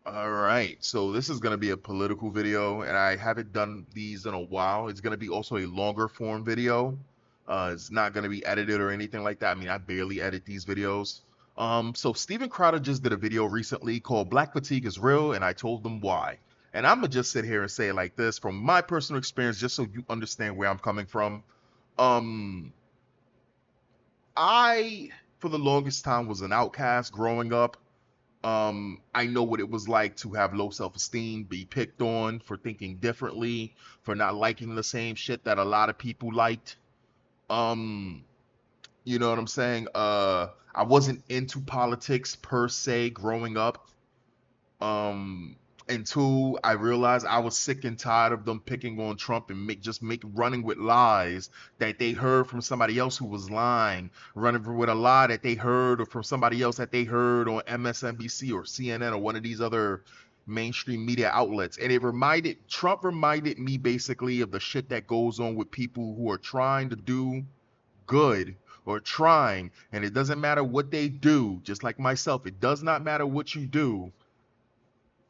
All right, so this is going to be a political video, and I haven't done these in a while. It's going to be also a longer form video. It's not going to be edited or anything like that. I mean, I barely edit these videos. So Steven Crowder just did a video recently called Black Fatigue is Real, and I told them why. And I'm gonna just sit here and say it like this from my personal experience, just so you understand where I'm coming from. Um, I, for the longest time, was an outcast growing up. I know what it was like to have low self-esteem, be picked on for thinking differently, for not liking the same shit that a lot of people liked. Um, you know what I'm saying? I wasn't into politics per se growing up. Um, until I realized I was sick and tired of them picking on Trump and make running with lies that they heard from somebody else who was lying, running with a lie that they heard or from somebody else that they heard on MSNBC or CNN or one of these other mainstream media outlets. And Trump reminded me basically of the shit that goes on with people who are trying to do good or trying, and it doesn't matter what they do, just like myself, it does not matter what you do,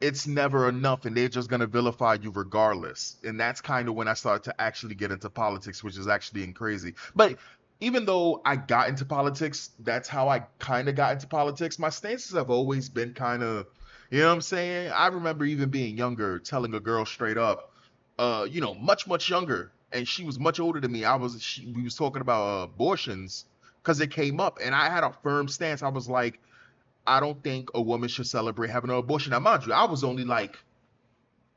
it's never enough, and they're just going to vilify you regardless. And that's kind of when I started to actually get into politics, which is actually crazy. But even though I got into politics, that's how I kind of got into politics. My stances have always been kind of, you know what I'm saying? I remember even being younger, telling a girl straight up, much younger, and she was much older than me. We was talking about abortions because it came up, and I had a firm stance. I was like, I don't think a woman should celebrate having an abortion. Now, mind you, I was only like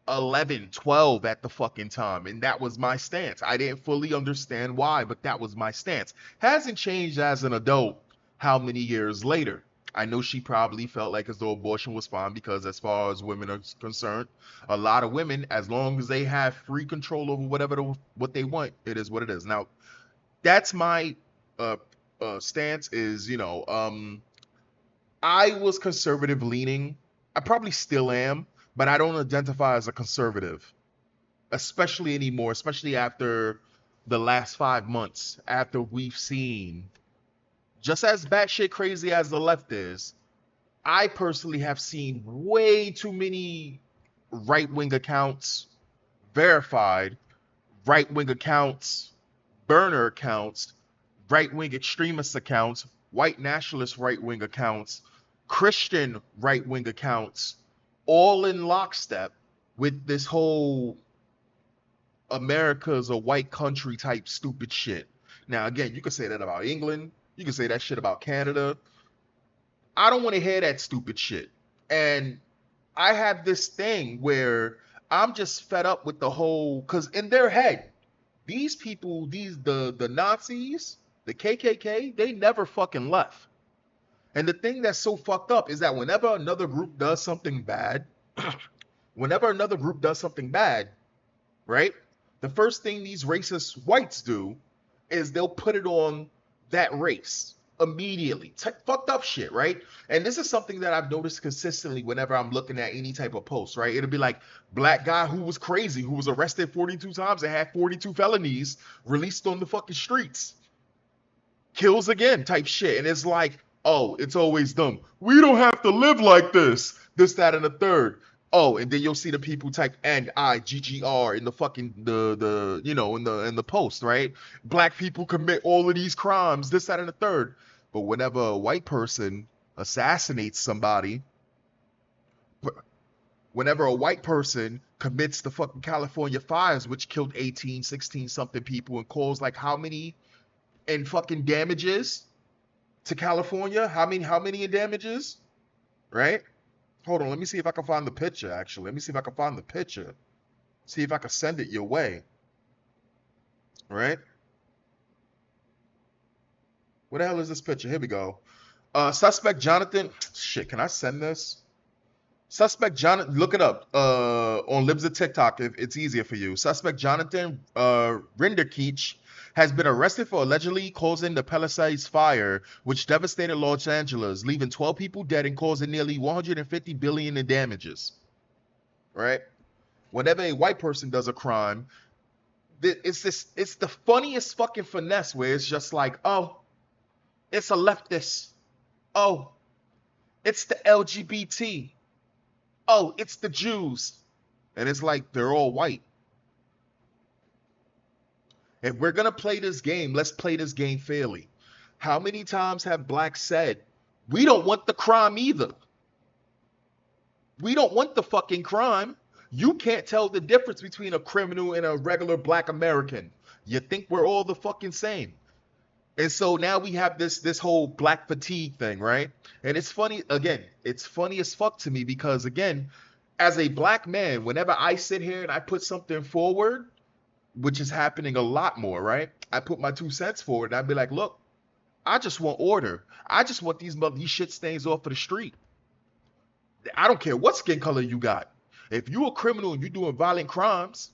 11, 12 at the fucking time, and that was my stance. I didn't fully understand why, but that was my stance. Hasn't changed as an adult how many years later. I know she probably felt like as though abortion was fine because, as far as women are concerned, a lot of women, as long as they have free control over what they want, it is what it is. Now, that's my uh, stance. I was conservative leaning. I probably still am, but I don't identify as a conservative, especially anymore, especially after the last 5 months, after we've seen just as batshit crazy as the left is. I personally have seen way too many right wing accounts, verified right wing accounts, burner accounts, right wing extremist accounts, white nationalist right wing accounts, Christian right wing accounts, all in lockstep with this whole America's a white country type stupid shit. Now, again, you can say that about England. You can say that shit about Canada. I don't want to hear that stupid shit. And I have this thing where I'm just fed up with the whole, because in their head, these people, the Nazis, the KKK, they never fucking left. And the thing that's so fucked up is that whenever another group does something bad, right? The first thing these racist whites do is they'll put it on that race immediately. Fucked up shit, right? And this is something that I've noticed consistently whenever I'm looking at any type of post, right? It'll be like black guy who was crazy, who was arrested 42 times and had 42 felonies released on the fucking streets. Kills again type shit. And it's like, oh, it's always them. We don't have to live like this. This, that, and the third. Oh, and then you'll see the people type NIGGR in the fucking the in the post, right? Black people commit all of these crimes, this, that, and the third. But whenever a white person assassinates somebody, whenever a white person commits the fucking California fires, which killed 18, 16 something people and caused like how many in fucking damages to California? How many in damages? Right? Hold on, let me see if I can find the picture actually. Let me see if I can find the picture. See if I can send it your way. Right? What the hell is this picture? Here we go. Suspect Jonathan. Shit, can I send this? Suspect Jonathan, look it up on Libs of TikTok if it's easier for you. Suspect Jonathan Rinderkeech has been arrested for allegedly causing the Palisades fire, which devastated Los Angeles, leaving 12 people dead and causing nearly 150 billion in damages. Right? Whenever a white person does a crime, it's the funniest fucking finesse where it's just like, oh, it's a leftist. Oh, it's the LGBT. Oh, it's the Jews. And it's like they're all white. If we're going to play this game, let's play this game fairly. How many times have blacks said, we don't want the crime either? We don't want the fucking crime. You can't tell the difference between a criminal and a regular black American. You think we're all the fucking same. And so now we have this whole black fatigue thing, right? And it's funny, again, it's funny as fuck to me because, again, as a black man, whenever I sit here and I put something forward, which is happening a lot more, right? I put my 2 cents forward and I'd be like, look, I just want order. I just want these shit stains off of the street. I don't care what skin color you got. If you're a criminal and you're doing violent crimes,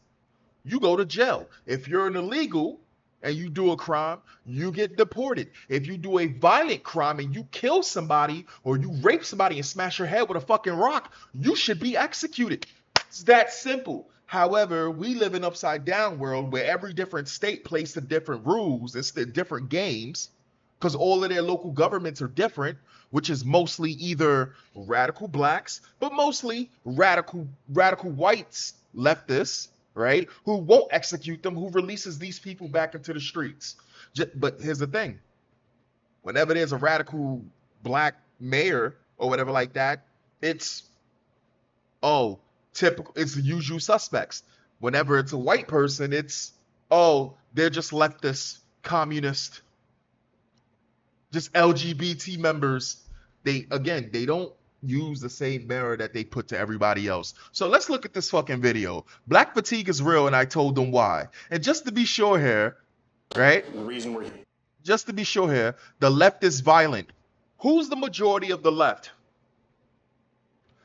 you go to jail. If you're an illegal and you do a crime, you get deported. If you do a violent crime and you kill somebody or you rape somebody and smash your head with a fucking rock, you should be executed. It's that simple. However, we live in an upside down world where every different state plays the different rules. It's the different games because all of their local governments are different, which is mostly either radical blacks, but mostly radical whites, leftists, right? Who won't execute them, who releases these people back into the streets. But here's the thing. Whenever there's a radical black mayor or whatever like that, it's, oh, typical, it's the usual suspects. Whenever it's a white person, it's, oh, they're just leftist, communist, just LGBT members. They don't use the same mirror that they put to everybody else. So let's look at this fucking video. Black fatigue is real, and I told them why. And just to be sure here, right? The reason we're here. Just to be sure here, the left is violent. Who's the majority of the left?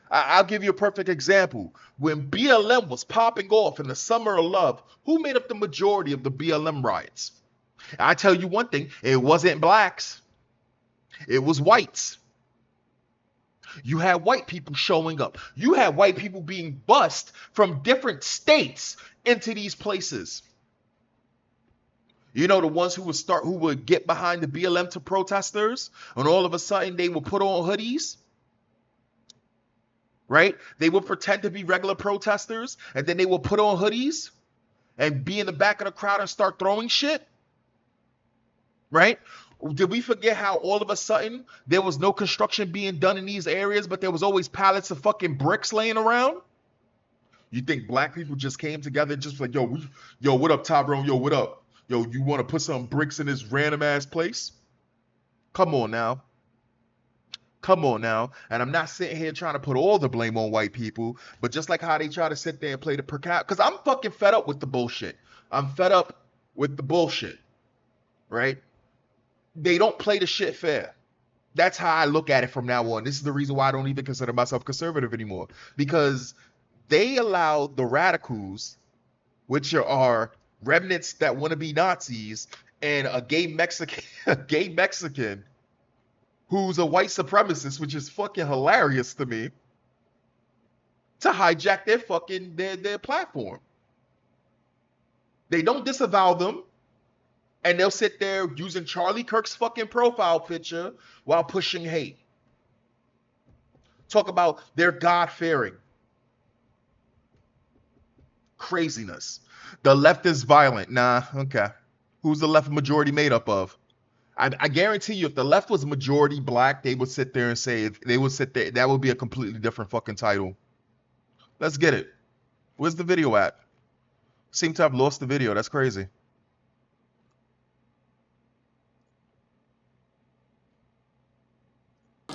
I'll give you a perfect example. When BLM was popping off in the summer of love, who made up the majority of the BLM riots? I tell you one thing, it wasn't blacks. It was whites. You had white people showing up. You had white people being bussed from different states into these places. You know, the ones who would get behind the BLM to protesters, and all of a sudden they would put on hoodies, right? They would pretend to be regular protesters, and then they would put on hoodies and be in the back of the crowd and start throwing shit, right? Did we forget how all of a sudden there was no construction being done in these areas, but there was always pallets of fucking bricks laying around? You think black people just came together and just like, yo, what up, Tyrone? Yo, what up? Yo, you want to put some bricks in this random ass place? Come on now. Come on now. And I'm not sitting here trying to put all the blame on white people, but just like how they try to sit there and play the per cap, because I'm fucking fed up with the bullshit. I'm fed up with the bullshit, right? They don't play the shit fair. That's how I look at it from now on. This is the reason why I don't even consider myself conservative anymore. Because they allow the radicals, which are remnants that want to be Nazis, and a gay Mexican who's a white supremacist, which is fucking hilarious to me, to hijack their fucking their platform. They don't disavow them. And they'll sit there using Charlie Kirk's fucking profile picture while pushing hate. Talk about their God-fearing. Craziness. The left is violent. Nah, okay. Who's the left majority made up of? I guarantee you, if the left was majority black, they would sit there and say, that would be a completely different fucking title. Let's get it. Where's the video at? Seem to have lost the video. That's crazy.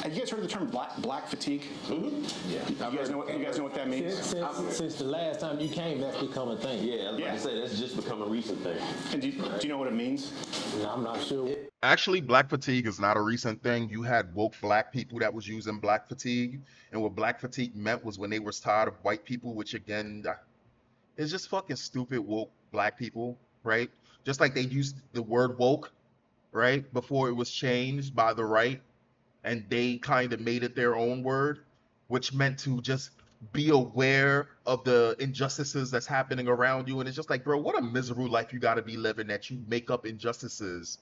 Have you guys heard the term black fatigue? Mm-hmm. Yeah. You guys know what that means? Since the last time you came, that's become a thing. Yeah, I was about to say, that's just become a recent thing. And do you know what it means? No, I'm not sure. Actually, black fatigue is not a recent thing. You had woke black people that was using black fatigue. And what black fatigue meant was when they were tired of white people, which again, is just fucking stupid woke black people, right? Just like they used the word woke, right? Before it was changed by the right. And they kind of made it their own word, which meant to just be aware of the injustices that's happening around you. And it's just like, bro, what a miserable life you got to be living that you make up injustices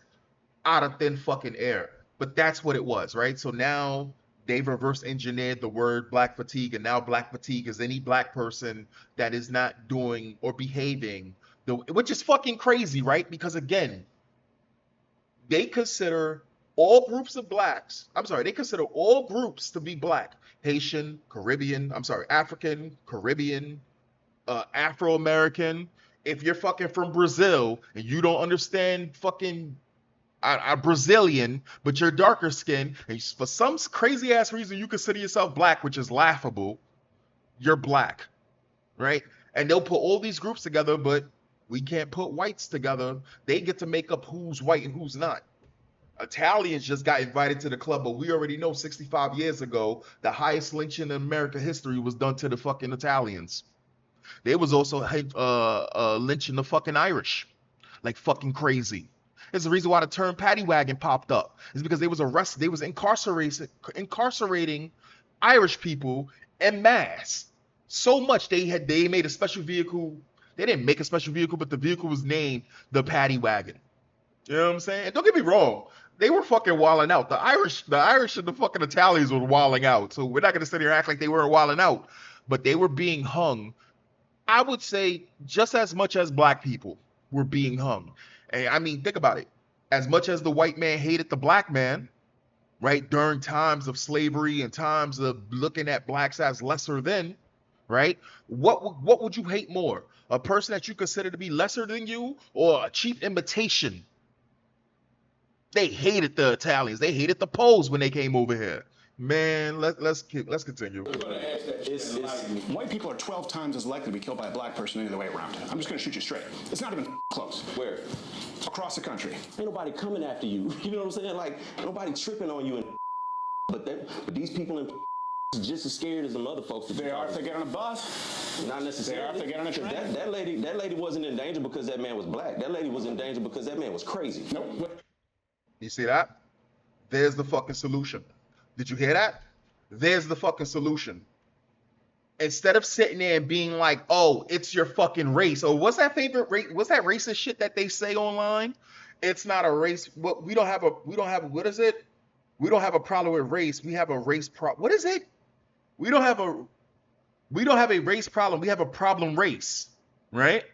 out of thin fucking air. But that's what it was, right? So now They've reverse engineered the word black fatigue, and now black fatigue is any black person that is not doing or behaving, which is fucking crazy, right? Because again, they consider all groups of blacks, I'm sorry, they consider all groups to be black. Haitian, Caribbean, I'm sorry, African, Caribbean, Afro American. If you're fucking from Brazil and you don't understand fucking Brazilian, but you're darker skinned, and for some crazy ass reason you consider yourself black, which is laughable, you're black, right? And they'll put all these groups together, but we can't put whites together. They get to make up who's white and who's not. Italians just got invited to the club, but we already know 65 years ago, the highest lynching in American history was done to the fucking Italians. They was also lynching the fucking Irish, like fucking crazy. It's the reason why the term paddy wagon popped up. Is because they was arrested, they was incarcerating Irish people en masse. So much they made a special vehicle. They didn't make a special vehicle, but the vehicle was named the paddy wagon. You know what I'm saying? And don't get me wrong, they were fucking wilding out. The Irish and the fucking Italians were wilding out. So we're not gonna sit here and act like they weren't wilding out, but they were being hung, I would say, just as much as black people were being hung. And I mean, think about it. As much as the white man hated the black man, right, during times of slavery and times of looking at blacks as lesser than, right? What would you hate more? A person that you consider to be lesser than you, or a cheap imitation? They hated the Italians. They hated the Poles when they came over here. Man, let's continue. White people are 12 times as likely to be killed by a black person than the other way around. I'm just going to shoot you straight. It's not even close. Where? Across the country. Ain't nobody coming after you. You know what I'm saying? Like, nobody tripping on you. But these people in just as scared as the other folks. They are if they get on a bus. Not necessarily. They are if they get on a train. That lady wasn't in danger because that man was black. That lady was in danger because that man was crazy. Nope. You see that? There's the fucking solution. Did you hear that? There's the fucking solution. Instead of sitting there and being like, "Oh, it's your fucking race," or what's that favorite race? What's that racist shit that they say online? It's not a race. We don't have what is it? We don't have a problem with race. We have a race problem. What is it? We don't have a race problem. We have a problem race, right?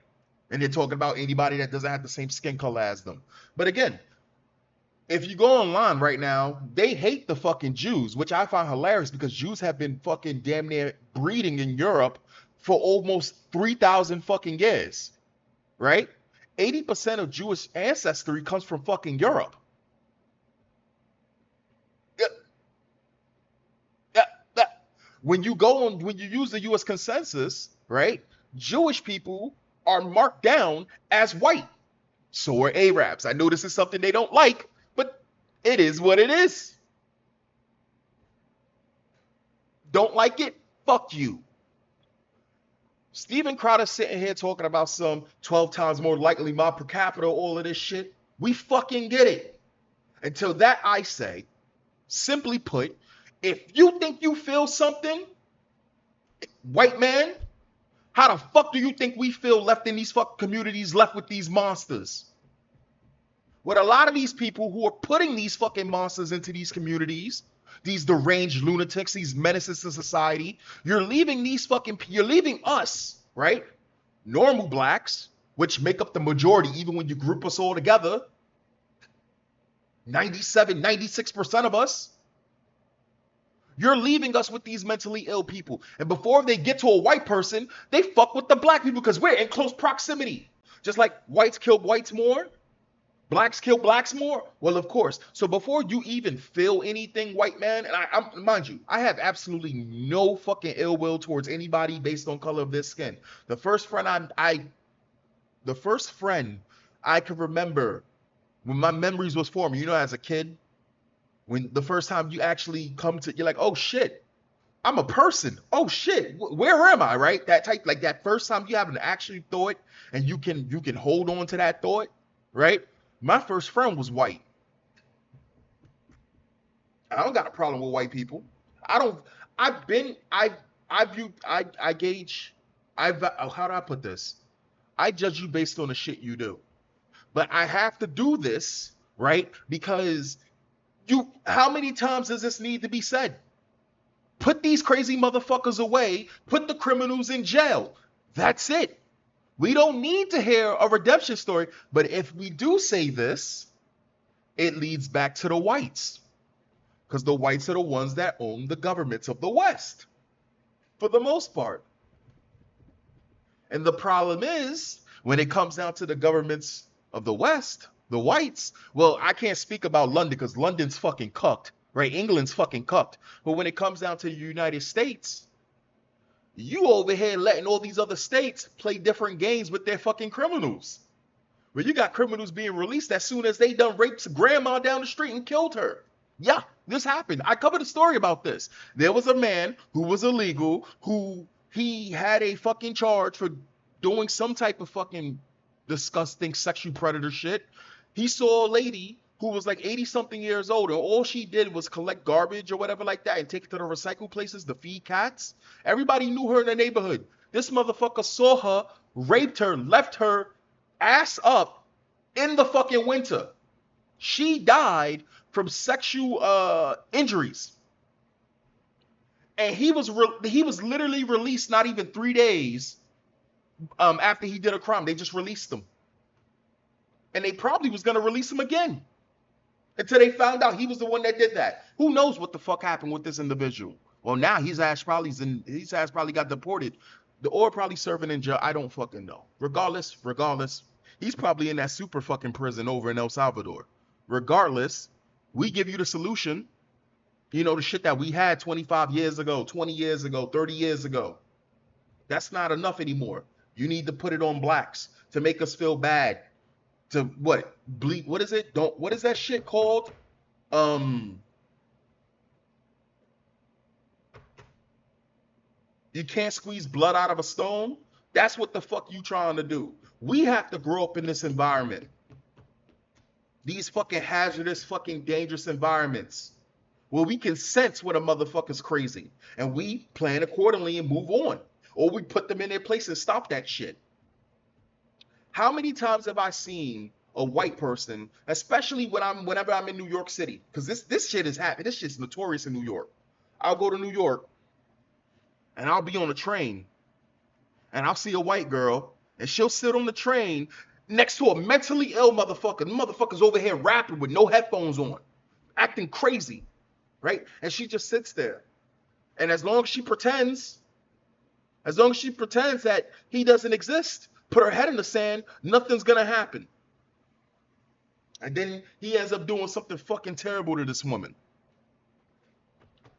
And they're talking about anybody that doesn't have the same skin color as them. But again, if you go online right now, they hate the fucking Jews, which I find hilarious because Jews have been fucking damn near breeding in Europe for almost 3,000 fucking years, right? 80% of Jewish ancestry comes from fucking Europe. When you use the U.S. Census, right? Jewish people are marked down as white. So are Arabs. I know this is something they don't like, but it is what it is. Don't like it? Fuck you. Steven Crowder sitting here talking about some 12 times more likely mob per capita, all of this shit. We fucking get it. Until that, I say, simply put, if you think you feel something, white man, how the fuck do you think we feel left in these fucking communities, left with these monsters? With a lot of these people who are putting these fucking monsters into these communities, these deranged lunatics, these menaces to society, you're leaving us, right? Normal blacks, which make up the majority, even when you group us all together, 97, 96% of us, you're leaving us with these mentally ill people. And before they get to a white person, they fuck with the black people because we're in close proximity. Just like whites kill whites more, blacks kill blacks more. Well, of course. So before you even feel anything, white man, and mind you, I have absolutely no fucking ill will towards anybody based on color of their skin. The first friend I could remember when my memories was forming, as a kid, when the first time you actually you're like, oh shit, I'm a person. Oh shit, where am I? Right? That type, like that first time you have an actual thought and you can hold on to that thought, right? My first friend was white. I don't got a problem with white people. How do I put this? I judge you based on the shit you do. But I have to do this, right? Because how many times does this need to be said? Put these crazy motherfuckers away. Put the criminals in jail. That's it. We don't need to hear a redemption story. But if we do say this, it leads back to the whites. Because the whites are the ones that own the governments of the West, for the most part. And the problem is, when it comes down to the governments of the West, the whites, well, I can't speak about London because London's fucking cucked, right? England's fucking cucked. But when it comes down to the United States, you over here letting all these other states play different games with their fucking criminals. Where you got criminals being released as soon as they done raped grandma down the street and killed her. Yeah, this happened. I covered a story about this. There was a man who was illegal, who he had a fucking charge for doing some type of fucking disgusting sexual predator shit. He saw a lady who was like 80 something years old, and all she did was collect garbage or whatever like that and take it to the recycle places to feed cats. Everybody knew her in the neighborhood. This motherfucker saw her, raped her, left her ass up in the fucking winter. She died from sexual injuries. And he was literally released not even 3 days after he did a crime. They just released him. And they probably was going to release him again until they found out he was the one that did that. Who knows what the fuck happened with this individual? Well, now his ass probably got deported. Or probably serving in jail. I don't fucking know. Regardless, he's probably in that super fucking prison over in El Salvador. Regardless, we give you the solution. You know, the shit that we had 25 years ago, 20 years ago, 30 years ago. That's not enough anymore. You need to put it on blacks to make us feel bad. To what? Bleed? What is it? What is that shit called? You can't squeeze blood out of a stone. That's what the fuck you trying to do. We have to grow up in this environment. These fucking hazardous, fucking dangerous environments where we can sense when a motherfucker's crazy and we plan accordingly and move on. Or we put them in their place and stop that shit. How many times have I seen a white person, especially whenever I'm in New York City, because this shit is happening. This shit's notorious in New York. I'll go to New York and I'll be on a train and I'll see a white girl and she'll sit on the train next to a mentally ill motherfucker. The motherfucker's over here rapping with no headphones on, acting crazy, right? And she just sits there. And as long as she pretends that he doesn't exist, put her head in the sand, nothing's gonna happen. And then he ends up doing something fucking terrible to this woman.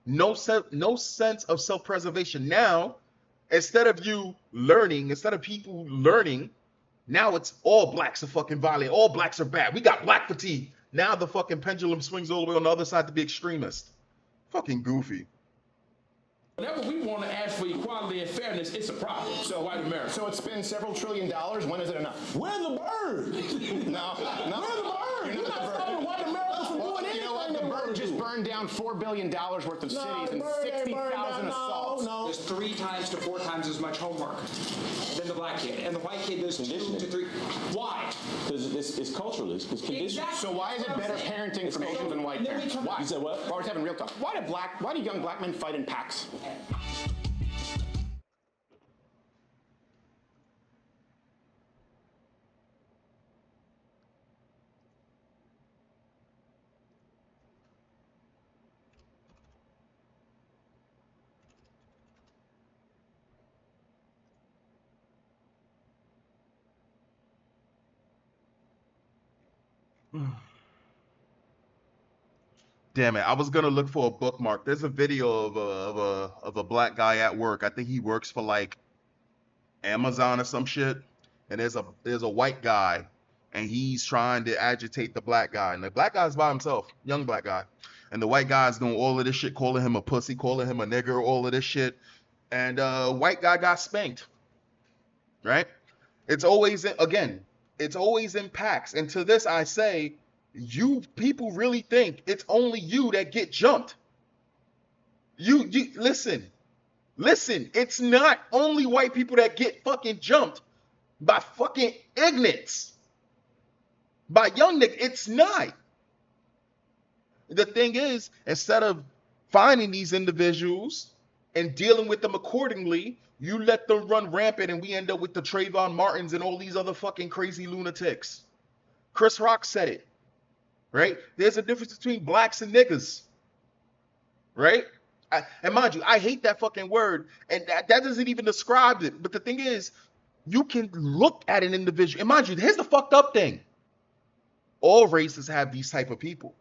No sense of self-preservation. Now, instead of people learning, now it's all blacks are fucking violent. All blacks are bad. We got black fatigue. Now the fucking pendulum swings all the way on the other side to be extremist. Fucking goofy. Whenever we want to ask for equality and fairness, it's a problem. So white America. So it's been several $1 trillion. When is it enough? Where's the bird? No. Where's the bird? You're not stopping white America from doing anything. You know what? The bird just burned down $4 billion worth of cities and 60,000 assaults. There's 3 times to 4 times as much homework than the black kid. And the white kid does 2 to 3. Why? Because it's cultural. It's conditioned. Exactly. So why is it better parenting from Asian than white parents? Why? You said what? Well, we're having real talk. Why do young black men fight in packs? Damn it! I was gonna look for a bookmark. There's a video of a black guy at work. I think he works for like Amazon or some shit. And there's a white guy, and he's trying to agitate the black guy. And the black guy's by himself, young black guy. And the white guy's doing all of this shit, calling him a pussy, calling him a nigger, all of this shit. And white guy got spanked. Right? It's always in packs. And to this I say, you people really think it's only you that get jumped. You listen, it's not only white people that get fucking jumped by fucking ignorance. By young niggas, it's not. The thing is, instead of finding these individuals and dealing with them accordingly, you let them run rampant and we end up with the Trayvon Martins and all these other fucking crazy lunatics. Chris Rock said it, right? There's a difference between blacks and niggas, right? And mind you, I hate that fucking word, and that doesn't even describe it. But the thing is, you can look at an individual, and mind you, here's the fucked up thing. All races have these type of people.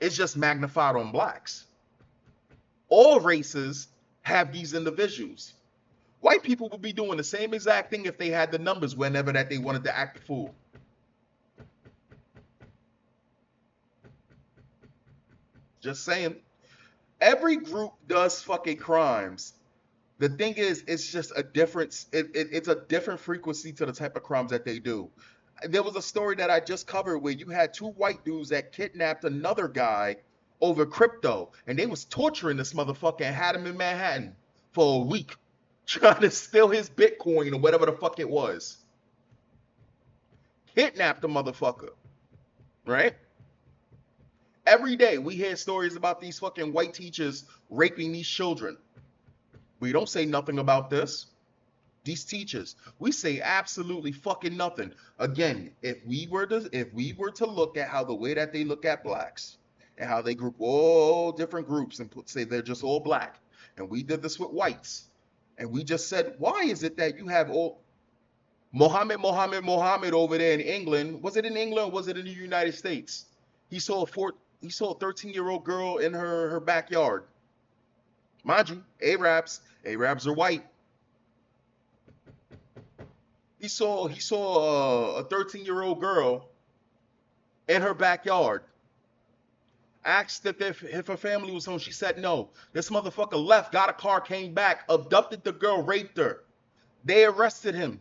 It's just magnified on blacks. All races have these individuals. White people would be doing the same exact thing if they had the numbers whenever that they wanted to act a fool. Just saying. Every group does fucking crimes. The thing is, it's just a difference. It's a different frequency to the type of crimes that they do. There was a story that I just covered where you had two white dudes that kidnapped another guy over crypto, and they was torturing this motherfucker and had him in Manhattan for a week, trying to steal his Bitcoin or whatever the fuck it was. Kidnapped the motherfucker, right? Every day we hear stories about these fucking white teachers raping these children. We don't say nothing about this. These teachers, we say absolutely fucking nothing. Again, if we were to look at how the way that they look at blacks and how they group all different groups and say they're just all black, and we did this with whites, and we just said, why is it that you have all Mohammed over there in England? Was it in England or was it in the United States? He saw a 13-year-old girl in her backyard. Mind you, Arabs are white. He saw a 13-year-old girl in her backyard. Asked if her family was home. She said no. This motherfucker left, got a car, came back, abducted the girl, raped her. They arrested him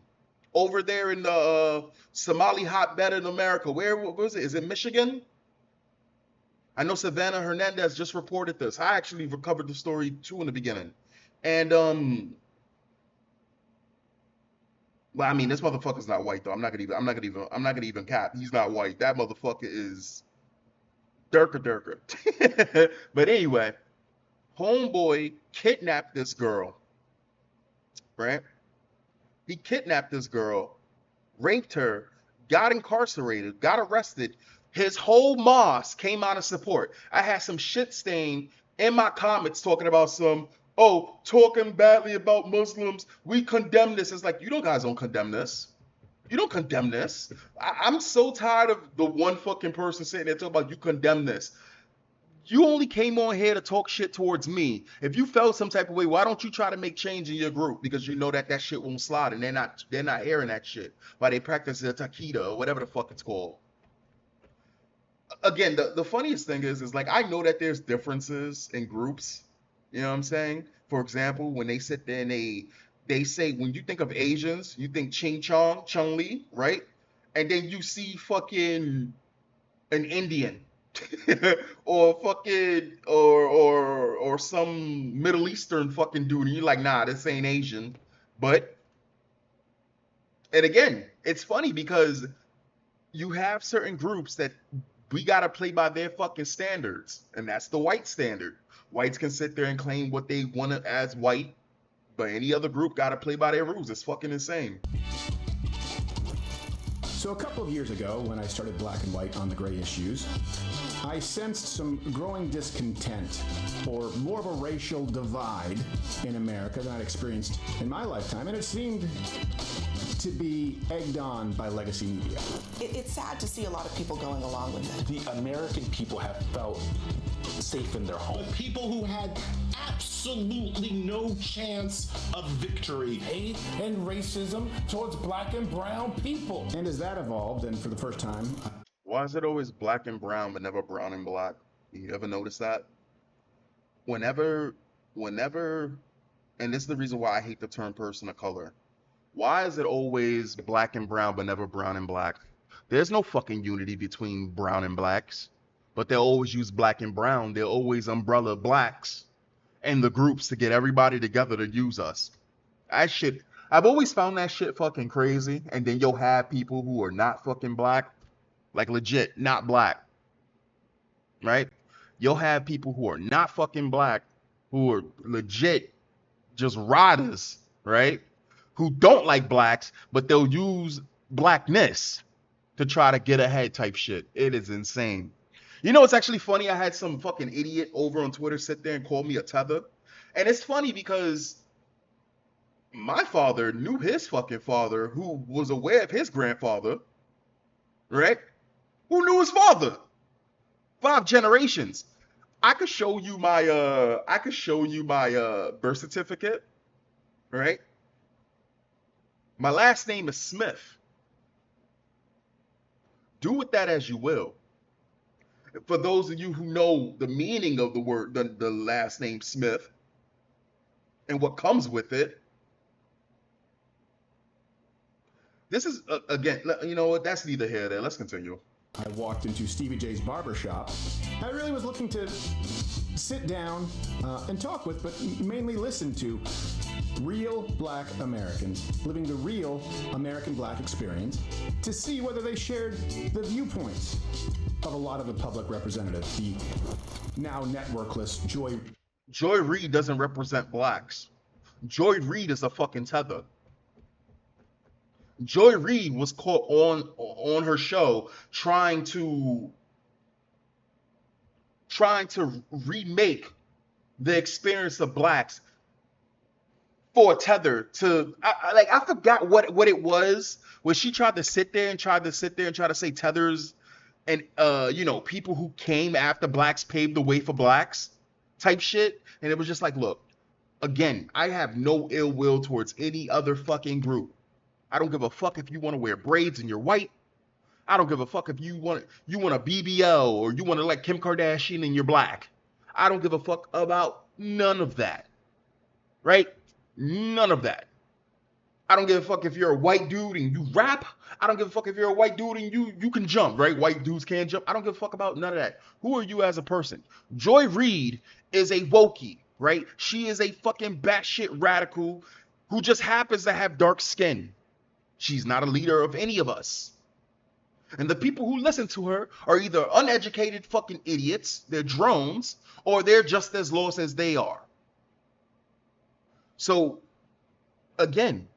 over there in the Somali hotbed in America. Where was it? Is it Michigan? I know Savannah Hernandez just reported this. I actually recovered the story too in the beginning. And well, I mean, this motherfucker's not white though. I'm not gonna even cap. He's not white. That motherfucker is Durka. But anyway, homeboy kidnapped this girl, right? He kidnapped this girl, raped her, got incarcerated, got arrested. His whole mosque came out of support. I had some shit stain in my comments talking about talking badly about Muslims. We condemn this. It's like, you guys don't condemn this. You don't condemn this. I'm so tired of the one fucking person sitting there talking about you condemn this. You only came on here to talk shit towards me. If you felt some type of way, why don't you try to make change in your group? Because you know that shit won't slide, and they're not hearing that shit while they practice their taquita or whatever the fuck it's called. Again, the funniest thing is like, I know that there's differences in groups. You know what I'm saying? For example, when they sit there and they say, when you think of Asians, you think Chung Li, right? And then you see fucking an Indian or fucking or some Middle Eastern fucking dude, and you're like, nah, this ain't Asian. But and again, it's funny because you have certain groups that we gotta play by their fucking standards, and that's the white standard. Whites can sit there and claim what they want as white, but any other group gotta play by their rules. It's fucking insane. So a couple of years ago, when I started Black and White on the gray issues, I sensed some growing discontent, or more of a racial divide in America than I'd experienced in my lifetime, and it seemed to be egged on by legacy media. It's sad to see a lot of people going along with it. The American people have felt safe in their home. People who had absolutely no chance of victory. Hate and racism towards black and brown people. And as that evolved, and for the first time... Why is it always black and brown but never brown and black? You ever notice that? Whenever, and this is the reason why I hate the term person of color. Why is it always black and brown but never brown and black? There's no fucking unity between brown and blacks, but they'll always use black and brown. They'll always umbrella blacks and the groups to get everybody together to use us. I've always found that shit fucking crazy. And then you'll have people who are not fucking black, like legit not black, right? You'll have people who are not fucking black, who are legit just riders, right? Who don't like blacks, but they'll use blackness to try to get ahead type shit. It is insane. You know, it's actually funny. I had some fucking idiot over on Twitter sit there and call me a tether. And it's funny because my father knew his fucking father, who was aware of his grandfather, right? Who knew his father? 5 generations. I could show you my birth certificate, right? My last name is Smith. Do with that as you will. For those of you who know the meaning of the word, the last name Smith, and what comes with it, this is again, you know what? That's neither here nor there. Let's continue. I walked into Stevie J's barbershop. I really was looking to sit down and talk with, but mainly listen to real black Americans living the real American black experience to see whether they shared the viewpoints of a lot of the public representatives. The now networkless Joy Reid doesn't represent blacks. Joy Reid is a fucking tether. Joy Reid was caught on her show trying to remake the experience of blacks for a tether to I forgot what it was when she tried to sit there and try to say tethers and you know, people who came after blacks paved the way for blacks type shit. And it was just like, look, again, I have no ill will towards any other fucking group. I don't give a fuck if you want to wear braids and you're white. I don't give a fuck if you want a BBL or you want to like Kim Kardashian and you're black. I don't give a fuck about none of that. Right? None of that. I don't give a fuck if you're a white dude and you rap. I don't give a fuck if you're a white dude and you can jump, right? White dudes can't jump. I don't give a fuck about none of that. Who are you as a person? Joy Reid is a Wokey, right? She is a fucking batshit radical who just happens to have dark skin. She's not a leader of any of us. And the people who listen to her are either uneducated fucking idiots, they're drones, or they're just as lost as they are. So, again,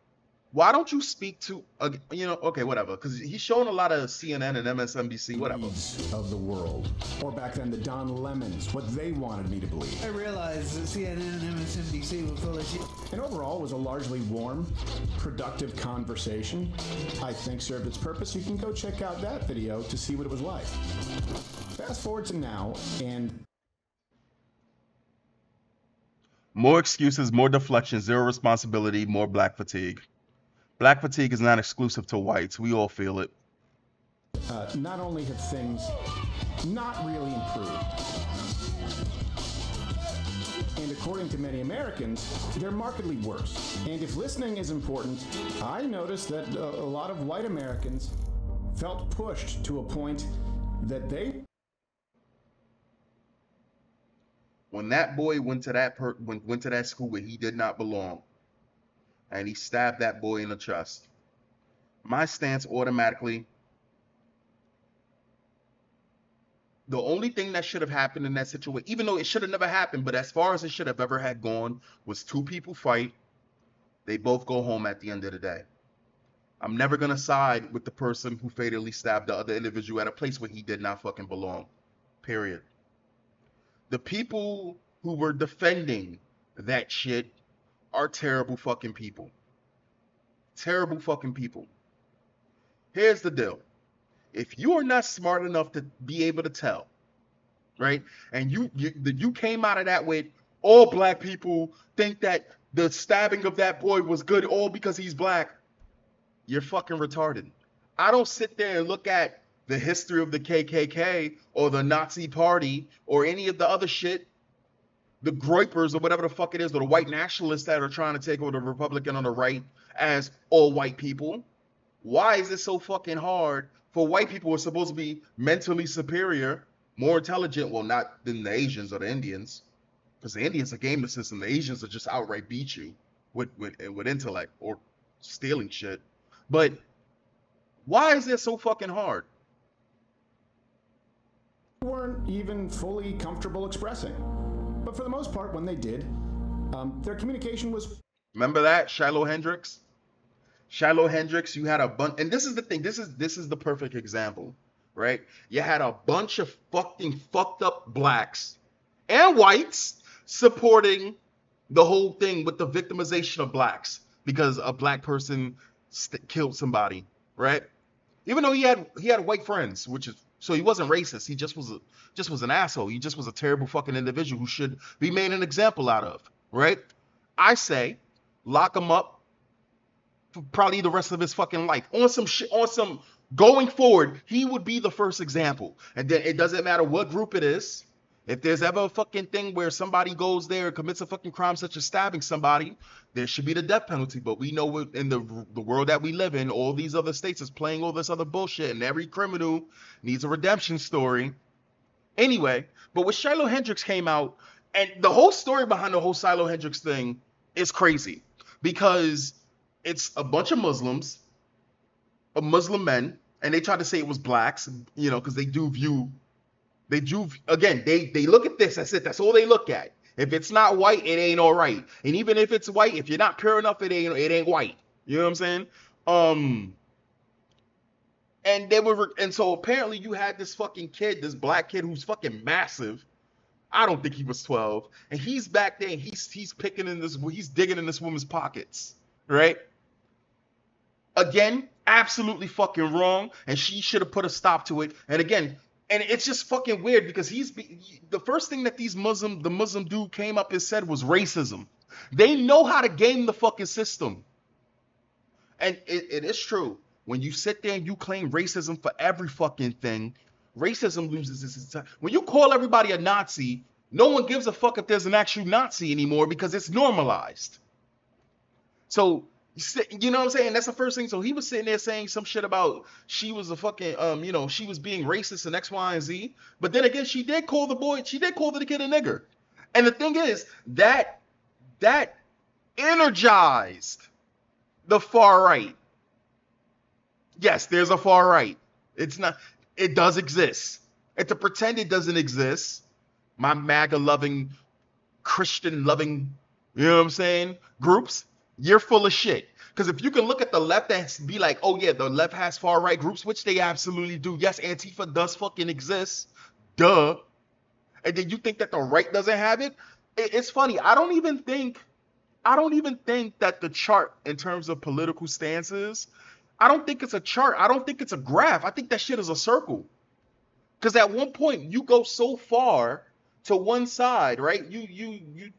why don't you speak to, you know, okay, whatever, because he's showing a lot of CNN and MSNBC, whatever. Of the world. Or back then, the Don Lemons, what they wanted me to believe. I realized that CNN and MSNBC were full of shit. And overall, it was a largely warm, productive conversation. I think served its purpose. You can go check out that video to see what it was like. Fast forward to now, and more excuses, more deflection, zero responsibility, more black fatigue. Black fatigue is not exclusive to whites. We all feel it. Not only have things not really improved, and according to many Americans, they're markedly worse. And if listening is important, I noticed that a lot of white Americans felt pushed to a point that they... When that boy went to that school where he did not belong, and he stabbed that boy in the chest, my stance automatically, the only thing that should have happened in that situation, even though it should have never happened, but as far as it should have ever had gone, was 2 people fight. They both go home at the end of the day. I'm never going to side with the person who fatally stabbed the other individual at a place where he did not fucking belong. Period. The people who were defending that shit are terrible fucking people. Terrible fucking people. Here's the deal. If you are not smart enough to be able to tell, right, and you came out of that with all black people think that the stabbing of that boy was good all because he's black, you're fucking retarded. I don't sit there and look at the history of the KKK or the Nazi Party or any of the other shit, the Groypers or whatever the fuck it is, or the white nationalists that are trying to take over the Republican on the right as all white people. Why is it so fucking hard for white people who are supposed to be mentally superior, more intelligent, well, not than the Asians or the Indians, because the Indians are game the system, the Asians are just outright beat you with intellect or stealing shit. But why is it so fucking hard weren't even fully comfortable expressing. But for the most part, when they did, their communication was... Remember that, Shiloh Hendricks? Shiloh Hendricks, you had a bunch, and this is the thing, this is the perfect example, right? You had a bunch of fucking fucked up blacks and whites supporting the whole thing with the victimization of blacks because a black person killed somebody, right? Even though he had white friends, which is so he wasn't racist. He just was an asshole. He just was a terrible fucking individual who should be made an example out of, right? I say, lock him up for probably the rest of his fucking life on some shit, on some going forward. He would be the first example, and then it doesn't matter what group it is. If there's ever a fucking thing where somebody goes there and commits a fucking crime such as stabbing somebody, there should be the death penalty. But we know in the world that we live in, all these other states is playing all this other bullshit, and every criminal needs a redemption story. Anyway, but when Shiloh Hendricks came out, and the whole story behind the whole Shiloh Hendricks thing is crazy because it's a bunch of Muslims, Muslim men, and they tried to say it was blacks, you know, because they do again, they look at this, that's it, that's all they look at. If it's not white, it ain't all right. And even if it's white, if you're not pure enough, it ain't white. You know what I'm saying? And so apparently you had this fucking kid, this black kid who's fucking massive. I don't think he was 12. And he's back there and he's digging in this woman's pockets, right? Again, absolutely fucking wrong, and she should have put a stop to it. And again, and it's just fucking weird because the first thing that the Muslim dude came up and said was racism. They know how to game the fucking system. And it is true. When you sit there and you claim racism for every fucking thing, racism loses its time. When you call everybody a Nazi, no one gives a fuck if there's an actual Nazi anymore because it's normalized. So, you know what I'm saying? That's the first thing. So he was sitting there saying some shit about she was a fucking, she was being racist and X, Y, and Z. But then again, she did call the kid a nigger. And the thing is, that energized the far right. Yes, there's a far right. It does exist. And to pretend it doesn't exist, my MAGA-loving, Christian-loving, you know what I'm saying, groups, you're full of shit. Because if you can look at the left and be like, oh yeah, the left has far right groups, which they absolutely do. Yes, Antifa does fucking exist. Duh. And then you think that the right doesn't have it? It's funny. I don't even think that the chart in terms of political stances, I don't think it's a chart. I don't think it's a graph. I think that shit is a circle. Because at one point you go so far to one side, right? You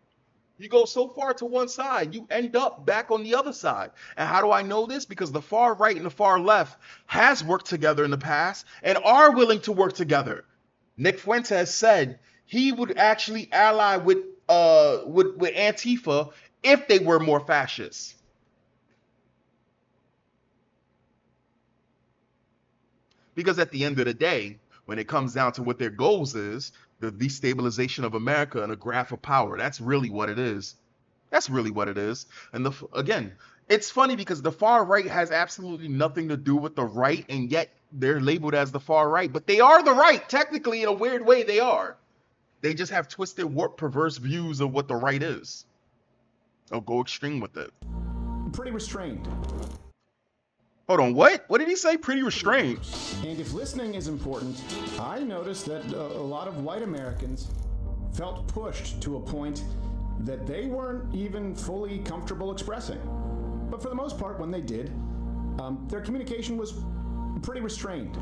go so far to one side, you end up back on the other side. And how do I know this? Because the far right and the far left has worked together in the past and are willing to work together. Nick Fuentes said he would actually ally with Antifa if they were more fascist. Because at the end of the day, when it comes down to what their goals is, the destabilization of America and a graph of power. That's really what it is. That's really what it is. And again, it's funny because the far right has absolutely nothing to do with the right, and yet they're labeled as the far right. But they are the right. Technically, in a weird way, they are. They just have twisted, warped, perverse views of what the right is. They'll go extreme with it. Pretty restrained. Hold on, what? What did he say? Pretty restrained. And if listening is important, I noticed that a lot of white Americans felt pushed to a point that they weren't even fully comfortable expressing. But for the most part, when they did, their communication was pretty restrained.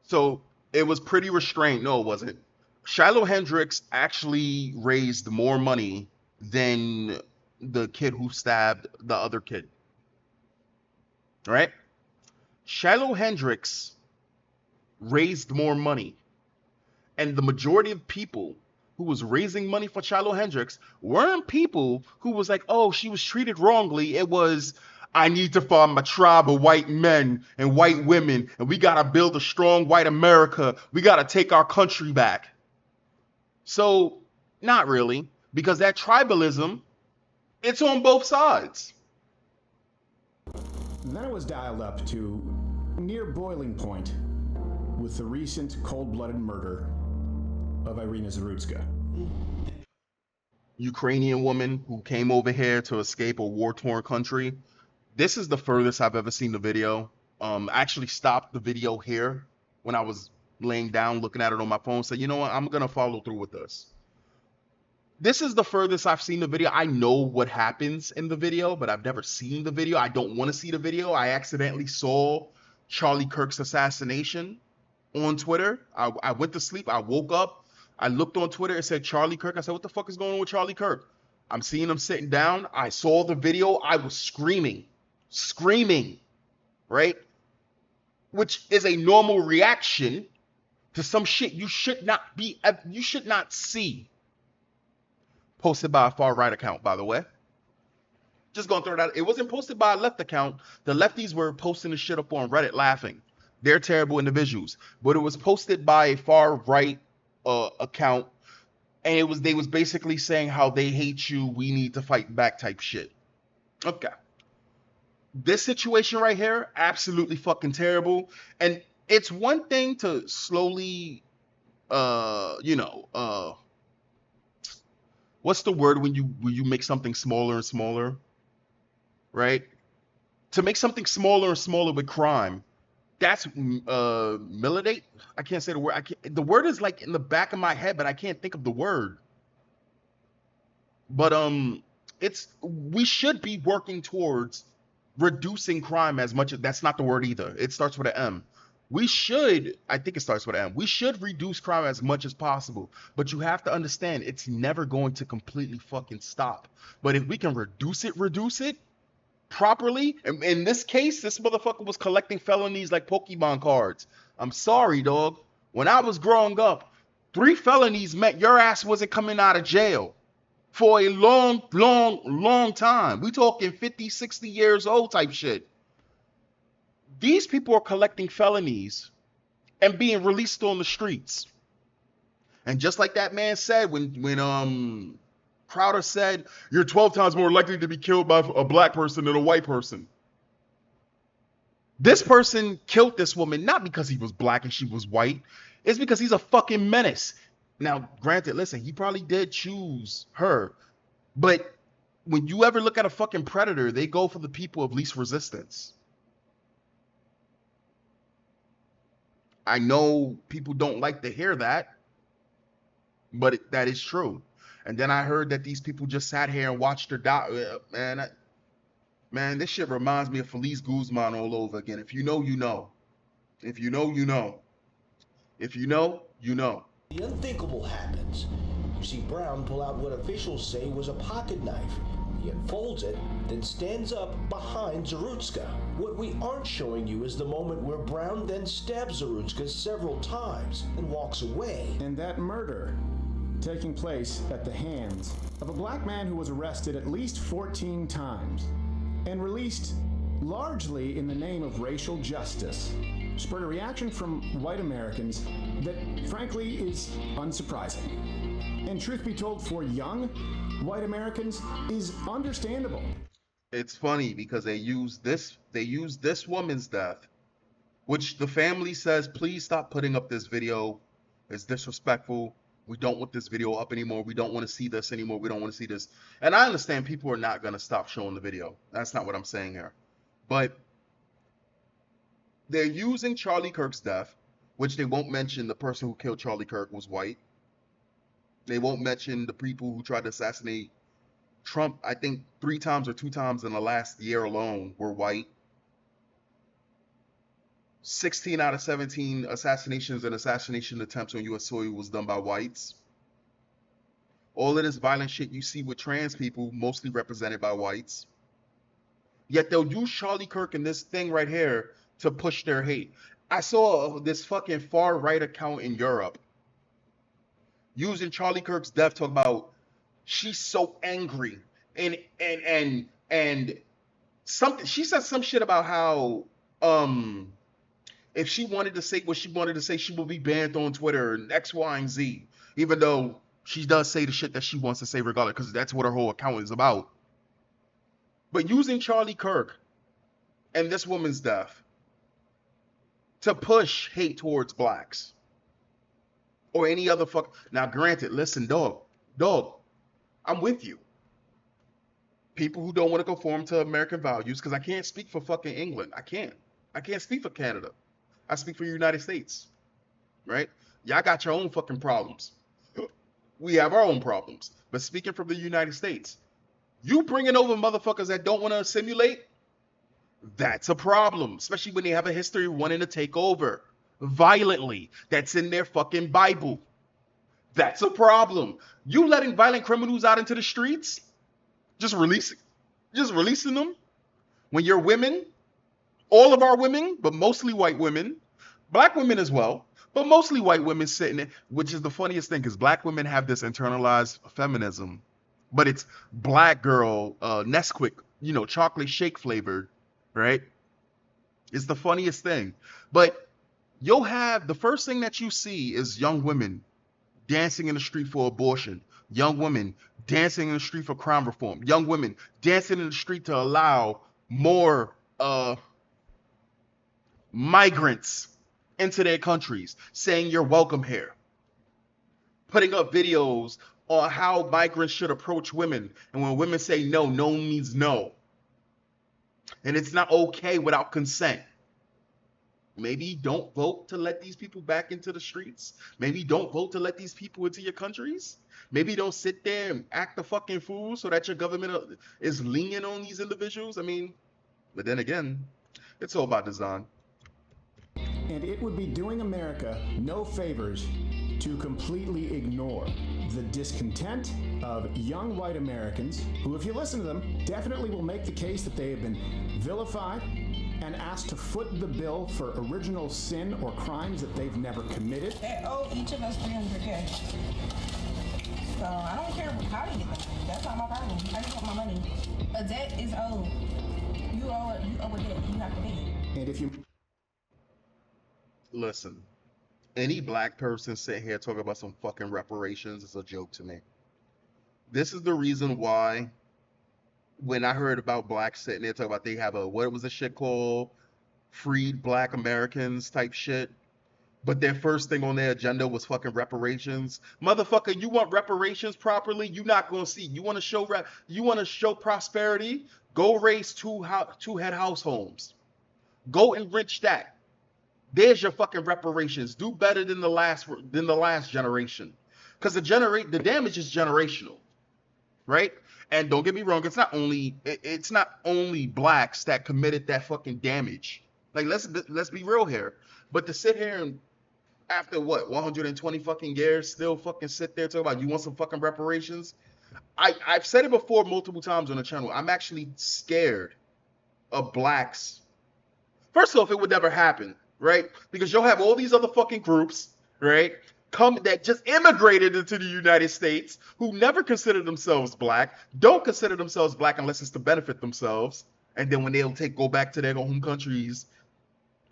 So it was pretty restrained. No, it wasn't. Shiloh Hendricks actually raised more money than the kid who stabbed the other kid. Right? Shiloh Hendricks raised more money. And the majority of people who was raising money for Shiloh Hendricks weren't people who was like, oh, she was treated wrongly. It was, I need to form a tribe of white men and white women, and we got to build a strong white America. We got to take our country back. So, not really, because that tribalism, it's on both sides. Then it was dialed up to near boiling point with the recent cold-blooded murder of Irina Zarutska. Ukrainian woman who came over here to escape a war-torn country. This is the furthest I've ever seen the video. I actually stopped the video here when I was laying down looking at it on my phone. So you know what? I'm gonna follow through with this. This is the furthest I've seen the video. I know what happens in the video, but I've never seen the video. I don't want to see the video. I accidentally saw Charlie Kirk's assassination on Twitter. I went to sleep. I woke up. I looked on Twitter. It said Charlie Kirk. I said, what the fuck is going on with Charlie Kirk? I'm seeing him sitting down. I saw the video. I was screaming, right? Which is a normal reaction to some shit you should not see. Posted by a far right account, by the way. Just gonna throw that. It wasn't posted by a left account. The lefties were posting the shit up on Reddit laughing. They're terrible individuals. But it was posted by a far right account, and they was basically saying how they hate you, we need to fight back type shit. Okay. This situation right here, absolutely fucking terrible. And it's one thing to slowly what's the word when you make something smaller and smaller, right? To make something smaller and smaller with crime, that's militate. I can't say the word. The word is like in the back of my head, but I can't think of the word. But we should be working towards reducing crime as much as that's not the word either. It starts with an M. I think it starts with an M. We should reduce crime as much as possible. But you have to understand, it's never going to completely fucking stop. But if we can reduce it properly, and in this case, this motherfucker was collecting felonies like Pokemon cards. I'm sorry, dog. When I was growing up, 3 felonies meant your ass wasn't coming out of jail for a long time. We talking 50, 60 years old type shit. These people are collecting felonies and being released on the streets. And just like that man said, when Crowder said, you're 12 times more likely to be killed by a black person than a white person. This person killed this woman not because he was black and she was white. It's because he's a fucking menace. Now, granted, listen, he probably did choose her. But when you ever look at a fucking predator, they go for the people of least resistance. I know people don't like to hear that, but that is true. And then I heard that these people just sat here and watched her die. Man, this shit reminds me of Feliz Guzman all over again. If you know, you know. If you know, you know. If you know, you know. The unthinkable happens. You see Brown pull out what officials say was a pocket knife. He unfolds it, then stands up behind Zarutska. What we aren't showing you is the moment where Brown then stabs Zarutska several times and walks away. And that murder taking place at the hands of a black man who was arrested at least 14 times and released largely in the name of racial justice, spurred a reaction from white Americans that frankly is unsurprising. And truth be told, for young white Americans is understandable. It's funny because they use this woman's death, which the family says, please stop putting up this video. It's disrespectful. We don't want this video up anymore. We don't want to see this anymore. We don't want to see this. And I understand people are not going to stop showing the video. That's not what I'm saying here. But they're using Charlie Kirk's death, which they won't mention the person who killed Charlie Kirk was white. They won't mention the people who tried to assassinate Trump, I think 3 times or 2 times in the last year alone, were white. 16 out of 17 assassinations and assassination attempts on U.S. soil was done by whites. All of this violent shit you see with trans people, mostly represented by whites. Yet they'll use Charlie Kirk and this thing right here to push their hate. I saw this fucking far right account in Europe using Charlie Kirk's death talk about she's so angry and something. She said some shit about how if she wanted to say what she wanted to say, she would be banned on Twitter and X, Y, and Z. Even though she does say the shit that she wants to say regardless, because that's what her whole account is about. But using Charlie Kirk and this woman's death to push hate towards blacks or any other fuck. Now, granted, listen, dog, I'm with you. People who don't want to conform to American values, because I can't speak for fucking England. I can't. I can't speak for Canada. I speak for the United States, right? Y'all got your own fucking problems. We have our own problems. But speaking from the United States, you bringing over motherfuckers that don't want to assimilate, that's a problem, especially when they have a history of wanting to take over violently. That's in their fucking Bible. That's a problem. You letting violent criminals out into the streets, just releasing them when your women, all of our women, but mostly white women, black women as well, but mostly white women sitting there, which is the funniest thing because black women have this internalized feminism, but it's black girl Nesquik, chocolate shake flavored, right? It's the funniest thing. But you'll have the first thing that you see is young women dancing in the street for abortion, young women dancing in the street for crime reform, young women dancing in the street to allow more migrants into their countries, saying you're welcome here, putting up videos on how migrants should approach women, and when women say no, no means no, and it's not okay without consent. Maybe don't vote to let these people back into the streets. Maybe don't vote to let these people into your countries. Maybe don't sit there and act a fucking fool so that your government is lenient on these individuals. I mean, but then again, it's all about design. And it would be doing America no favors to completely ignore the discontent of young white Americans who, if you listen to them, definitely will make the case that they have been vilified and asked to foot the bill for original sin or crimes that they've never committed. They owe each of us $300K. So I don't care how you get them. That's not my problem. I just want my money. A debt is owed. You owe a debt. You have to pay it. And if you listen, any black person sitting here talking about some fucking reparations is a joke to me. This is the reason why when I heard about blacks sitting there talking about they have what was the shit called? Freed Black Americans type shit. But their first thing on their agenda was fucking reparations. Motherfucker, you want reparations properly? You not gonna see. You want to show prosperity? Go raise two head house homes. Go enrich that. There's your fucking reparations. Do better than the last generation, because the damage is generational, right? And don't get me wrong, it's not only blacks that committed that fucking damage. Like let's be real here. But to sit here and after 120 fucking years still fucking sit there talking about you want some fucking reparations? I've said it before multiple times on the channel. I'm actually scared of blacks. First off, it would never happen. Right? Because you'll have all these other fucking groups, right, that just immigrated into the United States, who never consider themselves black, don't consider themselves black unless it's to benefit themselves, and then when they'll go back to their home countries,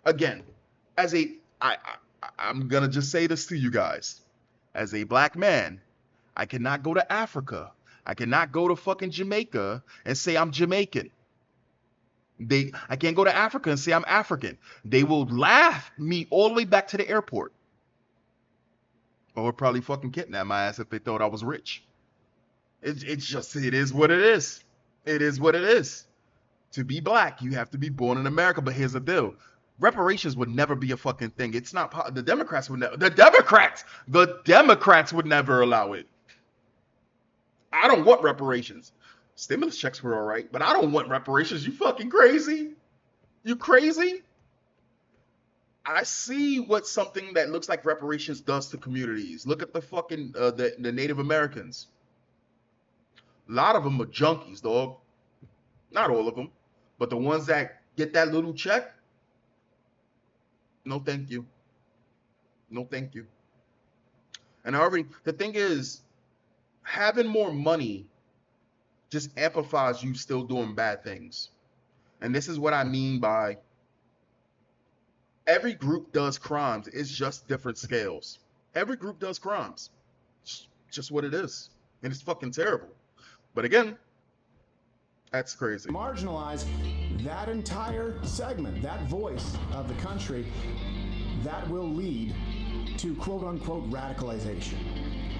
again, I'm gonna just say this to you guys, as a black man, I cannot go to Africa, I cannot go to fucking Jamaica and say I'm Jamaican. I can't go to Africa and say I'm African. They will laugh me all the way back to the airport. Or probably fucking kidnap my ass if they thought I was rich. It is what it is. It is what it is. To be black, you have to be born in America. But here's the deal. Reparations would never be a fucking thing. It's not, the Democrats would never, the Democrats would never allow it. I don't want reparations. Stimulus checks were all right, but I don't want reparations. You fucking crazy? You crazy? I see what something that looks like reparations does to communities. Look at the fucking the Native Americans. A lot of them are junkies, dog. Not all of them, but the ones that get that little check, no thank you. No thank you. And the thing is, having more money just amplifies you still doing bad things. And this is what I mean by every group does crimes. It's just different scales. Every group does crimes. It's just what it is. And it's fucking terrible. But again, that's crazy. Marginalize that entire segment, that voice of the country, that will lead to quote-unquote radicalization.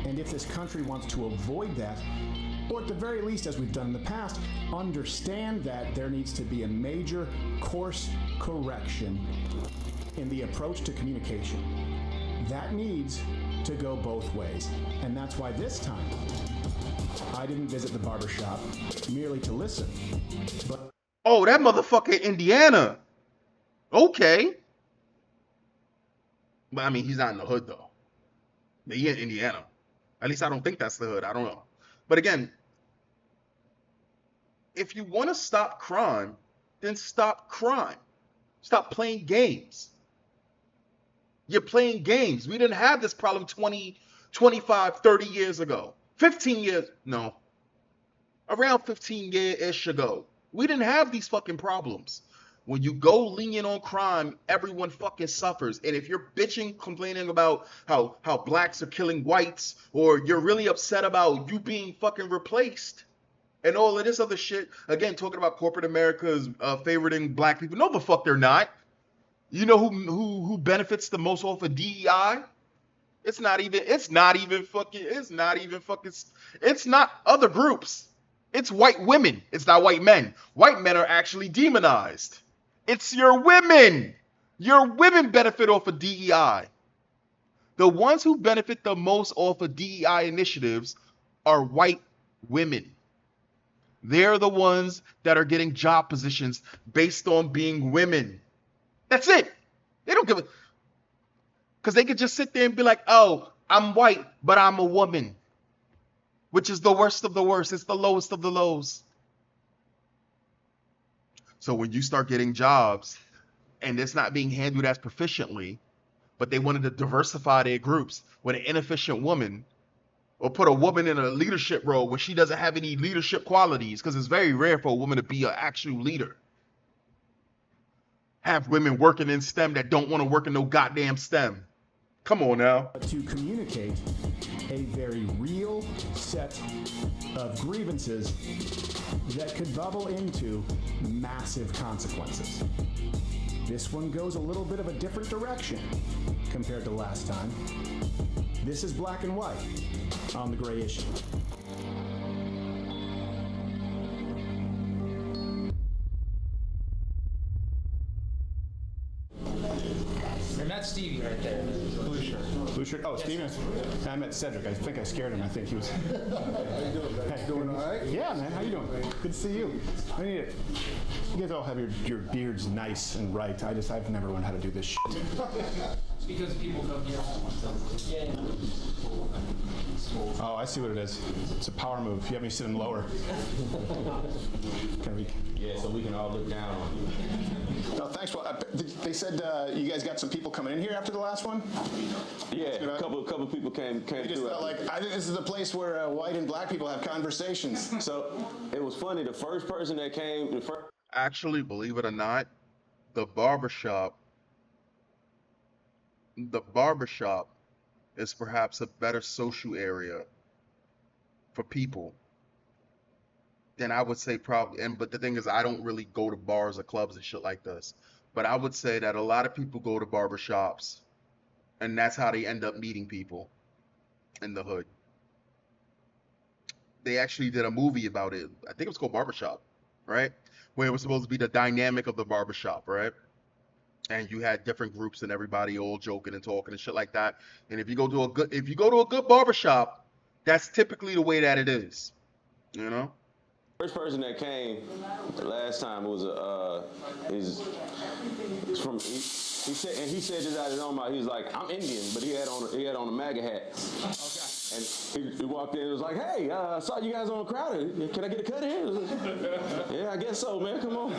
And if this country wants to avoid that, or at the very least, as we've done in the past, understand that there needs to be a major course correction in the approach to communication. That needs to go both ways. And that's why this time, I didn't visit the barbershop merely to listen, but... Oh, that motherfucker in Indiana. Okay. But I mean, he's not in the hood though. He in Indiana. At least I don't think that's the hood. I don't know. But again, if you want to stop crime, then stop crime. Stop playing games. You're playing games. We didn't have this problem 20, 25, 30 years ago. 15 years, no. Around 15 years-ish ago. We didn't have these fucking problems. When you go lenient on crime, everyone fucking suffers. And if you're bitching, complaining about how blacks are killing whites, or you're really upset about you being fucking replaced, and all of this other shit, again, talking about corporate America's favoriting black people. No, the fuck they're not. You know who benefits the most off of DEI? It's not other groups. It's white women. It's not white men. White men are actually demonized. It's your women. Your women benefit off of DEI. The ones who benefit the most off of DEI initiatives are white women. They're the ones that are getting job positions based on being women. That's it. They don't give a... Because they could just sit there and be like, oh, I'm white, but I'm a woman. Which is the worst of the worst. It's the lowest of the lows. So when you start getting jobs and it's not being handled as proficiently, but they wanted to diversify their groups with an inefficient woman, or put a woman in a leadership role where she doesn't have any leadership qualities, because it's very rare for a woman to be an actual leader. Have women working in STEM that don't want to work in no goddamn STEM. Come on now. To communicate a very real set of grievances that could bubble into massive consequences. This one goes a little bit of a different direction compared to last time. This is Black and White on the Gray Issue. And that's Stevie right there. Blue shirt. Blue shirt. Oh, Steven. I met Cedric. I think I scared him. I think he was. How you doing, man? Hey, doing all right? Yeah, man. How you doing? Good to see you. I need it. You guys all have your beards nice and right. I've never learned how to do this shit. It's because people come here. Oh, I see what it is. It's a power move. You have me sitting lower. Yeah, so we can all look down on you. No, thanks. Well, they said you guys got some people coming in here after the last one? Yeah, a couple people came just through. Felt like, I think this is a place where white and black people have conversations. So it was funny. The first person that came, Actually, believe it or not, the barbershop is perhaps a better social area for people than I would say probably. But the thing is, I don't really go to bars or clubs and shit like this. But I would say that a lot of people go to barbershops, and that's how they end up meeting people in the hood. They actually did a movie about it. I think it was called Barbershop, right? Where it was supposed to be the dynamic of the barbershop, right? And you had different groups and everybody all joking and talking and shit like that. And if you go to a good barbershop, that's typically the way that it is, you know? First person that came the last time was he said this out his own mouth. He was like, I'm Indian, but he had on a MAGA hat. Okay. And he walked in and was like, hey, I saw you guys on Crowder. Can I get a cut here? Yeah, I guess so, man. Come on.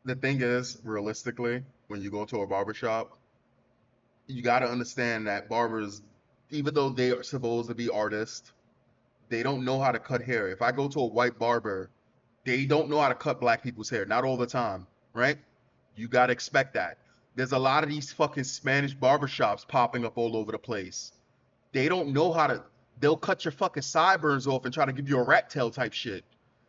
The thing is, realistically, when you go to a barbershop, you got to understand that barbers, even though they are supposed to be artists, they don't know how to cut hair. If I go to a white barber, they don't know how to cut black people's hair. Not all the time, right? You got to expect that. There's a lot of these fucking Spanish barbershops popping up all over the place. They don't know how to, they'll cut your fucking sideburns off and try to give you a rat tail type shit.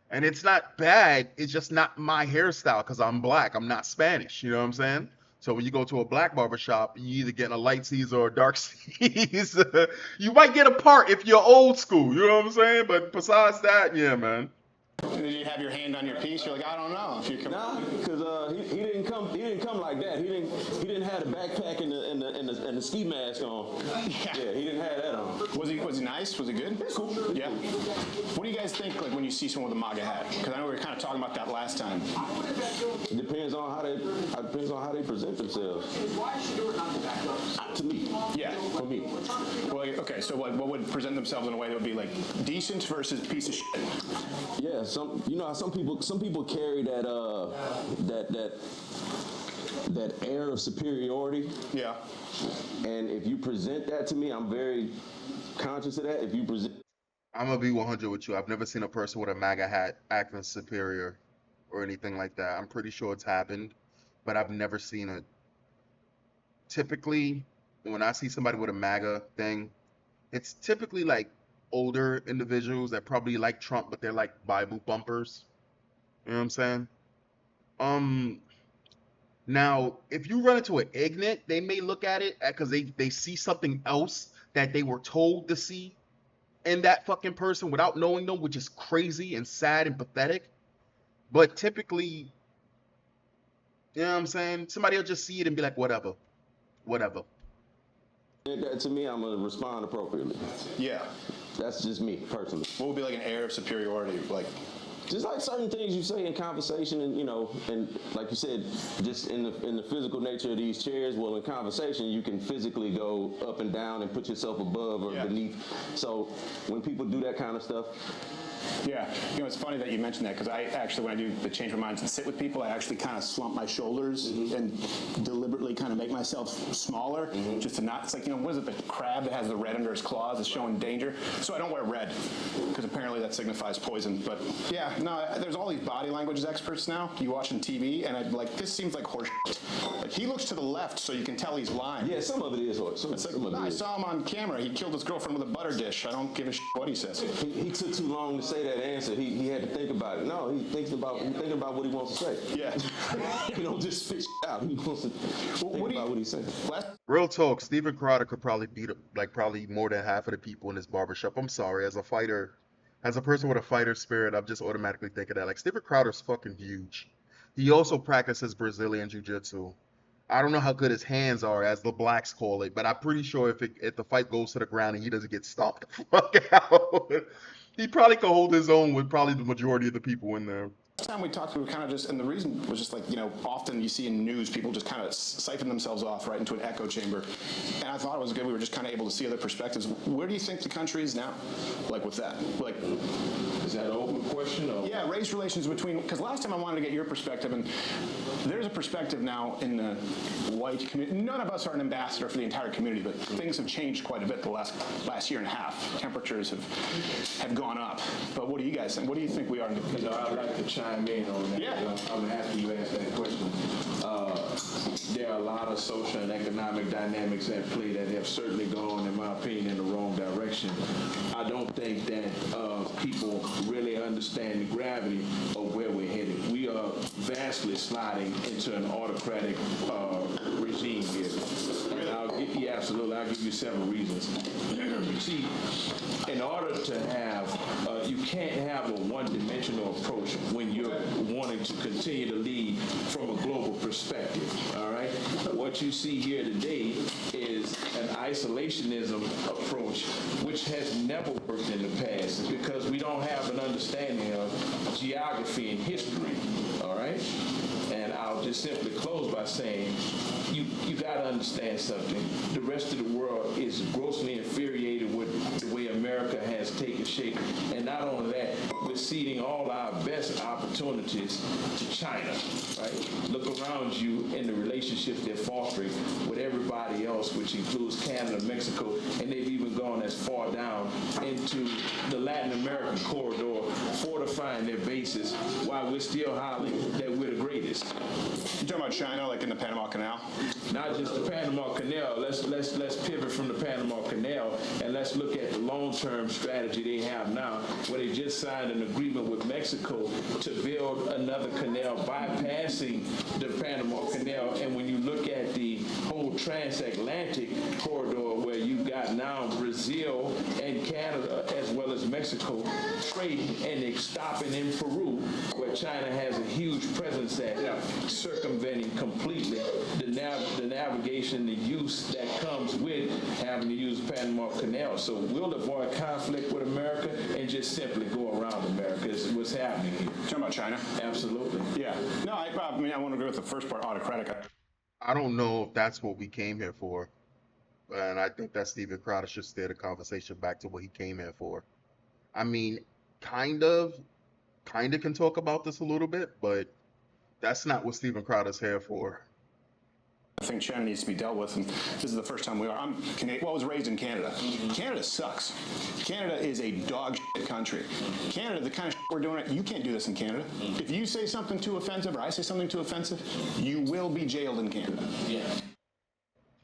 And it's not bad. It's just not my hairstyle because I'm black. I'm not Spanish. You know what I'm saying? So when you go to a black barbershop, you either getting a light Caesar or a dark Caesar. You might get a part if you're old school, you know what I'm saying? But besides that, yeah, man. Did you have your hand on your piece? You're like, I don't know. If you can... Nah, because he didn't come like that. He didn't have the backpack and the ski mask on. Yeah, he didn't have that on. Was he nice? Was he good? It's cool. Yeah. What do you guys think like when you see someone with a MAGA hat? Because I know we were kind of talking about that last time. It depends on how they present themselves. To me. Yeah. For me. Well, okay. So what would present themselves in a way that would be like decent versus piece of shit? Yeah. Some people carry that air of superiority. Yeah. And if you present that to me, I'm very conscious of that. If you present, I'm gonna be 100 with you. I've never seen a person with a MAGA hat acting superior or anything like that. I'm pretty sure it's happened, but I've never seen it. Typically, when I see somebody with a MAGA thing, it's typically like older individuals that probably like Trump, but they're like Bible bumpers. You know what I'm saying? Now, if you run into an ignorant, they may look at it because they see something else that they were told to see in that fucking person without knowing them, which is crazy and sad and pathetic. But typically, you know what I'm saying? Somebody will just see it and be like, whatever. that to me, I'm gonna respond appropriately. Yeah. That's just me personally. What would be like an air of superiority, like? Just like certain things you say in conversation, and and like you said, just in the physical nature of these chairs. Well, in conversation, you can physically go up and down and put yourself above or beneath. So when people do that kind of stuff. Yeah, it's funny that you mentioned that because I actually, when I do the change my minds and sit with people, I actually kind of slump my shoulders and deliberately kind of make myself smaller just to not, it's like, what is it, the crab that has the red under his claws is showing danger? So I don't wear red because apparently that signifies poison. But yeah, no, there's all these body language experts now. You watch on TV and I'm like, this seems like horse shit. Like he looks to the left so you can tell he's lying. Yeah, some of it is horse. I saw him on camera. He killed his girlfriend with a butter dish. I don't give a shit what he says. He took too long to say that answer. He had to think about it. No, he's thinking about what he wants to say. Yeah. He don't just spit out. He wants to think about what he's saying. Real talk, Steven Crowder could probably beat up probably more than half of the people in this barbershop. I'm sorry, as a fighter, as a person with a fighter spirit, I'm just automatically thinking that. Like, Steven Crowder's fucking huge. He also practices Brazilian Jiu-Jitsu. I don't know how good his hands are, as the blacks call it, but I'm pretty sure if the fight goes to the ground and he doesn't get stomped the fuck out, he probably could hold his own with probably the majority of the people in there. Last time we talked, we were kind of just, and the reason was just like, often you see in news people just kind of siphon themselves off right into an echo chamber. And I thought it was good. We were just kind of able to see other perspectives. Where do you think the country is now? Like with that? Like, is that an open question? Or? Yeah, race relations between, because last time I wanted to get your perspective, and there's a perspective now in the white community. None of us are an ambassador for the entire community, but things have changed quite a bit the last year and a half. Temperatures have gone up. But what do you guys think? What do you think we are? I'd like to chime in on that. Yeah. I'm happy you asked that question. There are a lot of social and economic dynamics at play that have certainly gone, in my opinion, in the wrong direction. I don't think that people really understand the gravity of where we're headed. We are vastly sliding into an autocratic regime here. And absolutely, I'll give you several reasons. You see, in order to have, you can't have a one-dimensional approach when you're wanting to continue to lead from a global perspective, all right? What you see here today is an isolationism approach, which has never worked in the past because we don't have an understanding of geography and history, all right? And I'll just simply close by saying, you got to understand something. The rest of the world is grossly infuriated with the way America has taken shape. And not only that, we're ceding all our best opportunities to China, right? Look around you in the relationships they're fostering with everybody else, which includes Canada, Mexico, and they've even gone as far down into the Latin American corridor, fortifying their bases while we're still hollering that we're the greatest. greatest. You talking about China, like in the Panama Canal? Not just the Panama Canal. Let's pivot from the Panama Canal and let's look at the long-term strategy they have now, where they just signed an agreement with Mexico to build another canal bypassing the Panama Canal. And when you look at the whole transatlantic corridor, where you got now Brazil and Canada as well as Mexico trading and stopping in Peru, where China has a huge presence at, circumventing completely the navigation, the use that comes with having to use the Panama Canal. So we'll avoid conflict with America and just simply go around America is what's happening here. Talking about China? Absolutely. Yeah. No, I mean, I want to agree with the first part, autocratic. I don't know if that's what we came here for. And I think that Steven Crowder should steer the conversation back to what he came here for. I mean, kind of can talk about this a little bit, but that's not what Steven Crowder's here for. I think China needs to be dealt with, and this is the first time we are. I'm Canadian. Well, I was raised in Canada. Canada sucks. Canada is a dog shit country. Canada, the kind of shit we're doing, you can't do this in Canada. If you say something too offensive, or I say something too offensive, you will be jailed in Canada. Yeah.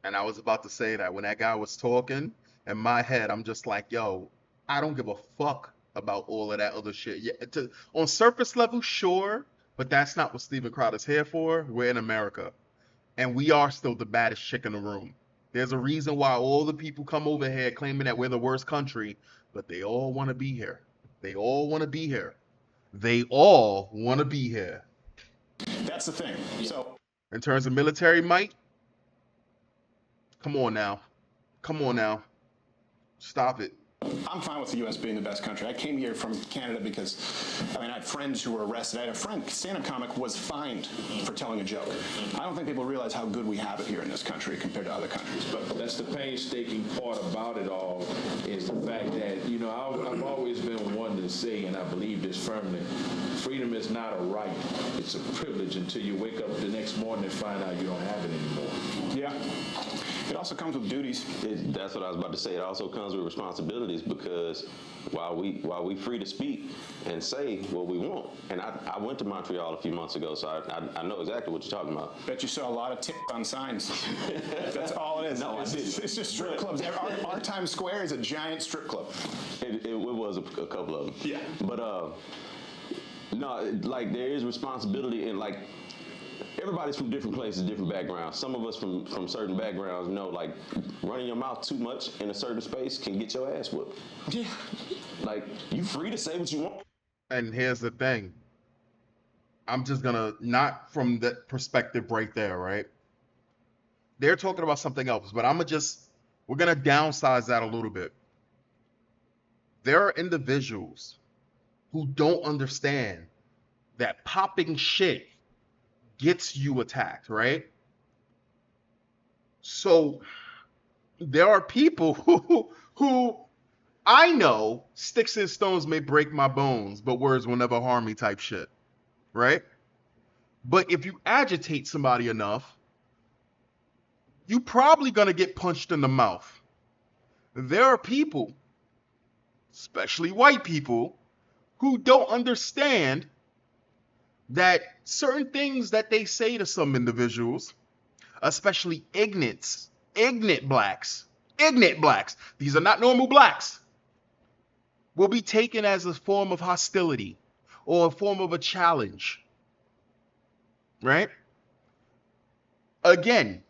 And I was about to say that when that guy was talking, in my head, I'm just like, yo, I don't give a fuck about all of that other shit. Yeah, on surface level, sure, but that's not what Steven Crowder's here for. We're in America. And we are still the baddest chick in the room. There's a reason why all the people come over here claiming that we're the worst country, but they all want to be here. They all want to be here. They all want to be here. That's the thing. So, in terms of military might, come on now. Come on now. Stop it. I'm fine with the U.S. being the best country. I came here from Canada because, I had friends who were arrested. I had a friend, stand-up comic, was fined for telling a joke. I don't think people realize how good we have it here in this country compared to other countries. But that's the painstaking part about it all, is the fact that, I've always been one to say, and I believe this firmly, freedom is not a right. It's a privilege until you wake up the next morning and find out you don't have it anymore. Yeah. It also comes with duties. That's what I was about to say. It also comes with responsibilities, because while we free to speak and say what we want, and I went to Montreal a few months ago, so I know exactly what you're talking about. Bet you saw a lot of tits on signs. That's all it is. No, I didn't. It's just strip clubs. Our Times Square is a giant strip club. It was a couple of them. Yeah. But no, like there is responsibility, and like everybody's from different places, different backgrounds. Some of us from certain backgrounds know, like, running your mouth too much in a certain space can get your ass whooped. Yeah. Like, you free to say what you want. And here's the thing. I'm just gonna, not from that perspective right there, right? They're talking about something else, but we're gonna downsize that a little bit. There are individuals who don't understand that popping shit gets you attacked, right? So there are people who I know sticks and stones may break my bones, but words will never harm me type shit, right? But if you agitate somebody enough, you probably gonna get punched in the mouth. There are people, especially white people, who don't understand that certain things that they say to some individuals, especially ignorant blacks, these are not normal blacks, will be taken as a form of hostility or a form of a challenge, right? Again,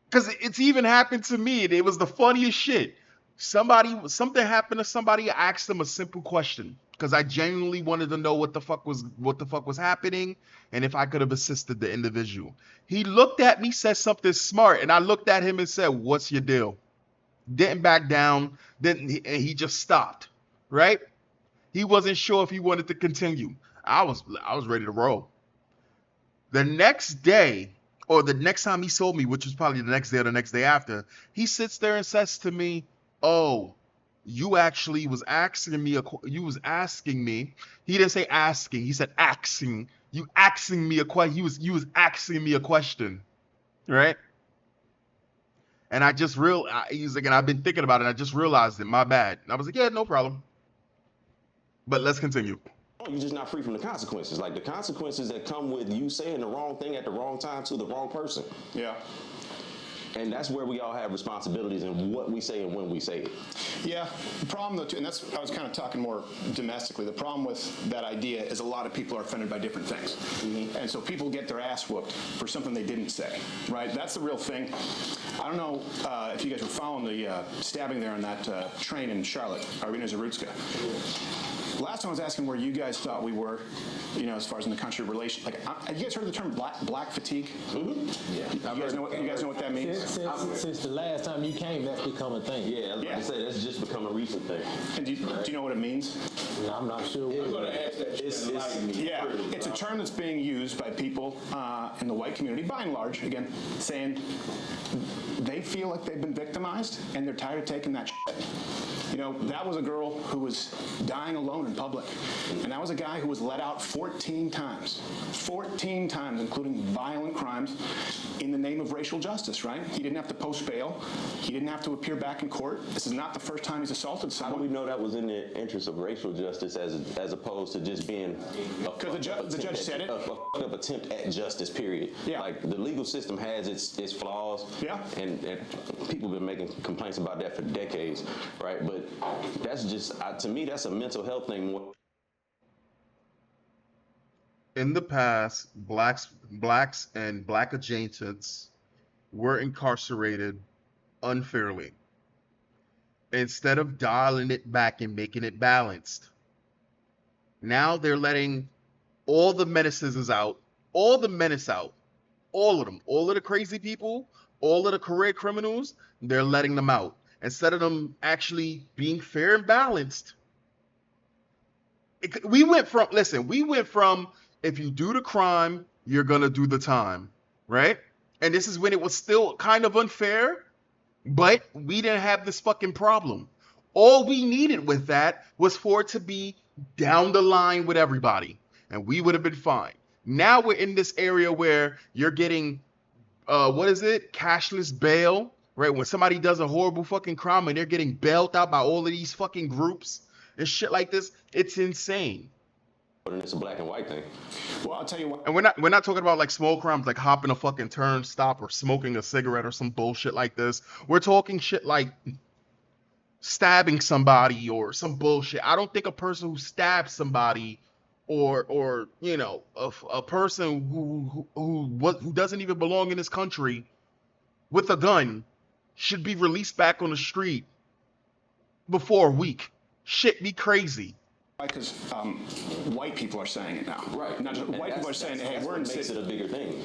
because it's even happened to me. It was the funniest shit. Something happened to somebody. I asked them a simple question because I genuinely wanted to know what the fuck was happening and if I could have assisted the individual. He looked at me, said something smart, and I looked at him and said, "What's your deal?" Didn't back down. And he just stopped. Right? He wasn't sure if he wanted to continue. I was ready to roll. The next day, or the next time he saw me, which was probably the next day or the next day after, he sits there and says to me, "Oh, you actually was asking me He didn't say asking, he said asking. You asking me a question. You was asking me a question." Right? And I just he's like, and I've been thinking about it, and I just realized it. My bad. And I was like, yeah, no problem. But let's continue. you're just not free from the consequences. Like the consequences that come with you saying the wrong thing at the wrong time to the wrong person. Yeah. And that's where we all have responsibilities in what we say and when we say it. Yeah, the problem though, too, and that's, I was kind of talking more domestically, the problem with that idea is a lot of people are offended by different things. And so people get their ass whooped for something they didn't say, right? That's the real thing. I don't know if you guys were following the stabbing there on that train in Charlotte, Arena Zarutska. Last time I was asking where you guys thought we were, you know, as far as in the country relation. Like, have you guys heard of the term black fatigue? Yeah. You guys know what that means? Since the last time you came, that's become a thing. Yeah, I was about to say that's just become a recent thing. And do you know what it means? No, I'm not sure. I'm going to ask that. Yeah, it's a term that's being used by people in the white community, by and large, again, saying they feel like they've been victimized and they're tired of taking that shit. You know, that was a girl who was dying alone in public. And that was a guy who was let out 14 times. 14 times, including violent crimes, in the name of racial justice, right? He didn't have to post bail. He didn't have to appear back in court. This is not the first time he's assaulted someone. How do we know that was in the interest of racial justice as opposed to just being because the judge said it. A fucked up attempt at justice, period. Yeah. Like, the legal system has its flaws. Yeah. And people have been making complaints about that for decades, right? But that's just, to me, that's a mental health thing more. In the past, blacks and black adjacents were incarcerated unfairly. Instead of dialing it back and making it balanced, now they're letting all the menaces out, all the menace out, all of them, all of the crazy people, all of the career criminals, they're letting them out. Instead of them actually being fair and balanced. We went from, if you do the crime, you're going to do the time, right? And this is when it was still kind of unfair, but we didn't have this fucking problem. All we needed with that was for it to be down the line with everybody, and we would have been fine. Now we're in this area where you're getting, cashless bail, right? When somebody does a horrible fucking crime and they're getting bailed out by all of these fucking groups and shit like this, it's insane. And it's a black and white thing. Well, I'll tell you what. And we're not talking about like small crimes like hopping a fucking turnstile or smoking a cigarette or some bullshit like this. We're talking shit like stabbing somebody or some bullshit. I don't think a person who stabs somebody or you know, a person who doesn't even belong in this country with a gun should be released back on the street before a week. Shit be crazy. Because white people are saying it now. Right. Not just white people are saying, hey, we're in the makes it a bigger thing.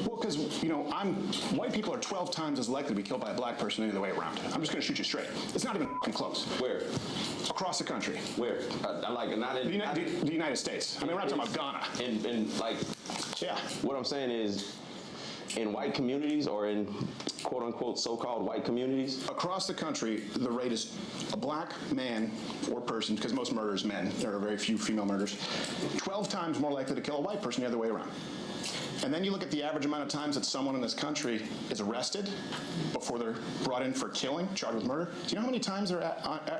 Well, because, you know, white people are 12 times as likely to be killed by a black person the other way around. I'm just going to shoot you straight. It's not even close. Where? Across the country. Where? Not in the United States. I mean, we're not talking about Ghana. And like, yeah. What I'm saying is, in white communities or in quote-unquote so-called white communities? Across the country, the rate is a black man or person, because most murders men, there are very few female murders, 12 times more likely to kill a white person the other way around. And then you look at the average amount of times that someone in this country is arrested before they're brought in for killing, charged with murder. Do you know how many times they're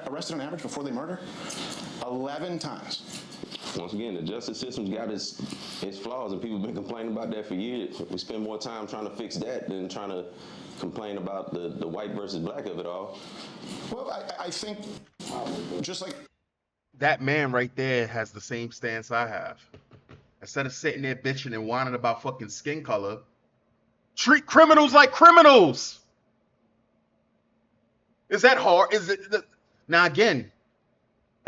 arrested on average before they murder? 11 times. Once again, the justice system's got its flaws, and people have been complaining about that for years. We spend more time trying to fix that than trying to complain about the white versus black of it all. Well, I think just like that man right there has the same stance I have. Instead of sitting there bitching and whining about fucking skin color, treat criminals like criminals. Is that hard? Is it? Now again,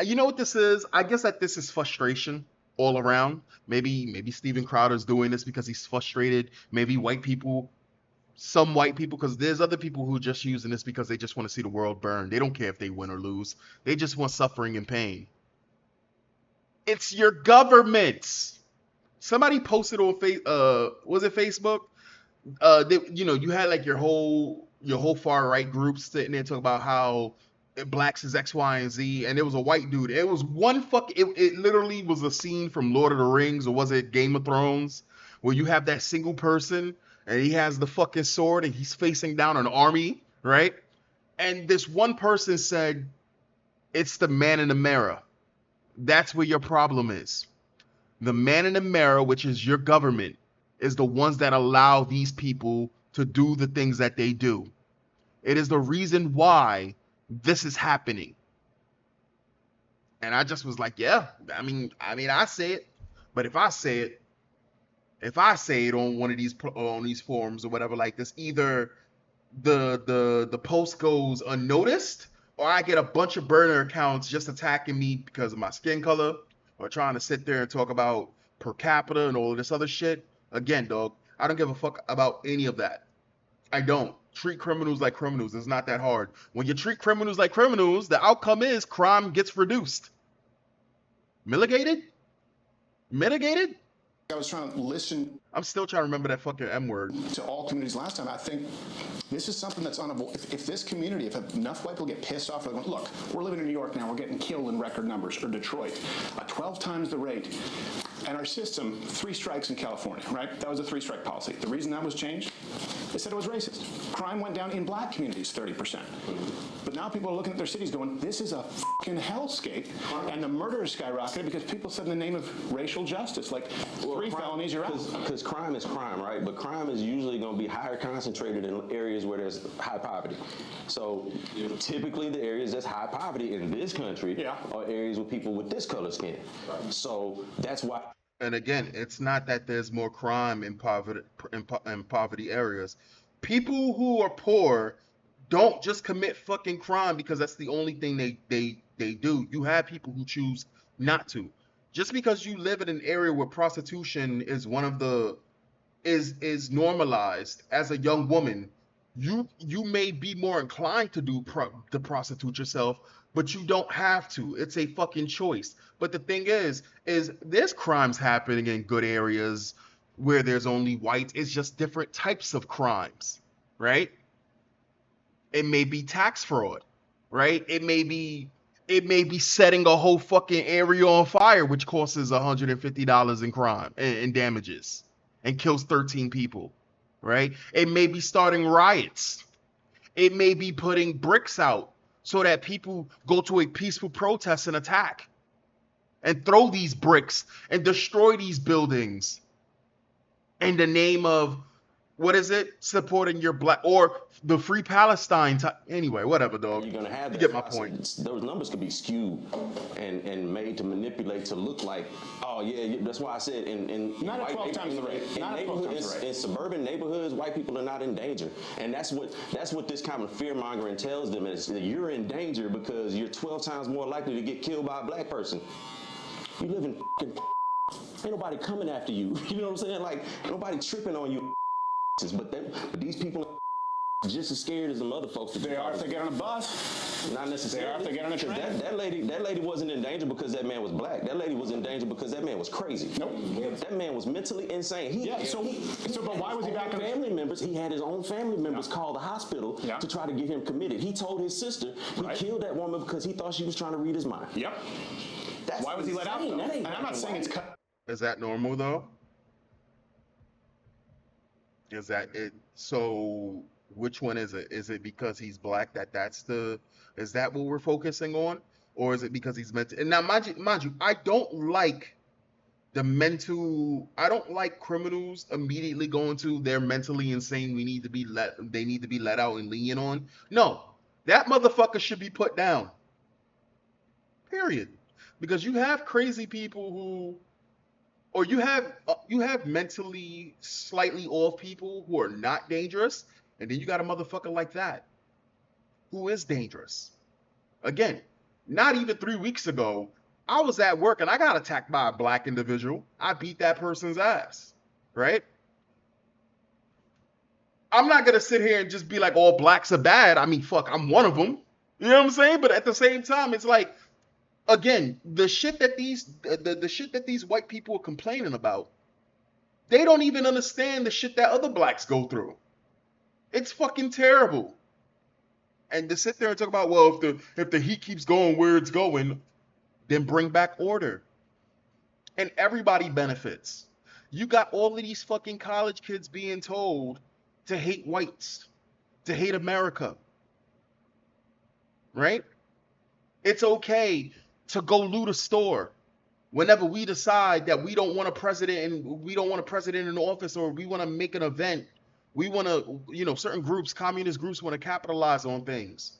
you know what this is? I guess that this is frustration all around. Maybe Steven Crowder's doing this because he's frustrated. Maybe some white people, because there's other people who are just using this because they just want to see the world burn. They don't care if they win or lose. They just want suffering and pain. It's your government. Somebody posted on Facebook? You had like your whole far right group sitting there talking about how blacks is X, Y, and Z, and it was a white dude. It was it literally was a scene from Lord of the Rings, or was it Game of Thrones, where you have that single person and he has the fucking sword and he's facing down an army, right? And this one person said, it's the man in the mirror. That's where your problem is. The man in the mirror, which is your government, is the ones that allow these people to do the things that they do. It is the reason why this is happening. And I just was like, yeah, I say it, but if I say it on one of these forums or whatever like this, either the post goes unnoticed, or I get a bunch of burner accounts just attacking me because of my skin color, or trying to sit there and talk about per capita and all of this other shit. Again, dog, I don't give a fuck about any of that. I don't. Treat criminals like criminals. It's not that hard. When you treat criminals like criminals, the outcome is crime gets reduced. Mitigated? I was trying to listen. I'm still trying to remember that fucking M word. To all communities last time, I think this is something that's unavoidable. If this community, if enough white people get pissed off, they're going, look, we're living in New York now, we're getting killed in record numbers, or Detroit, 12 times the rate. And our system, 3 strikes in California, right? That was a 3-strike policy. The reason that was changed, they said it was racist. Crime went down in black communities 30%. But now people are looking at their cities going, this is a fucking hellscape. And the murder is skyrocketed because people said in the name of racial justice, like 3 felonies, you're out. Because crime is crime, right? But crime is usually going to be higher concentrated in areas where there's high poverty. So typically the areas that's high poverty in this country are areas with people with this color skin. So that's why. And again, it's not that there's more crime in poverty areas. People who are poor don't just commit fucking crime because that's the only thing they do. You have people who choose not to. Just because you live in an area where prostitution is one of the is normalized as a young woman, you may be more inclined to to prostitute yourself, but you don't have to. It's a fucking choice. But the thing is there's crimes happening in good areas where there's only whites. It's just different types of crimes, right? It may be tax fraud, right? It may be setting a whole fucking area on fire, which costs $150 in crime and damages and kills 13 people, right? It may be starting riots. It may be putting bricks out so that people go to a peaceful protest and attack and throw these bricks and destroy these buildings in the name of, what is it? Supporting your black or the Free Palestine. Anyway, whatever, dog. You're gonna have you that get my point. Those numbers could be skewed and made to manipulate to look like, oh yeah, that's why I said in not at 12 times the rate. In suburban neighborhoods, white people are not in danger, and that's what this kind of fear mongering tells them is that you're in danger because you're 12 times more likely to get killed by a black person. You live in ain't nobody coming after you. You know what I'm saying? Like nobody tripping on you. But these people are just as scared as the other folks. They are if they get on a bus. Not necessarily. They are if they get on a train. That lady wasn't in danger because that man was black. That lady was in danger because that man was crazy. Nope. That man was mentally insane. But why was he back in family members? He had his own family members call the hospital to try to get him committed. He told his sister he killed that woman because he thought she was trying to read his mind. Yep. Why was he let out though? And I'm not saying it's cut. Is that normal though? Is that it? So which one is it? Is it because he's black is that what we're focusing on? Or is it because he's mental? And now mind you, I don't like criminals immediately going to they're mentally insane. They need to be let out and lenient on. No, that motherfucker should be put down. Period. Because you have crazy people who, or you have mentally slightly off people who are not dangerous, and then you got a motherfucker like that who is dangerous. Again, not even 3 weeks ago, I was at work and I got attacked by a black individual. I beat that person's ass, right? I'm not gonna sit here and just be like all blacks are bad. I mean, fuck, I'm one of them. You know what I'm saying? But at the same time, it's like, again, the shit that these white people are complaining about, they don't even understand the shit that other blacks go through. It's fucking terrible. And to sit there and talk about, well, if the heat keeps going where it's going, then bring back order. And everybody benefits. You got all of these fucking college kids being told to hate whites, to hate America. Right? It's okay to go loot a store. Whenever we decide that we don't want a president and we don't want a president in office, or we want to make an event, we want to, certain groups, communist groups, want to capitalize on things.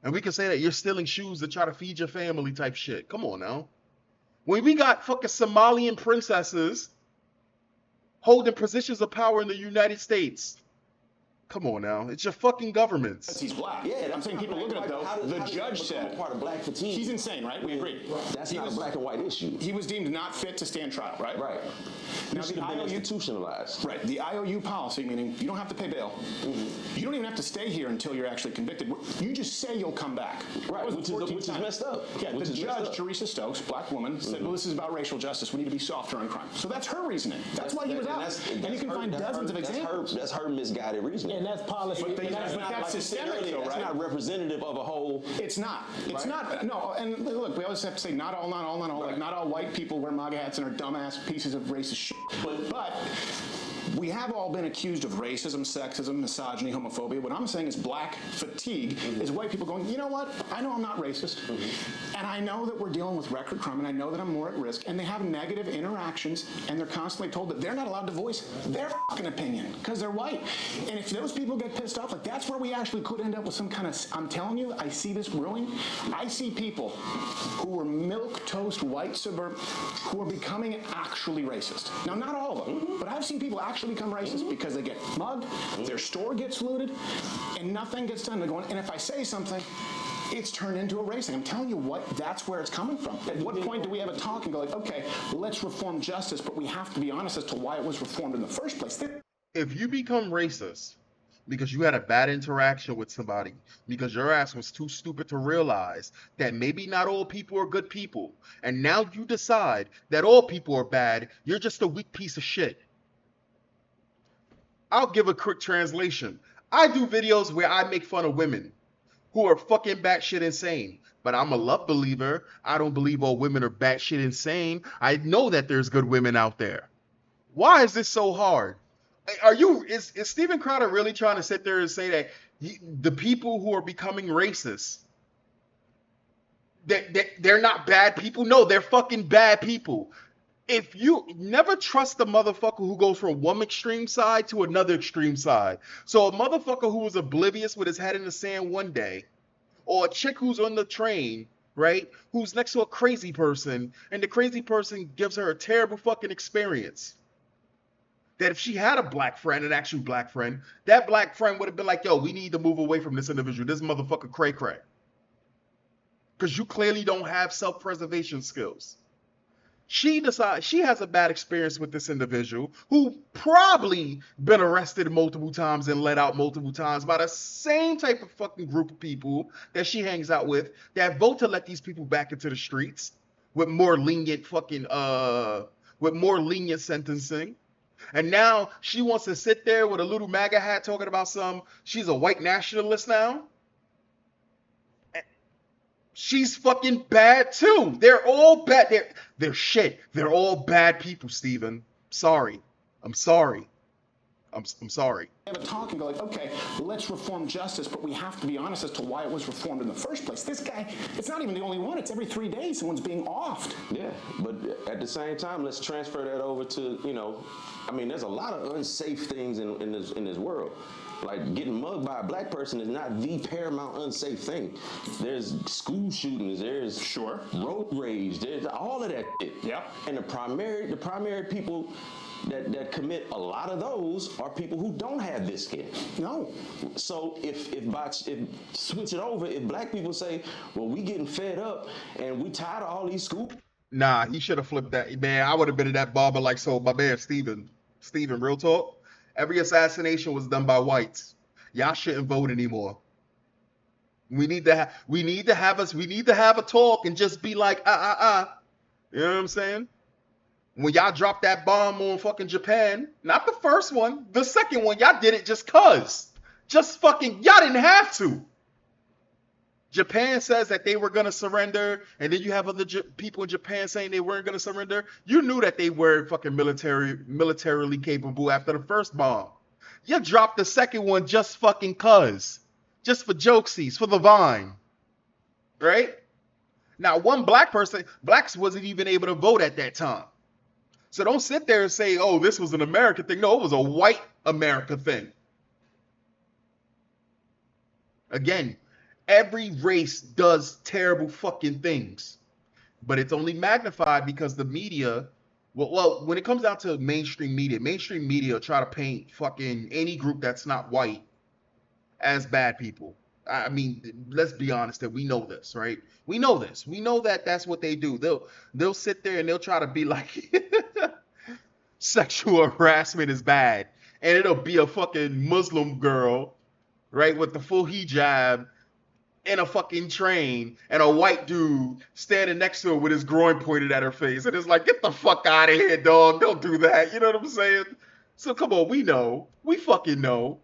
And we can say that you're stealing shoes to try to feed your family type shit. Come on now. When we got fucking Somalian princesses holding positions of power in the United States. Come on now, it's your fucking governments. He's black. Yeah, I'm saying people look at it though. The judge said part of black fatigue. He's insane, right? We agree. That's not a black and white issue. He was deemed not fit to stand trial, right? Right. Now should have been institutionalized. Right. The IOU policy, meaning you don't have to pay bail. You don't even have to stay here until you're actually convicted. You just say you'll come back. Right. Which is messed up. Yeah. The judge, Teresa Stokes, black woman, said, "Well, this is about racial justice. We need to be softer on crime." So that's her reasoning. That's why he was out. And you can find dozens of examples. That's her misguided reasoning. And that's policy. That's systemic, though, right? That's not representative of a whole. It's not. It's not. No. And look, we always have to say not all. Right. Like not all white people wear MAGA hats and are dumbass pieces of racist shit. But we have all been accused of racism, sexism, misogyny, homophobia. What I'm saying is black fatigue is white people going, you know what? I know I'm not racist. And I know that we're dealing with record crime, and I know that I'm more at risk. And they have negative interactions, and they're constantly told that they're not allowed to voice their fucking opinion because they're white. And if those people get pissed off, like that's where we actually could end up with some kind of, I'm telling you, I see this brewing. I see people who were milquetoast white suburb who are becoming actually racist. Now, not all of them, but I've seen people actually become racist because they get mugged, their store gets looted, and nothing gets done. They're going, and if I say something, it's turned into a racing. I'm telling you what, that's where it's coming from. At what point do we have a talk and go like, okay, let's reform justice, but we have to be honest as to why it was reformed in the first place. If you become racist because you had a bad interaction with somebody, because your ass was too stupid to realize that maybe not all people are good people, and now you decide that all people are bad, you're just a weak piece of shit. I'll give a quick translation. I do videos where I make fun of women who are fucking batshit insane. But I'm a love believer. I don't believe all women are batshit insane. I know that there's good women out there. Why is this so hard? Is Steven Crowder really trying to sit there and say that the people who are becoming racist, that they're not bad people? No, they're fucking bad people. If you never trust the motherfucker who goes from one extreme side to another extreme side. So a motherfucker who was oblivious with his head in the sand one day, or a chick who's on the train, right, who's next to a crazy person, and the crazy person gives her a terrible fucking experience. That if she had a black friend, an actual black friend, that black friend would have been like, yo, we need to move away from this individual. This motherfucker cray-cray. Because you clearly don't have self-preservation skills. She decides she has a bad experience with this individual who probably been arrested multiple times and let out multiple times by the same type of fucking group of people that she hangs out with that vote to let these people back into the streets with more lenient fucking sentencing. And now she wants to sit there with a little MAGA hat talking about she's a white nationalist now. She's fucking bad too. They're all bad. They're shit. They're all bad people, Steven. Sorry. I'm sorry. I'm sorry. Have a talk and go like, okay, let's reform justice, but we have to be honest as to why it was reformed in the first place. This guy, it's not even the only one. It's every 3 days someone's being offed. Yeah, but at the same time, let's transfer that over to, there's a lot of unsafe things in this world. Like getting mugged by a black person is not the paramount unsafe thing. There's school shootings, there's road rage, there's all of that shit. Yeah. And the primary people that commit a lot of those are people who don't have this skin. No. So if switch it over, if black people say, well, we getting fed up and we tired of all these school. Nah, he should have flipped that. Man, I would have been in that barber like, so my man, Steven, real talk. Every assassination was done by whites. Y'all shouldn't vote anymore. We need to have a talk and just be like, You know what I'm saying? When y'all dropped that bomb on fucking Japan, not the first one, the second one, y'all did it just cuz. Just fucking, y'all didn't have to. Japan says that they were going to surrender, and then you have other people in Japan saying they weren't going to surrender. You knew that they were fucking militarily capable after the first bomb. You dropped the second one just fucking cuz. Just for jokesies, for the vine. Right? Now, one black person, blacks wasn't even able to vote at that time. So don't sit there and say, oh, this was an American thing. No, it was a white America thing. Again, every race does terrible fucking things, but it's only magnified because the media, well, when it comes down to mainstream media try to paint fucking any group that's not white as bad people. I mean, let's be honest that we know this, right? We know this. We know that that's what they do. They'll sit there and they'll try to be like sexual harassment is bad, and it'll be a fucking Muslim girl, right, with the full hijab in a fucking train, and a white dude standing next to her with his groin pointed at her face, and it's like, get the fuck out of here, dog. Don't do that. You know what I'm saying? So come on, we know. We fucking know.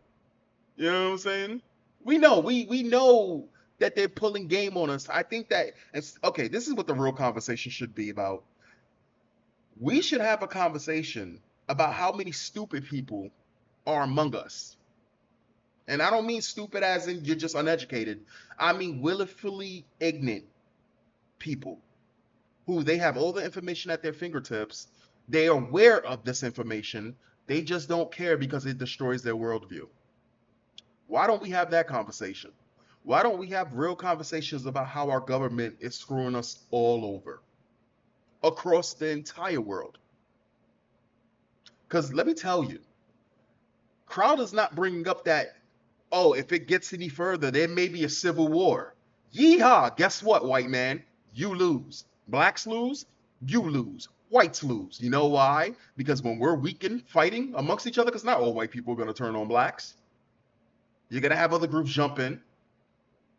You know what I'm saying? We know. We know that they're pulling game on us. I think that it's okay. This is what the real conversation should be about. We should have a conversation about how many stupid people are among us. And I don't mean stupid as in you're just uneducated. I mean willfully ignorant people who they have all the information at their fingertips. They are aware of this information. They just don't care because it destroys their worldview. Why don't we have that conversation? Why don't we have real conversations about how our government is screwing us all over across the entire world? Because let me tell you, Crowder's not bringing up that, oh, if it gets any further, there may be a civil war. Yeehaw, guess what, white man? You lose. Blacks lose, you lose. Whites lose. You know why? Because when we're weakened fighting amongst each other, because not all white people are going to turn on blacks. You're going to have other groups jump in.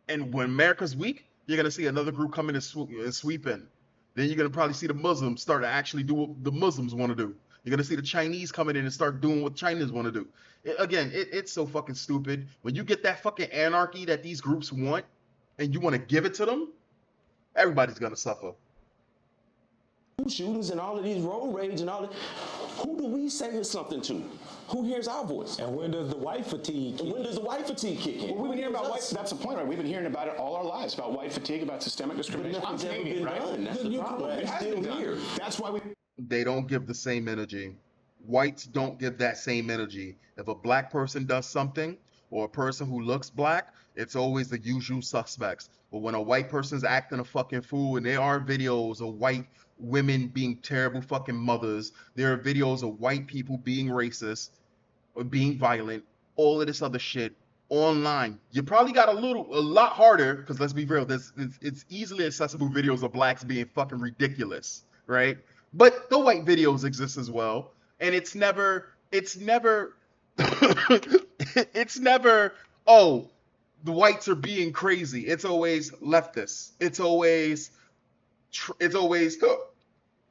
And when America's weak, you're going to see another group come in and sweep in. Then you're going to probably see the Muslims start to actually do what the Muslims want to do. You're going to see the Chinese coming in and start doing what Chinese want to do. It's so fucking stupid. When you get that fucking anarchy that these groups want and you want to give it to them, everybody's going to suffer. Shooters and all of these road rage and all that. Who do we say something to? Who hears our voice? And when does the white fatigue kick in? When does the white fatigue kick in? Well, we've been hearing about white. That's the point, right? We've been hearing about it all our lives, about white fatigue, about systemic discrimination. But nothing's ever been done. That's the problem. It's still here. That's why we. They don't give the same energy. Whites don't give that same energy. If a black person does something, or a person who looks black, it's always the usual suspects. But when a white person's acting a fucking fool, and there are videos of white women being terrible fucking mothers, there are videos of white people being racist or being violent, all of this other shit online. You probably got a lot harder, because let's be real, it's easily accessible videos of blacks being fucking ridiculous, right? But the white videos exist as well. And it's never, it's never, oh, the whites are being crazy. It's always leftists. It's always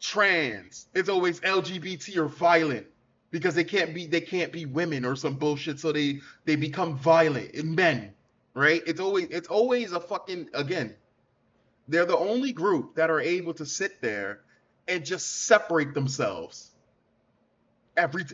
trans. It's always LGBT or violent, because they can't be women or some bullshit. So they become violent in men, right? It's always a fucking, again, they're the only group that are able to sit there and just separate themselves.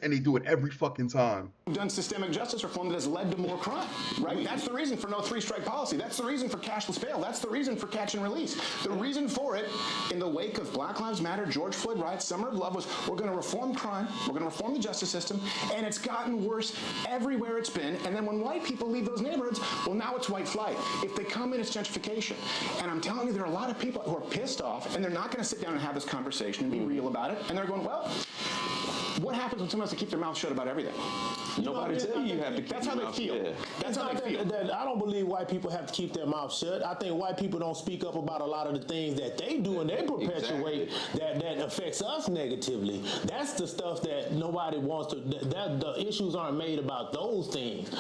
And they do it every fucking time. We've done systemic justice reform that has led to more crime, right? That's the reason for no three-strike policy. That's the reason for cashless bail. That's the reason for catch and release. The reason for it, in the wake of Black Lives Matter, George Floyd riots, Summer of Love, was we're going to reform crime, we're going to reform the justice system, and it's gotten worse everywhere it's been. And then when white people leave those neighborhoods, well, now it's white flight. If they come in, it's gentrification. And I'm telling you, there are a lot of people who are pissed off, and they're not going to sit down and have this conversation and be real about it. And they're going, well, what happens when someone has to keep their mouth shut about everything? Nobody tell you have to keep That's how they feel. Shut. That's how they feel. I don't believe white people have to keep their mouth shut. I think white people don't speak up about a lot of the things that they do and they perpetuate that affects us negatively. That's the stuff that nobody wants to. That the issues aren't made about those things.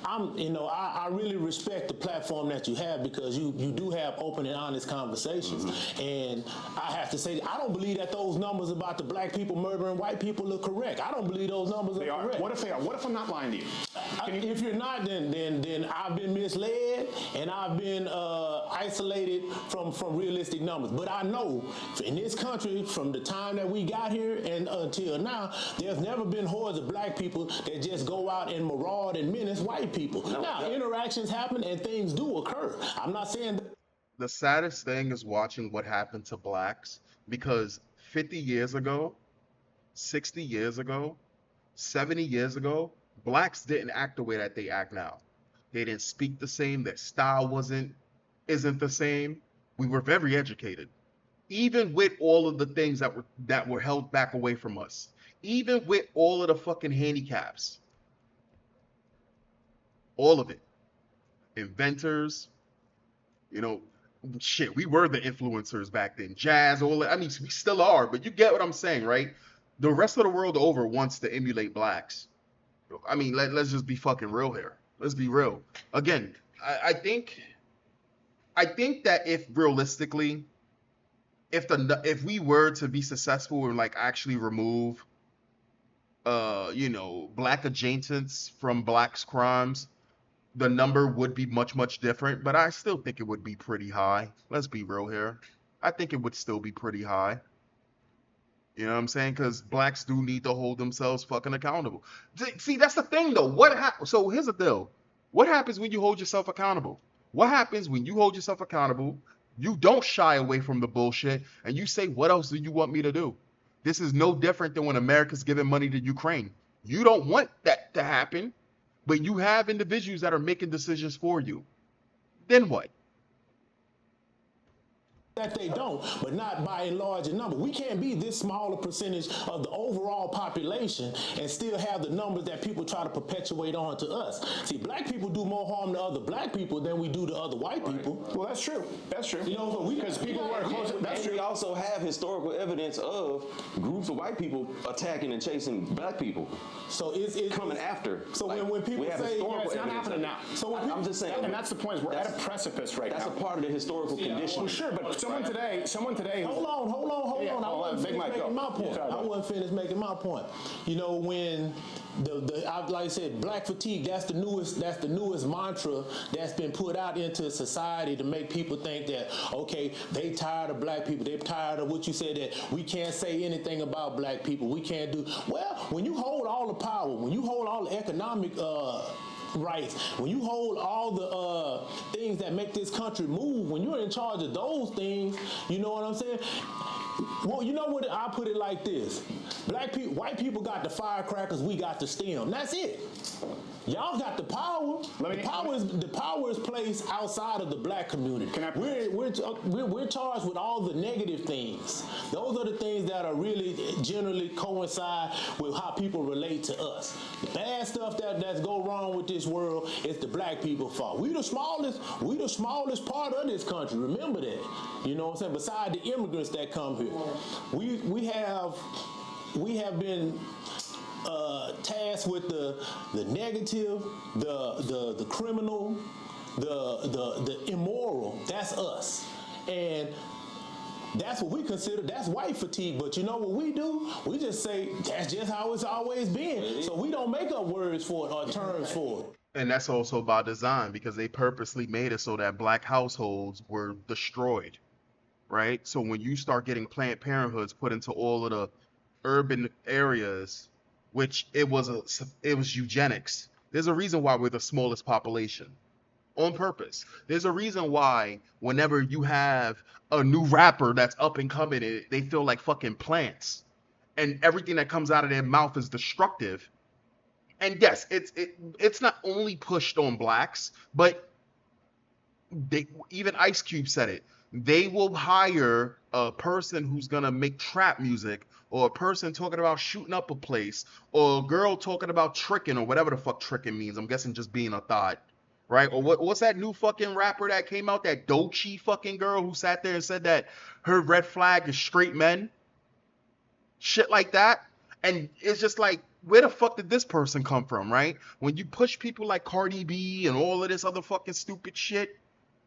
I really respect the platform that you have, because you do have open and honest conversations. Mm-hmm. And I have to say, I don't believe that those numbers about the black people murdering white people are correct. I don't believe those numbers are correct. What if they are? What if I'm not lying to you? If you're not, then I've been misled and I've been isolated from realistic numbers. But I know in this country, from the time that we got here and until now, there's never been hordes of black people that just go out and maraud and menace white people. Now, interactions happen and things do occur. I'm not saying that. The saddest thing is watching what happened to blacks because 50 years ago, 60 years ago, 70 years ago, blacks didn't act the way that they act now. They didn't speak the same. Their style isn't the same. We were very educated, even with all of the things that were held back away from us, even with all of the fucking handicaps, all of it. Inventors, you know, shit, we were the influencers back then. Jazz, all that. I mean, we still are, but you get what I'm saying, right? The rest of the world over wants to emulate blacks. I mean, let's just be fucking real here. Let's be real. Again, I think that if realistically, if we were to be successful and like actually remove black adjacents from blacks crimes, the number would be much, much different, but I still think it would be pretty high. Let's be real here. I think it would still be pretty high. You know what I'm saying? Because blacks do need to hold themselves fucking accountable. See, that's the thing, though. So here's the deal. What happens when you hold yourself accountable? What happens when you hold yourself accountable, you don't shy away from the bullshit, and you say, what else do you want me to do? This is no different than when America's giving money to Ukraine. You don't want that to happen, but you have individuals that are making decisions for you. Then what? That they don't, but not by a larger number. We can't be this small a percentage of the overall population and still have the numbers that people try to perpetuate on to us. See, black people do more harm to other black people than we do to other white people. Well, that's true. That's true. You know, because people who are closer. That's true. We also have historical evidence of groups of white people attacking and chasing black people. So it's coming after. So like, when people say it's not happening now. So I'm just saying, and that's the point. We're at a precipice right now. That's a part of the historical condition. Well, sure, but someone today. Hold on. I wasn't finished making my point. I wasn't finished making my point. You know, when like I said, black fatigue. That's the newest mantra that's been put out into society to make people think that okay, they tired of black people. They're tired of what you said that we can't say anything about black people. We can't do well. When you hold all the power, when you hold all the economic rights, when you hold all the things that make this country move, when you're in charge of those things, you know what I'm saying? Well, you know what? I put it like this: white people got the firecrackers, we got the stem. That's it. Y'all got the power. The power is placed outside of the black community. We're charged with all the negative things. Those are the things that are really generally coincide with how people relate to us. The bad stuff that's go wrong with this world is the black people's fault. We the smallest part of this country. Remember that. You know what I'm saying? Besides the immigrants that come here, we have been tasked with the negative, the criminal, the immoral. That's us, and that's what we consider. That's white fatigue. But you know what we do? We just say that's just how it's always been. So we don't make up words for it or terms for it. And that's also by design because they purposely made it so that black households were destroyed, right? So when you start getting Planned Parenthoods put into all of the urban areas, which it was eugenics. There's a reason why we're the smallest population, on purpose. There's a reason why whenever you have a new rapper that's up and coming, they feel like fucking plants, and everything that comes out of their mouth is destructive. And yes, it's not only pushed on blacks, but even Ice Cube said it. They will hire a person who's gonna make trap music, or a person talking about shooting up a place, or a girl talking about tricking, or whatever the fuck tricking means. I'm guessing just being a thought, right? Or what's that new fucking rapper that came out? That Doechii fucking girl who sat there and said that her red flag is straight men, shit like that. And it's just like, where the fuck did this person come from, right? When you push people like Cardi B and all of this other fucking stupid shit,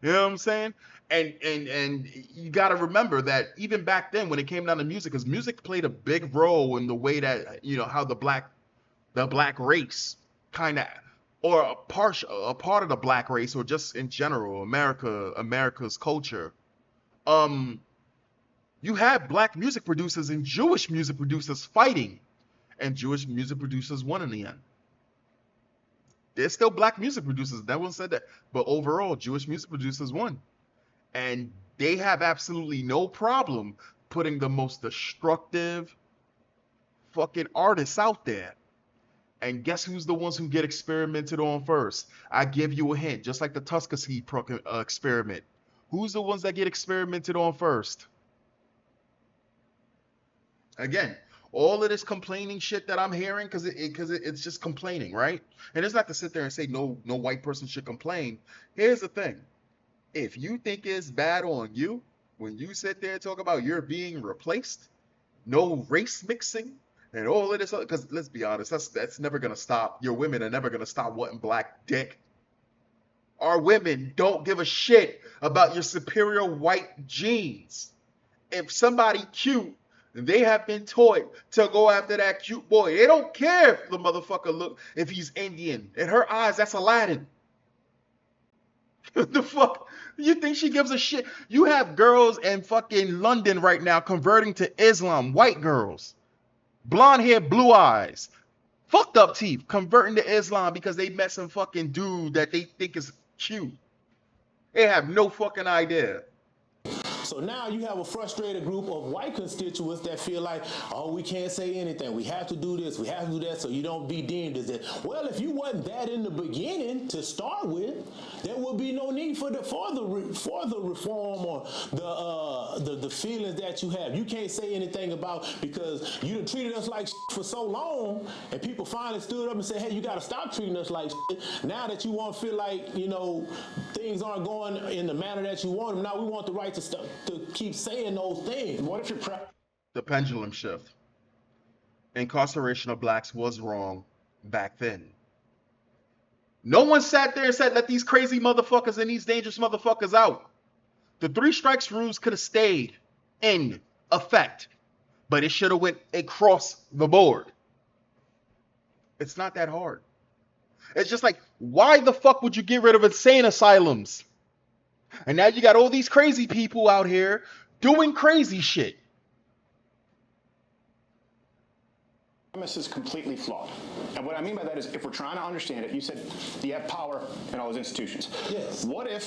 you know what I'm saying? And you got to remember that even back then when it came down to music, because music played a big role in the way that, you know, how the black race kind of, or a part of the black race, or just in general, America's culture. You have black music producers and Jewish music producers fighting, and Jewish music producers won in the end. There's still black music producers. No one said that, but overall, Jewish music producers won. And they have absolutely no problem putting the most destructive fucking artists out there. And guess who's the ones who get experimented on first? I give you a hint, just like the Tuskegee experiment. Who's the ones that get experimented on first? Again, all of this complaining shit that I'm hearing, because it's just complaining, right? And it's not to sit there and say no white person should complain. Here's the thing: if you think it's bad on you when you sit there and talk about you're being replaced, no race mixing, and all of this, because let's be honest, that's never gonna stop. Your women are never gonna stop wanting black dick. Our women don't give a shit about your superior white genes. If somebody cute, they have been taught to go after that cute boy. They don't care if the motherfucker if he's Indian. In her eyes, that's Aladdin. The fuck? You think she gives a shit? You have girls in fucking London right now converting to Islam, white girls. Blonde hair, blue eyes, fucked up teeth, converting to Islam because they met some fucking dude that they think is cute. They have no fucking idea. So now you have a frustrated group of white constituents that feel like, oh, we can't say anything. We have to do this. We have to do that so you don't be deemed as that. Well, if you wasn't that in the beginning to start with, there would be no need for the reform or the feelings that you have. You can't say anything about because you done treated us like for so long, and people finally stood up and said, hey, you got to stop treating us like now that you want to feel like, you know, things aren't going in the manner that you want them. Now we want the right to keep saying those things. What if you're the pendulum shift? Incarceration of blacks was wrong back then. No one sat there and said, let these crazy motherfuckers and these dangerous motherfuckers out. The 3 strikes rules could have stayed in effect, but it should have went across the board. It's not that hard. It's just like, why the fuck would you get rid of insane asylums? And now you got all these crazy people out here doing crazy shit. Premise is completely flawed. And what I mean by that is if we're trying to understand it, you said you have power in all those institutions. Yes. What if,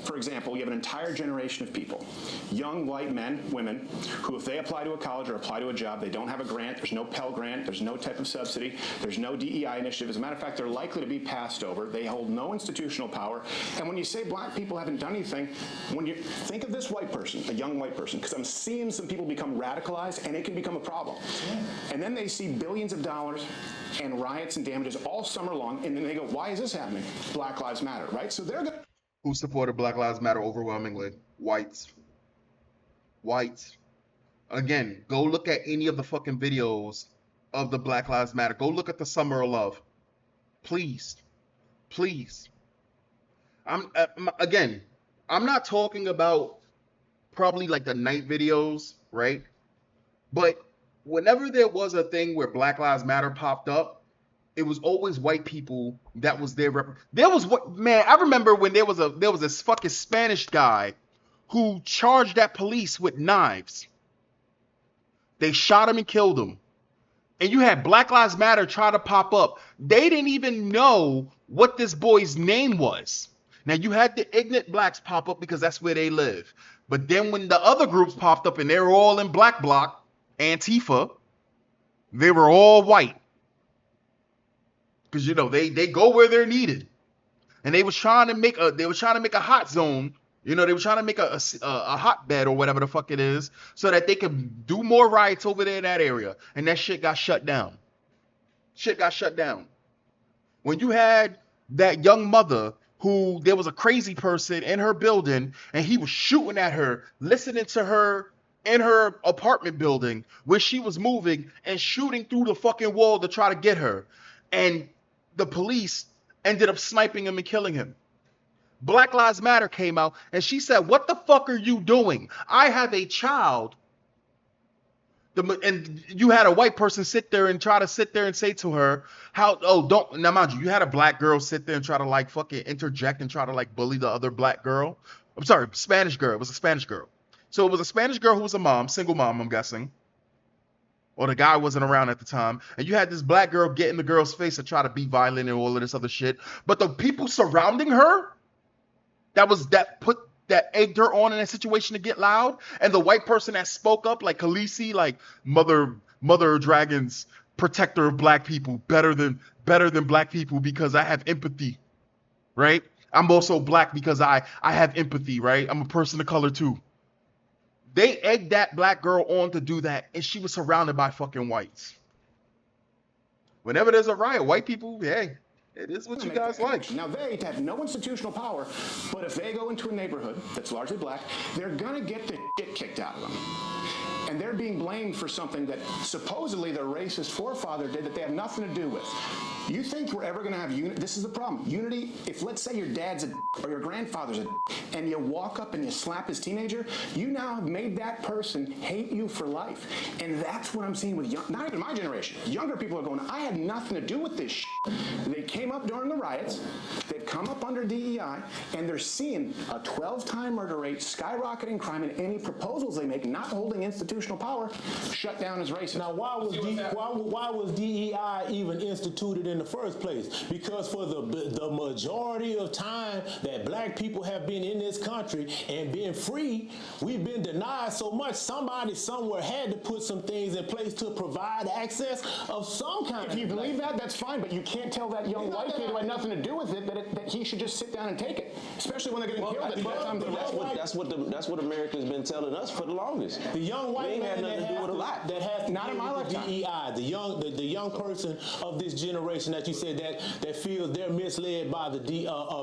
for example, you have an entire generation of people, young white men, women, who if they apply to a college or apply to a job, they don't have a grant, there's no Pell Grant, there's no type of subsidy, there's no DEI initiative. As a matter of fact, they're likely to be passed over. They hold no institutional power. And when you say black people haven't done anything, when you think of this white person, a young white person, because I'm seeing some people become radicalized and it can become a problem. Yeah. And then they see billions of dollars and riots and damages all summer long, and then they go, why is this happening? Black Lives Matter, right? So they're going to... Who supported Black Lives Matter overwhelmingly? Whites. Whites. Again, go look at any of the fucking videos of the Black Lives Matter. Go look at the Summer of Love. Please. Please. I'm not talking about probably like the night videos, right? But whenever there was a thing where Black Lives Matter popped up, it was always white people that was there. There was what, man, I remember when there was this fucking Spanish guy who charged at police with knives. They shot him and killed him. And you had Black Lives Matter try to pop up. They didn't even know what this boy's name was. Now you had the ignorant blacks pop up because that's where they live. But then when the other groups popped up and they were all in black bloc, Antifa, they were all white. Because you know they go where they're needed. And they was trying to make a hot zone. You know, they were trying to make a hotbed or whatever the fuck it is, so that they could do more riots over there in that area. And that shit got shut down. Shit got shut down. When you had that young mother who there was a crazy person in her building and he was shooting at her, listening to her in her apartment building where she was moving and shooting through the fucking wall to try to get her. And the police ended up sniping him and killing him. Black Lives Matter came out and she said, what the fuck are you doing? I have a child. And you had a white person sit there and try to sit there and say to her, now mind you, you had a black girl sit there and try to like fucking interject and try to like bully the other black girl. I'm sorry, Spanish girl. It was a Spanish girl. So it was a Spanish girl who was a mom, single mom, I'm guessing. Or the guy wasn't around at the time. And you had this black girl get in the girl's face and try to be violent and all of this other shit. But the people surrounding her, that put that egged her on in that situation to get loud, and the white person that spoke up, like Khaleesi, like mother of dragons, protector of black people, better than black people because I have empathy, right? I'm also black because I have empathy, right? I'm a person of color too. They egged that black girl on to do that, and she was surrounded by fucking whites. Whenever there's a riot, white people, hey, it is what you guys like. Now, they have no institutional power, but if they go into a neighborhood that's largely black, they're going to get the shit kicked out of them. And they're being blamed for something that supposedly their racist forefather did that they have nothing to do with. You think we're ever going to have unity? This is the problem. Unity, if let's say your dad's a or your grandfather's a and you walk up and you slap his teenager, you now have made that person hate you for life. And that's what I'm seeing with not even my generation. Younger people are going, I had nothing to do with this shit. They came up during the riots, they've come up under DEI, and they're seeing a 12-time murder rate, skyrocketing crime, and any proposals they make not holding institutional power shut down as racist. Now, why was DEI even instituted in the first place? Because for the majority of time that black people have been in this country and been free, we've been denied so much. Somebody somewhere had to put some things in place to provide access of some kind. If you believe that, that's fine, but you can't tell that young white kid who had nothing to do with it that he should just sit down and take it, especially when they're getting killed. That's what America's been telling us for the longest. The young white man that has to not in my lifetime. DEI, the young person of this generation that you said that feels they're misled by the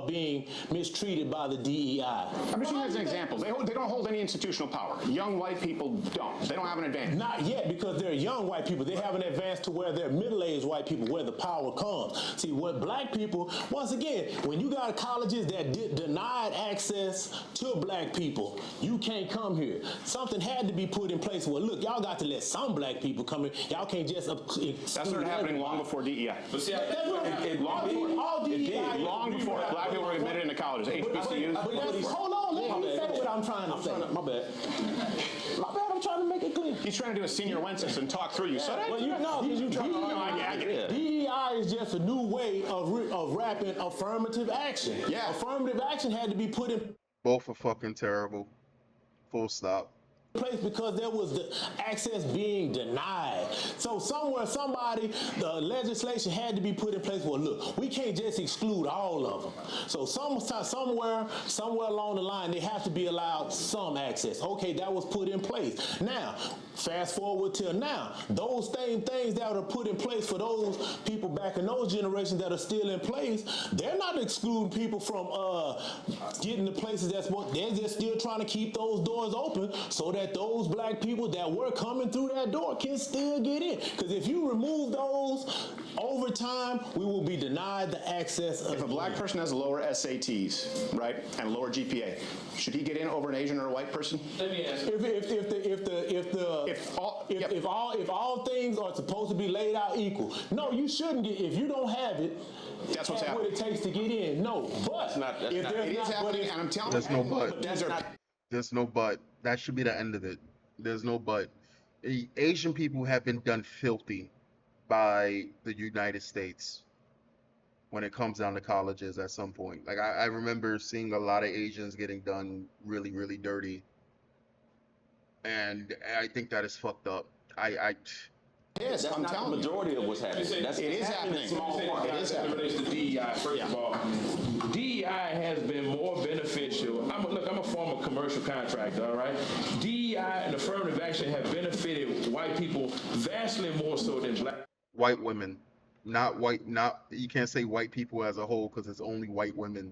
being mistreated by the DEI. I'm just using as an example. They don't hold any institutional power. Young white people don't. They don't have an advantage. Not yet, because they're young white people. They have an advance to where they're middle-aged white people, where the power comes. See, what black people, once again, when you got colleges that denied access to black people, you can't come here. Something had to be put in place. Well, look, y'all got to let some black people come in. Y'all can't just that started happening long before DEI. But see, long before black people were admitted into colleges. HBCUs. Hold on, let me say what I'm trying to say. My bad. My bad, I'm trying to make it clear. He's trying to do a senior Wences and talk through you. So well, because you trying to. I get it. DEI is just a new way of wrapping affirmative action. Yeah. Affirmative action had to be put in Both are fucking terrible. Full stop. place because there was the access being denied. So the legislation had to be put in place. Well, look, we can't just exclude all of them. So somewhere along the line, they have to be allowed some access. Okay, that was put in place. Now, fast forward till now, those same things that are put in place for those people back in those generations that are still in place, they're not excluding people from getting to places they're just still trying to keep those doors open so that those black people that were coming through that door can still get in. Because if you remove those, over time, we will be denied the access of. If a black person has lower SATs, right, and lower GPA, should he get in over an Asian or a white person? Let me ask If all things are supposed to be laid out equal, no, you shouldn't get. If you don't have it, that's what's happening. What it takes to get in. No, but it is happening, and I'm telling you, there's no but. There's no but. That should be the end of it. There's no but. Asian people have been done filthy by the United States when it comes down to colleges at some point. Like I remember seeing a lot of Asians getting done really, really dirty. And I think that is fucked up. Yes, that's not the majority of what's happening. It is happening. It is happening. Relates to DEI. First of all, DEI has been more beneficial. I'm a former commercial contractor. All right, DEI and affirmative action have benefited white people vastly more so than black. White women, you can't say white people as a whole because it's only white women.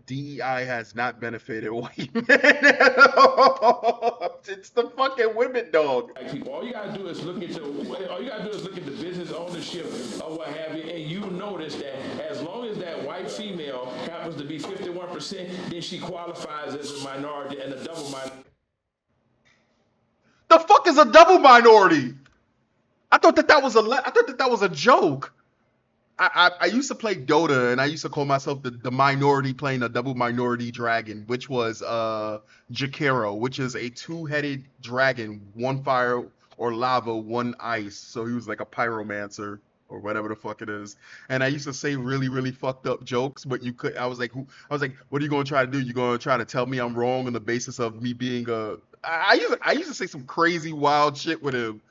DEI has not benefited white men at all. It's the fucking women, dog. All you gotta do is look at the business ownership or what have you, and you notice that as long as that white female happens to be 51%, then she qualifies as a minority and a double minority. The fuck is a double minority? I thought that was a joke. I used to play Dota, and I used to call myself the minority playing a double minority dragon, which was Jakiro, which is a two-headed dragon, one fire or lava, one ice. So he was like a pyromancer. or whatever the fuck it is. And I used to say really, really fucked up jokes, but you could. I was like, what are you gonna try to do? You gonna try to tell me I'm wrong on the basis of me being a? I used to say some crazy wild shit with him.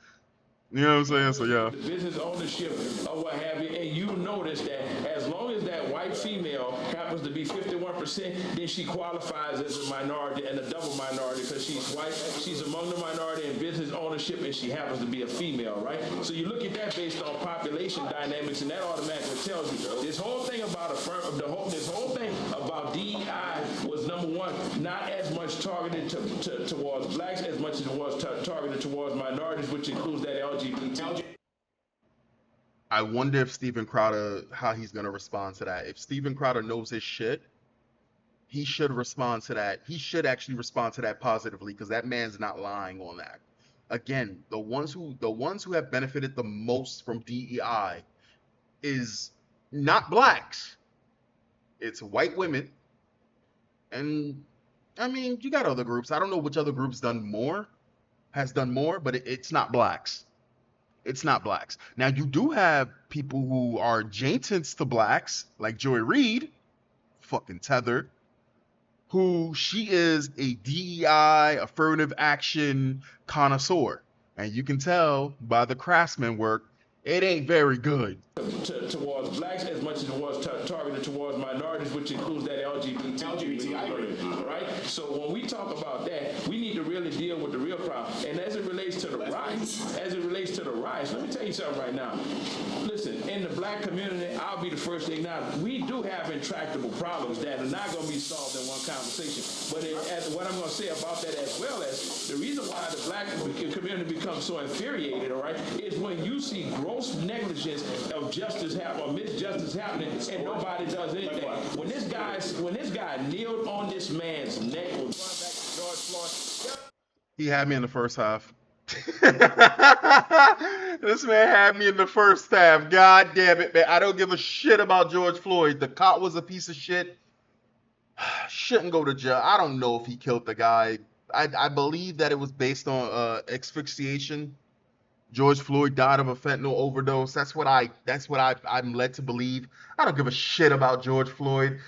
You know what I'm saying? So yeah. The business ownership or what have you, and you notice that as long as that white female happens to be 51%, then she qualifies as a minority and a double minority because she's white, she's among the minority in business ownership, and she happens to be a female, right? So you look at that based on population dynamics, and that automatically tells you this whole thing about this whole thing about DEI was, number one, not as much targeted towards blacks as much as it was targeted towards minorities, which includes that LGBT. I wonder if Steven Crowder, how he's gonna respond to that. If Steven Crowder knows his shit, he should respond to that. He should actually respond to that positively because that man's not lying on that. Again, the ones who have benefited the most from DEI is not blacks. It's white women. And I mean, you got other groups. I don't know which other groups has done more, but it's not blacks. It's not blacks. Now you do have people who are adjacent to blacks, like Joy Reid, fucking Tether, who she is a DEI affirmative action connoisseur, and you can tell by the Craftsman work, it ain't very good. Towards blacks as much as it was targeted towards minorities, which includes that LGBT, I agree. Right? So when we talk about that, we need to really deal with the real problem. And as it relates to the riots, let me tell you something right now. Listen, in the black community, I'll be the first to acknowledge, we do have intractable problems that are not going to be solved in one conversation. But what I'm going to say about that, as well as the reason why the black community becomes so infuriated, all right, is when you see gross negligence of justice or misjustice happening and nobody does anything. When this guy kneeled on this man's neck, was going back to George Floyd. He had me in the first half. This man had me in the first half. God damn it, man. I don't give a shit about George Floyd. The cop was a piece of shit. Shouldn't go to jail. I don't know if he killed the guy. I believe that it was based on asphyxiation. George Floyd died of a fentanyl overdose. That's what I'm led to believe. I don't give a shit about George Floyd.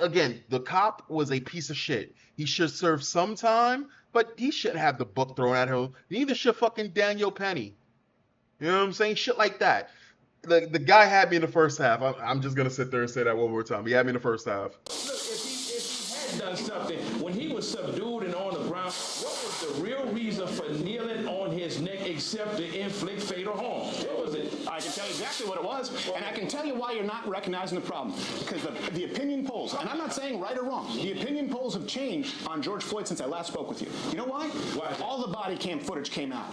Again, the cop was a piece of shit. He should serve some time, but he shouldn't have the book thrown at him. Neither should fucking Daniel Penny. You know what I'm saying? Shit like that. The guy had me in the first half. I'm just gonna sit there and say that one more time. He had me in the first half. Look, if he had done something when he was subdued and on the ground, what was the real reason for kneeling on his neck except to inflict fatal harm? What was it? I can tell you exactly what it was, and I can tell you why you're not recognizing the problem. Because the opinion polls, and I'm not saying right or wrong, the opinion polls have changed on George Floyd since I last spoke with you. You know why? Why? All the body cam footage came out.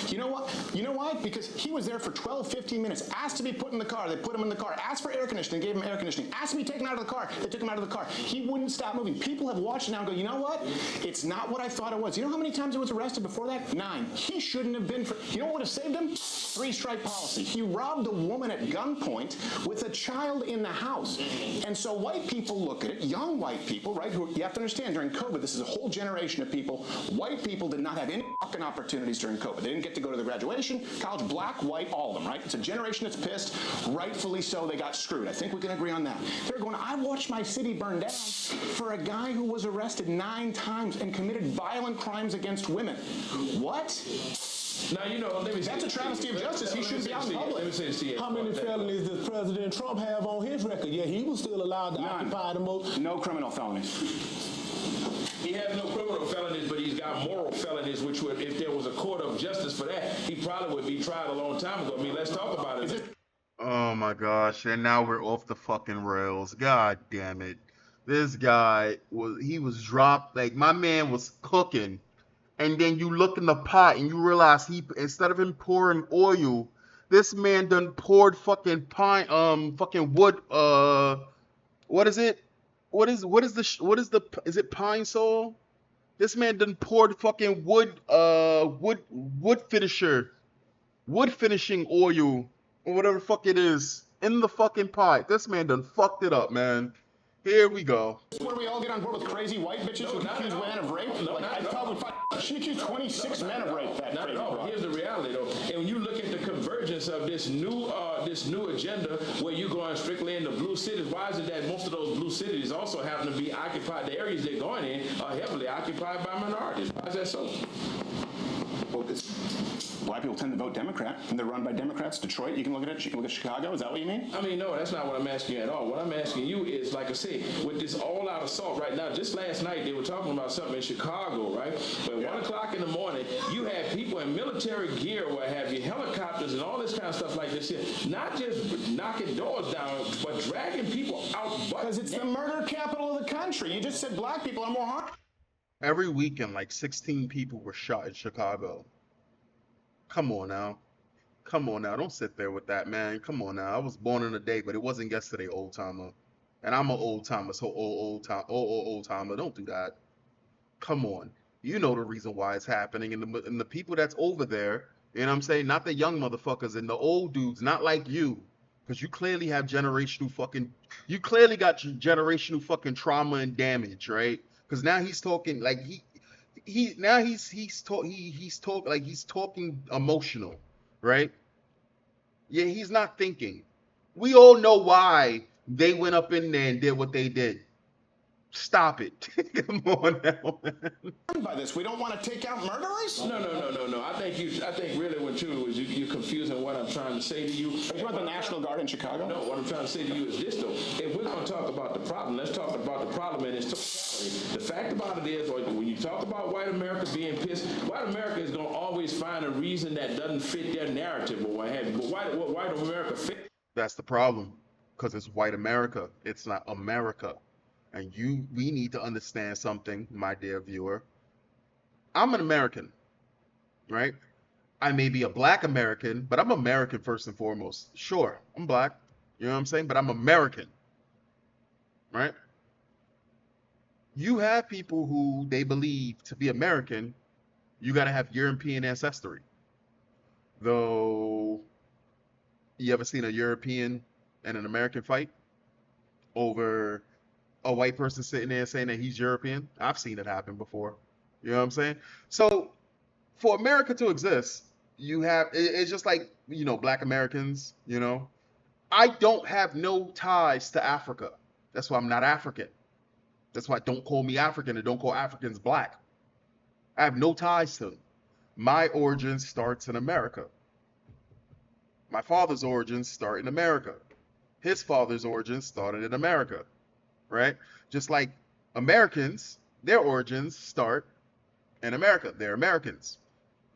You know what? You know why? Because he was there for 12, 15 minutes, asked to be put in the car, they put him in the car, asked for air conditioning, gave him air conditioning, asked to be taken out of the car, they took him out of the car. He wouldn't stop moving. People have watched it now and go, you know what? It's not what I thought it was. You know how many times he was arrested before that? 9. He shouldn't have been. You know what would have saved him? 3-strike policy. He robbed a woman at gunpoint with a child in the house. And so white people look at it, young white people, right, who you have to understand during COVID, this is a whole generation of people. White people did not have any fucking opportunities during COVID. They didn't get to go to the graduation, college, black, white, all of them, right? It's a generation that's pissed. Rightfully so, they got screwed. I think we can agree on that. They're going, I watched my city burn down for a guy who was arrested 9 times and committed violent crimes against women. What? Now, you know, that's a travesty of justice. He shouldn't be out in public. How many felonies does President Trump have on his record? Yeah, he was still allowed to occupy the most. No criminal felonies. He has no criminal felonies, but he's got moral felonies, which would, if there was a court of justice for that, he probably would be tried a long time ago. I mean, let's talk about it. Oh my gosh, and now we're off the fucking rails. God damn it. This guy was dropped, like my man was cooking. And then you look in the pot and you realize instead of him pouring oil, this man done poured fucking fucking wood, what is it? Is it pine sol? This man done poured fucking wood finishing oil, or whatever the fuck it is, in the fucking pot. This man done fucked it up, man. Here we go. This is where we all get on board with crazy white bitches who accuse women of rape. She accused 26 men of rape. Not at all. Here's the reality, though. And when you look at the conversion emergence of this new agenda where you're going strictly into blue cities. Why is it that most of those blue cities also happen to be occupied? The areas they're going in are heavily occupied by minorities. Why is that so? Well, black people tend to vote Democrat, and they're run by Democrats. Detroit, you can look at it. You can look at Chicago. Is that what you mean? I mean, no, that's not what I'm asking you at all. What I'm asking you is, like I said, with this all-out assault right now, just last night they were talking about something in Chicago, right? But 1 o'clock in the morning, you had people in military gear, what have you, helicopters and all this kind of stuff like this here, not just knocking doors down, but dragging people out. Because it's the murder capital of the country. You just said black people are more harmful. Every weekend, like 16 people were shot in Chicago. Come on now. Come on now. Don't sit there with that, man. Come on now. I was born in a day, but it wasn't yesterday, old timer. And I'm an old timer, so old timer. Don't do that. Come on. You know the reason why it's happening. And the people that's over there, you know what I'm saying? Not the young motherfuckers and the old dudes, not like you. Because you clearly have you clearly got generational fucking trauma and damage, right? Because now he's talking like he's talking emotional, right? Yeah, he's not thinking. We all know why they went up in there and did what they did. Stop it. Come on now, man. By this, we don't want to take out murderers? No. I think really what you're confusing what I'm trying to say to you. Are you about the National Guard in Chicago? No, what I'm trying to say to you is this though. If we're going to talk about the problem, let's talk about the problem in its totality. The fact about it is, when you talk about white America being pissed, white America is going to always find a reason that doesn't fit their narrative or what have you. But what white America fit? That's the problem. Because it's white America. It's not America. And we need to understand something, my dear viewer. I'm an American, right? I may be a black American, but I'm American first and foremost. Sure, I'm black, you know what I'm saying? But I'm American, right? You have people who they believe to be American, you got to have European ancestry. Though, you ever seen a European and an American fight over a white person sitting there saying that he's European? I've seen it happen before. You know what I'm saying? So for America to exist, it's just like, black Americans, I don't have no ties to Africa. That's why I'm not African. That's why don't call me African and don't call Africans black. I have no ties to them. My origin starts in America. My father's origins start in America. His father's origins started in America. Right? Just like Americans, their origins start in America. They're Americans.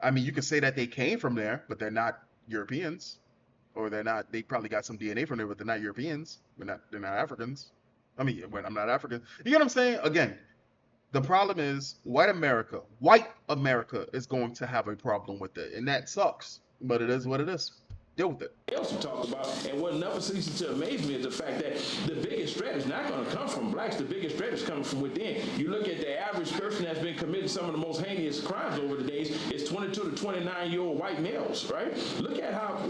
I mean, you could say that they came from there, but they're not Europeans. Or they probably got some DNA from there, but they're not Europeans. They're not Africans. I mean, I'm not African. You get what I'm saying? Again, the problem is white America is going to have a problem with it. And that sucks. But it is what it is. Deal with it. Else to talk about, and what never ceases to amaze me is the fact that the biggest threat is not going to come from blacks. The biggest threat is coming from within. You look at the average person that's been committing some of the most heinous crimes over the days. It's 22 to 29-year-old white males, right? Look at how.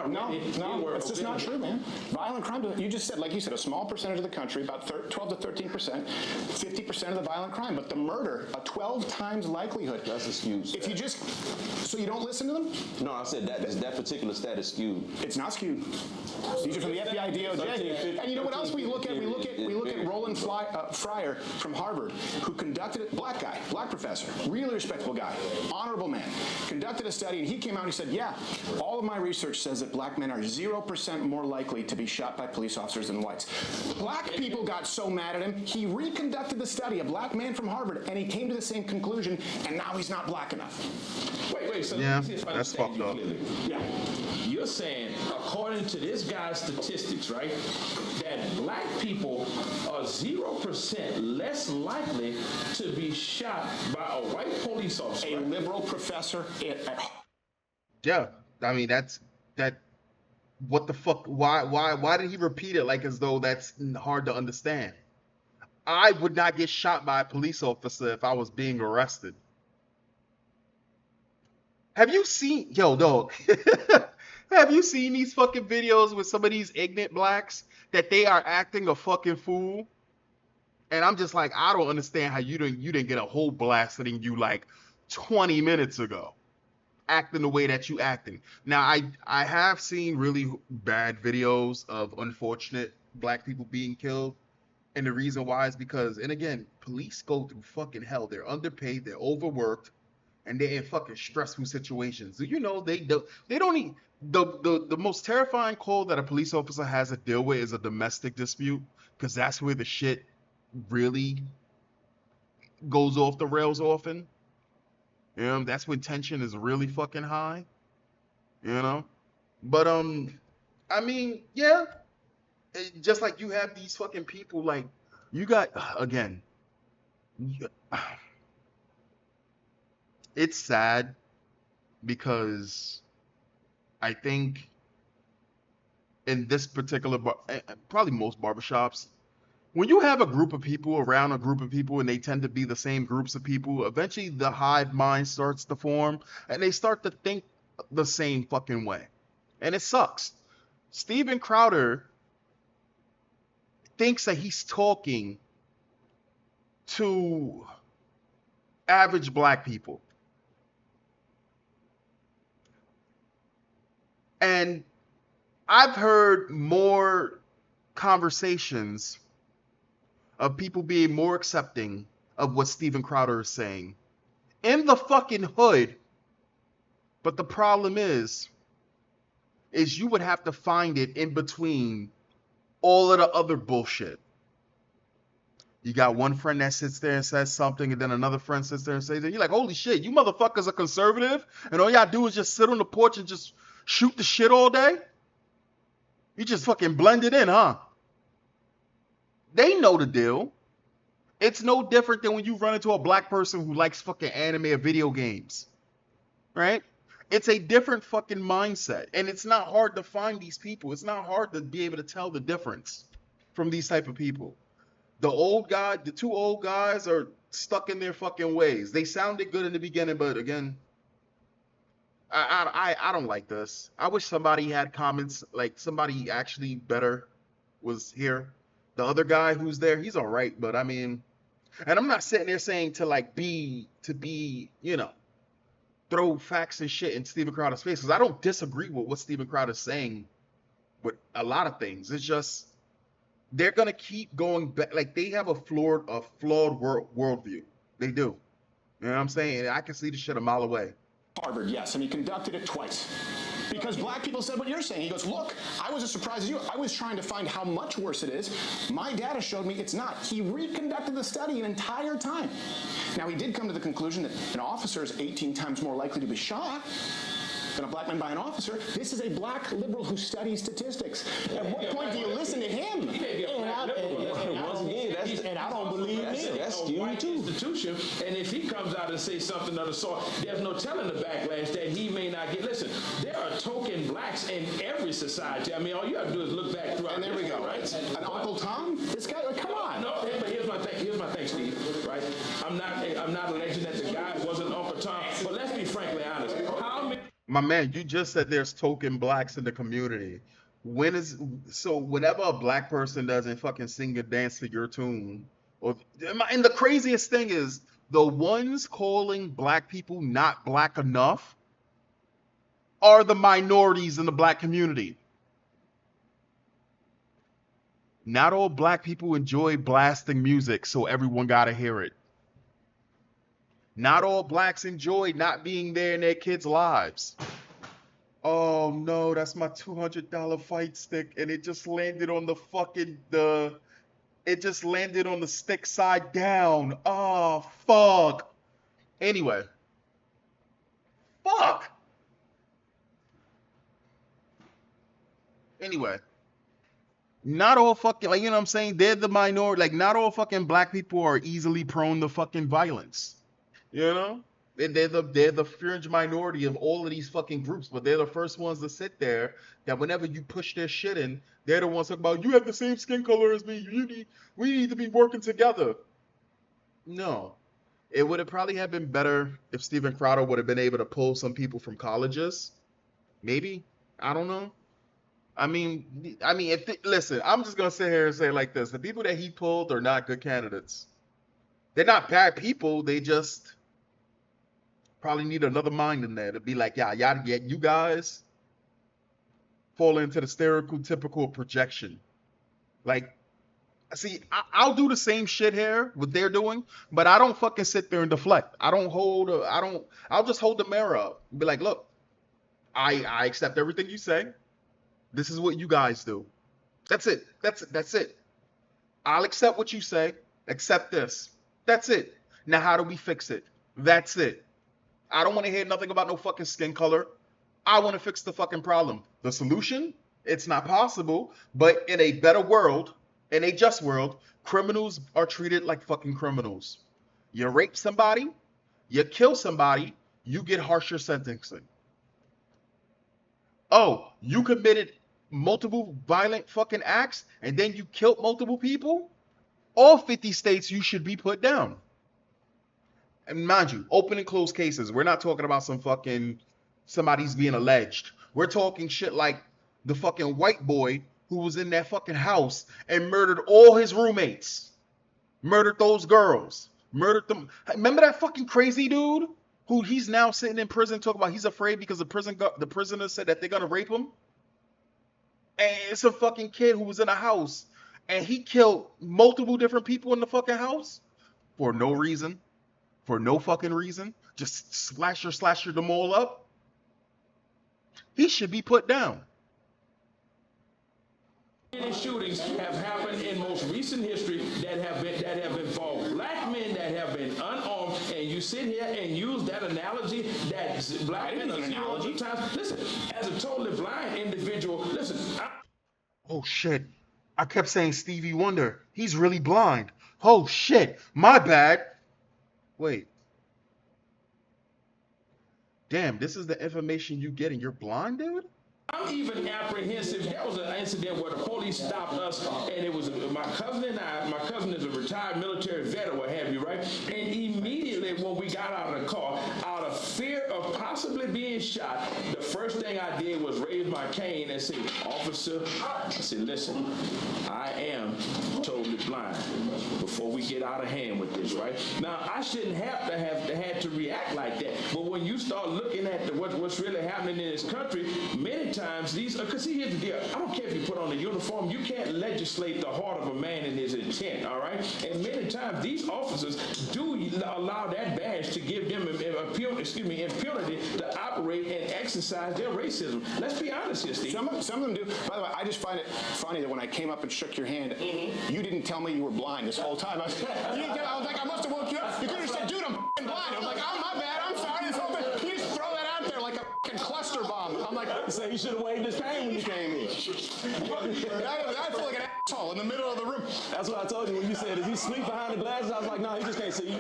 No, it's just not true, man. Violent crime. You just said, like you said, a small percentage of the country, about 12 to 13%, 50% of the violent crime, but the murder, a 12 times likelihood. That's a skewed stat. If you just, so you don't listen to them? No, I said that particular stat is skewed. It's not skewed. These are from the FBI, DOJ. And you know what else we look at? We look at Roland Fryer from Harvard, who conducted it, black professor, really respectable guy, honorable man, conducted a study, and he came out and he said, yeah, all of my research says that black men are 0% more likely to be shot by police officers than whites. Black people got so mad at him, he reconducted the study, a black man from Harvard, and he came to the same conclusion, and now he's not black enough. Wait, so yeah, let me see if I that's understand fucked you up. clearly. Yeah. You're saying, according to this guy's statistics, right, that black people are 0% less likely to be shot by a white police officer. A liberal professor at Yeah, I mean that. What the fuck? Why did he repeat it like as though that's hard to understand? I would not get shot by a police officer if I was being arrested. Have you seen, dog? Have you seen these fucking videos with some of these ignorant blacks that they are acting a fucking fool? And I'm just like, I don't understand how you didn't get a whole blasting you like 20 minutes ago. acting the way that you acting. Now, I have seen really bad videos of unfortunate black people being killed, and the reason why is because, and again, police go through fucking hell. They're underpaid, they're overworked, and they're in fucking stressful situations. You know, they don't need the most terrifying call that a police officer has to deal with is a domestic dispute, because that's where the shit really goes off the rails often. You know, that's when tension is really fucking high. You know, but I mean, yeah, just like you have these fucking people, like you got again. you- It's sad because I think in this particular probably most barbershops, when you have a group of people around a group of people and they tend to be the same groups of people, eventually the hive mind starts to form and they start to think the same fucking way. And it sucks. Steven Crowder thinks that he's talking to average black people. And I've heard more conversations of people being more accepting of what Steven Crowder is saying in the fucking hood. But the problem is you would have to find it in between all of the other bullshit. You got one friend that sits there and says something, and then another friend sits there and says it. You're like, holy shit, you motherfuckers are conservative, and all y'all do is just sit on the porch and just shoot the shit all day? You just fucking blend it in, huh? They know the deal. It's no different than when you run into a black person who likes fucking anime or video games, right? It's a different fucking mindset, and it's not hard to find these people. It's not hard to be able to tell the difference from these type of people. The two old guys are stuck in their fucking ways. They sounded good in the beginning, but again, I don't like this. I wish somebody had comments, like somebody actually better was here. The other guy who's there, he's all right, but I mean, and I'm not sitting there saying to be, you know, throw facts and shit in Steven Crowder's face, because I don't disagree with what Steven Crowder's saying with a lot of things. It's just they're gonna keep going back. Like they have a flawed worldview. They do. You know what I'm saying? I can see the shit a mile away. Harvard, yes, and he conducted it twice. Because black people said what you're saying. He goes, look, I was as surprised as you. I was trying to find how much worse it is. My data showed me it's not. He reconducted the study an entire time. Now, he did come to the conclusion that an officer is 18 times more likely to be shot than a black man by an officer. This is a black liberal who studies statistics. At what point do you listen to him? And I don't believe him. That's you too. Institution, and if he comes out and says something of the sort, there's no telling the backlash that he may not get. Listen, there are token blacks in every society. I mean, all you have to do is look back throughout. And there we go. Right? And Uncle Tom? This guy, come on. No, but here's my thing. Here's my thing, Steve. Right? I'm not alleging that the guy wasn't Uncle Tom, but let's be frankly honest. How many? My man, you just said there's token blacks in the community. Whenever a black person doesn't fucking sing or dance to your tune, and the craziest thing is the ones calling black people not black enough are the minorities in the black community. Not all black people enjoy blasting music, so everyone gotta hear it. Not all blacks enjoy not being there in their kids' lives. Oh no, that's my $200 fight stick, and it just landed on the it just landed on the stick side down. Oh fuck. Anyway. Fuck. Anyway. Not all fucking, like, you know what I'm saying? They're the minority. Like, not all fucking black people are easily prone to fucking violence. You know? They're the fringe minority of all of these fucking groups, but they're the first ones to sit there that whenever you push their shit in, they're the ones talking about, you have the same skin color as me. We need to be working together. No. It would have probably have been better if Steven Crowder would have been able to pull some people from colleges. Maybe. I don't know. I mean, listen, I'm just going to sit here and say it like this. The people that he pulled are not good candidates. They're not bad people. They just Probably need another mind in there to be like, yeah, you guys fall into the stereotypical projection. Like, see, I'll do the same shit here, what they're doing, but I don't fucking sit there and deflect. I'll just hold the mirror up and be like, look, I accept everything you say. This is what you guys do. That's it. That's it. I'll accept what you say. Accept this. That's it. Now, how do we fix it? That's it. I don't want to hear nothing about no fucking skin color. I want to fix the fucking problem. The solution? It's not possible, but in a better world, in a just world, criminals are treated like fucking criminals. You rape somebody, you kill somebody, you get harsher sentencing. Oh, you committed multiple violent fucking acts and then you killed multiple people? All 50 states you should be put down. And mind you, open and closed cases. We're not talking about some fucking somebody's being alleged. We're talking shit like the fucking white boy who was in that fucking house and murdered all his roommates. Murdered those girls. Murdered them. Remember that fucking crazy dude who he's now sitting in prison talking about he's afraid because the prisoner said that they're gonna rape him? And it's a fucking kid who was in a house and he killed multiple different people in the fucking house for no reason. For no fucking reason. Just slasher them all up. He should be put down. Many shootings have happened in most recent history that have involved black men that have been unarmed, and you sit here and use that analogy that black men are analogy times. Listen, as a totally blind individual, listen. Oh shit! I kept saying Stevie Wonder. He's really blind. Oh shit! My bad. Wait. Damn, this is the information you get and you're blind, dude? I'm even apprehensive. There was an incident where the police stopped us, and it was my cousin and I. My cousin is a retired military vet, or what have you, right? And immediately when we got out of the car, out of fear of possibly being shot, the first thing I did was raise my cane and say, "Officer," I said, "Listen, I am totally blind." Before we get out of hand with this, right? Now I shouldn't have had to react like that, but when you start looking at what's really happening in this country, many times these, because see, here's the deal. I don't care if you put on a uniform, you can't legislate the heart of a man and his intent, all right? And many times these officers do allow that badge to give them impunity to operate and exercise their racism. Let's be honest here, Steve. Some of them do. By the way, I just find it funny that when I came up and shook your hand, you didn't tell me you were blind this whole time. I was like, I must have woke you up. You could have said, "Dude, I'm f***ing blind." I was like, "Oh, my bad. I'm sorry." This whole thing. You just throw that out there like a f***ing cluster bomb. I'm like, so he should have waved his cane when you came in. I feel like an asshole in the middle of the room. That's what I told you when you said, "Is he sleep behind the glasses?" I was like, "No, he just can't see you."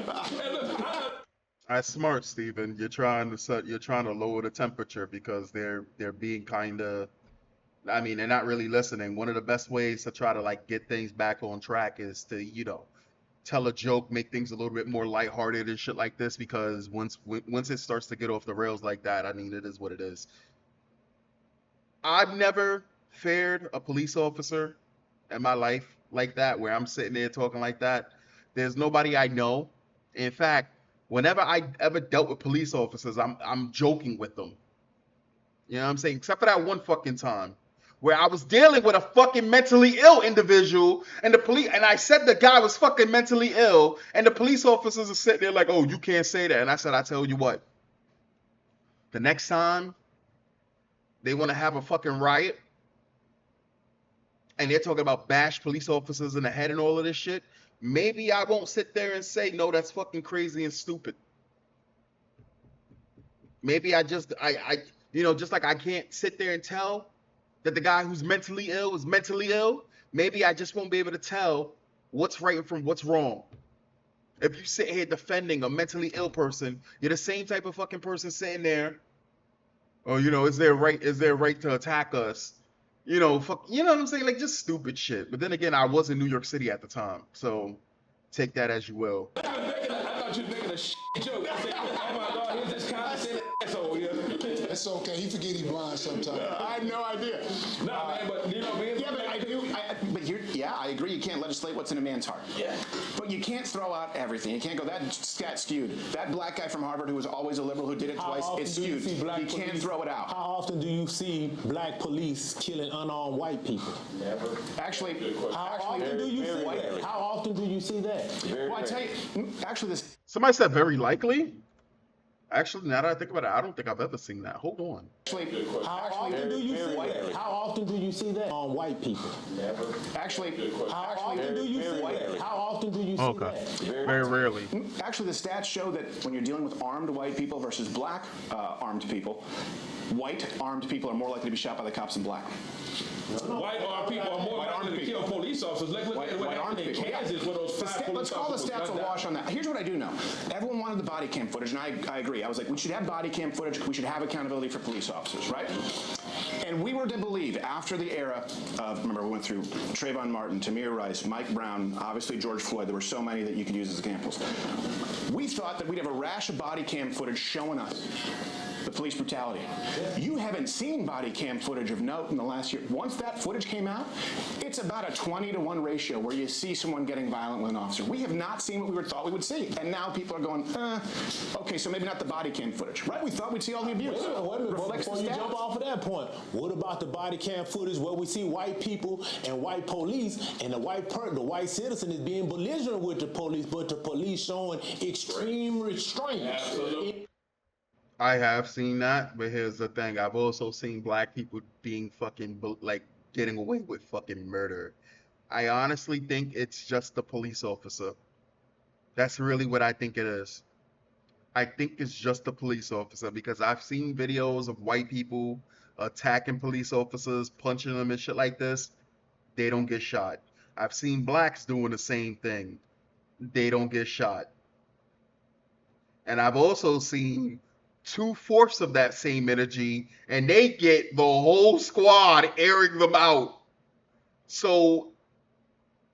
That's smart, Steven. You're trying to lower the temperature because they're being kind of, I mean, they're not really listening. One of the best ways to try to like get things back on track is to, tell a joke, make things a little bit more lighthearted and shit like this, because once it starts to get off the rails like that, I mean, it is what it is. I've never feared a police officer in my life like that, where I'm sitting there talking like that. There's nobody I know. In fact, whenever I ever dealt with police officers, I'm joking with them. You know what I'm saying? Except for that one fucking time where I was dealing with a fucking mentally ill individual, and I said the guy was fucking mentally ill, and the police officers are sitting there like, "Oh, you can't say that." And I said, "I tell you what, the next time they want to have a fucking riot and they're talking about bash police officers in the head and all of this shit, maybe I won't sit there and say, no, that's fucking crazy and stupid. Maybe just like I can't sit there and tell that the guy who's mentally ill is mentally ill, maybe I just won't be able to tell what's right from what's wrong. If you sit here defending a mentally ill person, you're the same type of fucking person sitting there, oh, is there right to attack us? Fuck, you know what I'm saying? Like, just stupid shit. But then again, I was in New York City at the time, so take that as you will. I thought you were making a shit joke. I said, "Oh my God, here's this condescending asshole here." It's okay. He forget he's blind sometimes. I had no idea. No, man, but I agree. You can't legislate what's in a man's heart. Yeah. But you can't throw out everything. You can't go, that stat skewed. That black guy from Harvard who was always a liberal who did it twice, it's skewed. You can't throw it out. How often do you see black police killing unarmed white people? Never. Actually, how often do you see that? How often do you see that? Well, I tell you, actually, this. Somebody said very likely. Actually, now that I think about it, I don't think I've ever seen that. Hold on. How often do you see that? How often do you see that on white people? Never. Actually, how often do you see that? How often do you see that? Very rarely. Actually, the stats show that when you're dealing with armed white people versus black armed people, white armed people are more likely to be shot by the cops than black. White armed people are more likely to kill police officers. Like what happened in Kansas where those 5 police Let's call the officers stats a wash on that. Here's what I do know. Everyone wanted the body cam footage, and I agree. I was like, we should have body cam footage. We should have accountability for police officers, right? And we were to believe after the era of, remember, we went through Trayvon Martin, Tamir Rice, Mike Brown, obviously George Floyd. There were so many that you could use as examples. We thought that we'd have a rash of body cam footage showing us the police brutality. You haven't seen body cam footage of note in the last year. Once that footage came out, it's about a 20-to-1 ratio where you see someone getting violent with an officer. We have not seen what we thought we would see. And now people are going, okay, so maybe not the body cam footage. Right? We thought we'd see all the abuse. Before you jump off of that point, what about the body cam footage where we see white people and white police and the white citizen is being belligerent with the police, but the police showing extreme restraint? Absolutely. I have seen that, but here's the thing. I've also seen black people being fucking, like, getting away with fucking murder. I honestly think it's just the police officer. That's really what I think it is. I think it's just the police officer because I've seen videos of white people attacking police officers, punching them and shit like this. They don't get shot. I've seen blacks doing the same thing. They don't get shot. And I've also seen 2/4 of that same energy, and they get the whole squad airing them out. So,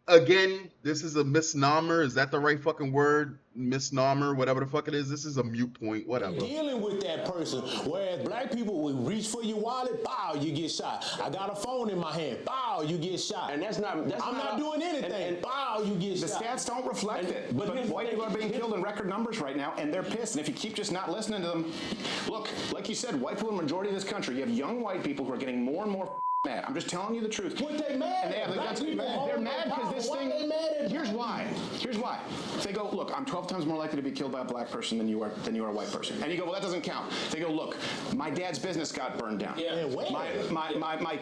again, this is a misnomer. Is that the right fucking word? Misnomer, whatever the fuck it is. This is a mute point, whatever. Dealing with that person, whereas black people will reach for your wallet, bow, you get shot. I got a phone in my hand, bow, you get shot. And I'm not doing anything, bow, you get shot. The stats don't reflect it. But white people are being killed in record numbers right now, and they're pissed. And if you keep just not listening to them, look, like you said, white people in the majority of this country, you have young white people who are getting more and more mad. I'm just telling you the truth. What they mad? They're mad because this thing. Here's why. They go, look, I'm 12 times more likely to be killed by a black person than you are a white person. And you go, well, that doesn't count. They go, look, my dad's business got burned down. Yeah.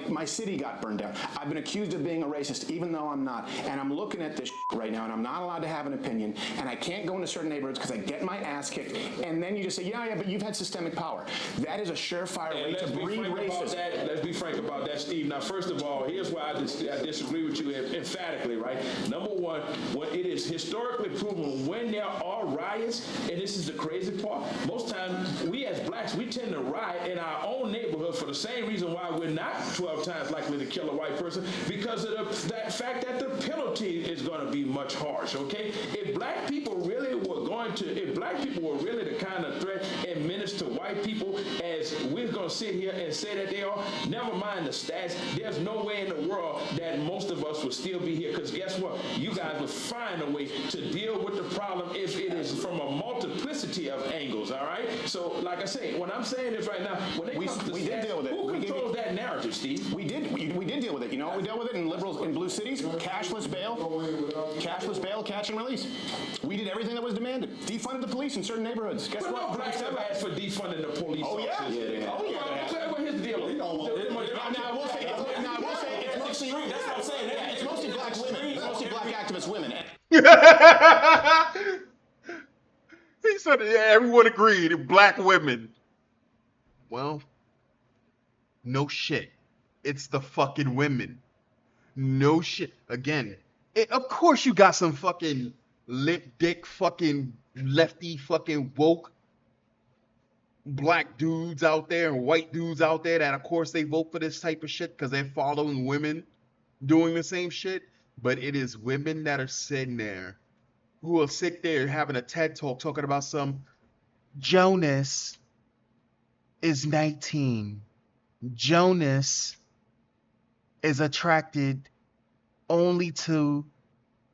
My city got burned down. I've been accused of being a racist, even though I'm not. And I'm looking at this right now, and I'm not allowed to have an opinion. And I can't go into certain neighborhoods because I get my ass kicked. And then you just say, yeah, but you've had systemic power. That is a surefire way to breed racism. Let's be frank about that, Steve. Now, first of all, here's why I disagree with you emphatically, right? Number one, when it is historically proven when there are riots, and this is the crazy part, most times we as blacks, we tend to riot in our own neighborhood for the same reason why we're not 12 times likely to kill a white person, because of that fact that the penalty is going to be much harsh, okay? If black people were really the kind of threat and menace to white people as we're going to sit here and say that they are, never mind the stats, there's no way in the world that most of us would still be here, because guess what? You guys would find a way to deal with the problem if it is from a multiplicity of angles, all right? So, like I say, when I'm saying this right now, when it comes to stats, deal with it. Who controls that narrative, Steve? We did deal with it. You know what we dealt with it in blue cities? Cashless bail, catch and release. We did everything that was demanded. Defunded the police in certain neighborhoods. Guess But what? no blacks ever asked for defunding the police officers. Oh yeah. Well, here's the deal. Now I will say it's mostly. That's what I'm saying. It's mostly black women. It's mostly black activist women. He said, yeah, everyone agreed, black women. Well, no shit. It's the fucking women. No shit. Again, of course you got some fucking lip dick fucking lefty fucking woke black dudes out there and white dudes out there that of course they vote for this type of shit because they're following women doing the same shit. But it is women that are sitting there who will sit there having a TED talk talking about some Jonas is 19. Jonas is attracted only to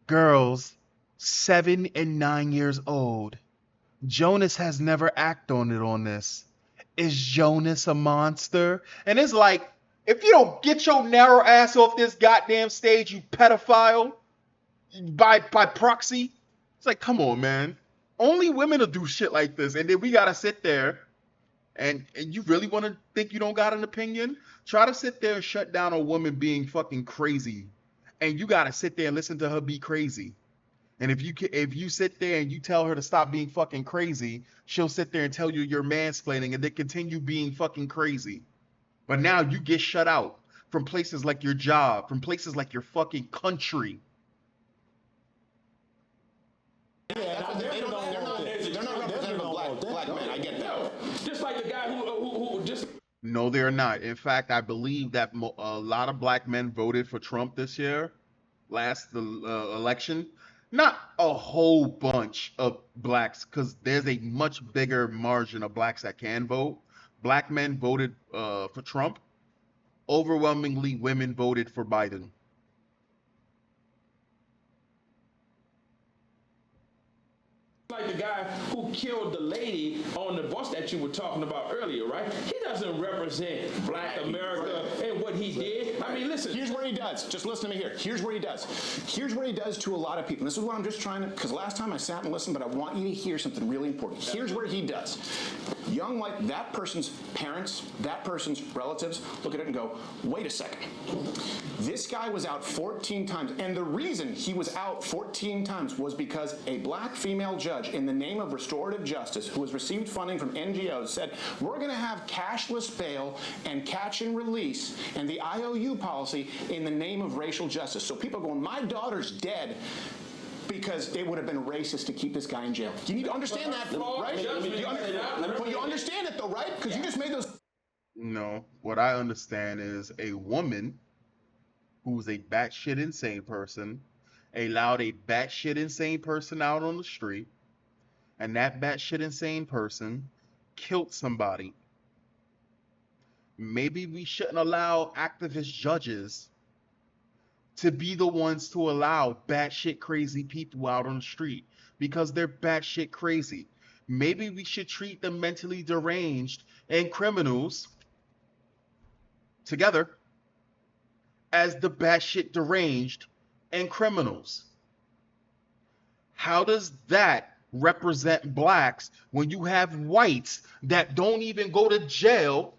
girls 7 and 9 years old. Jonas has never acted on it on this. Is Jonas a monster? And it's like, if you don't get your narrow ass off this goddamn stage, you pedophile, by proxy, it's like, come on, man. Only women will do shit like this, and then we gotta sit there and you really want to think you don't got an opinion? Try to sit there and shut down a woman being fucking crazy, and you gotta sit there and listen to her be crazy. And if you sit there and you tell her to stop being fucking crazy, she'll sit there and tell you you're mansplaining and then continue being fucking crazy. But now you get shut out from places like your job, from places like your fucking country. They're not representative of black men. I get that. Just like the guy who just. No, they're not. In fact, I believe that a lot of black men voted for Trump this year, the election. Not a whole bunch of blacks, because there's a much bigger margin of blacks that can vote. Black men voted for Trump. Overwhelmingly, women voted for Biden. Like the guy who killed the lady on the bus that you were talking about earlier, right? He doesn't represent black America and what he did. I mean, listen. Here's where he does. Just listen to me here. Here's where he does. Here's where he does to a lot of people. This is what I'm just trying to, because last time I sat and listened, but I want you to hear something really important. Here's where he does. Young, like that person's parents, that person's relatives, look at it and go, wait a second. This guy was out 14 times, and the reason he was out 14 times was because a black female judge, in the name of restorative justice, who has received funding from NGOs, said, we're going to have cashless bail and catch and release and the IOU policy in the name of racial justice. So people are going, my daughter's dead because it would have been racist to keep this guy in jail. You need to understand that, right? But you understand it, though, right? Because you just made those. No, what I understand is a woman who's a batshit insane person allowed a batshit insane person out on the street, and that batshit insane person killed somebody. Maybe we shouldn't allow activist judges to be the ones to allow batshit crazy people out on the street because they're batshit crazy. Maybe we should treat the mentally deranged and criminals together as the batshit deranged and criminals. How does that represent blacks when you have whites that don't even go to jail?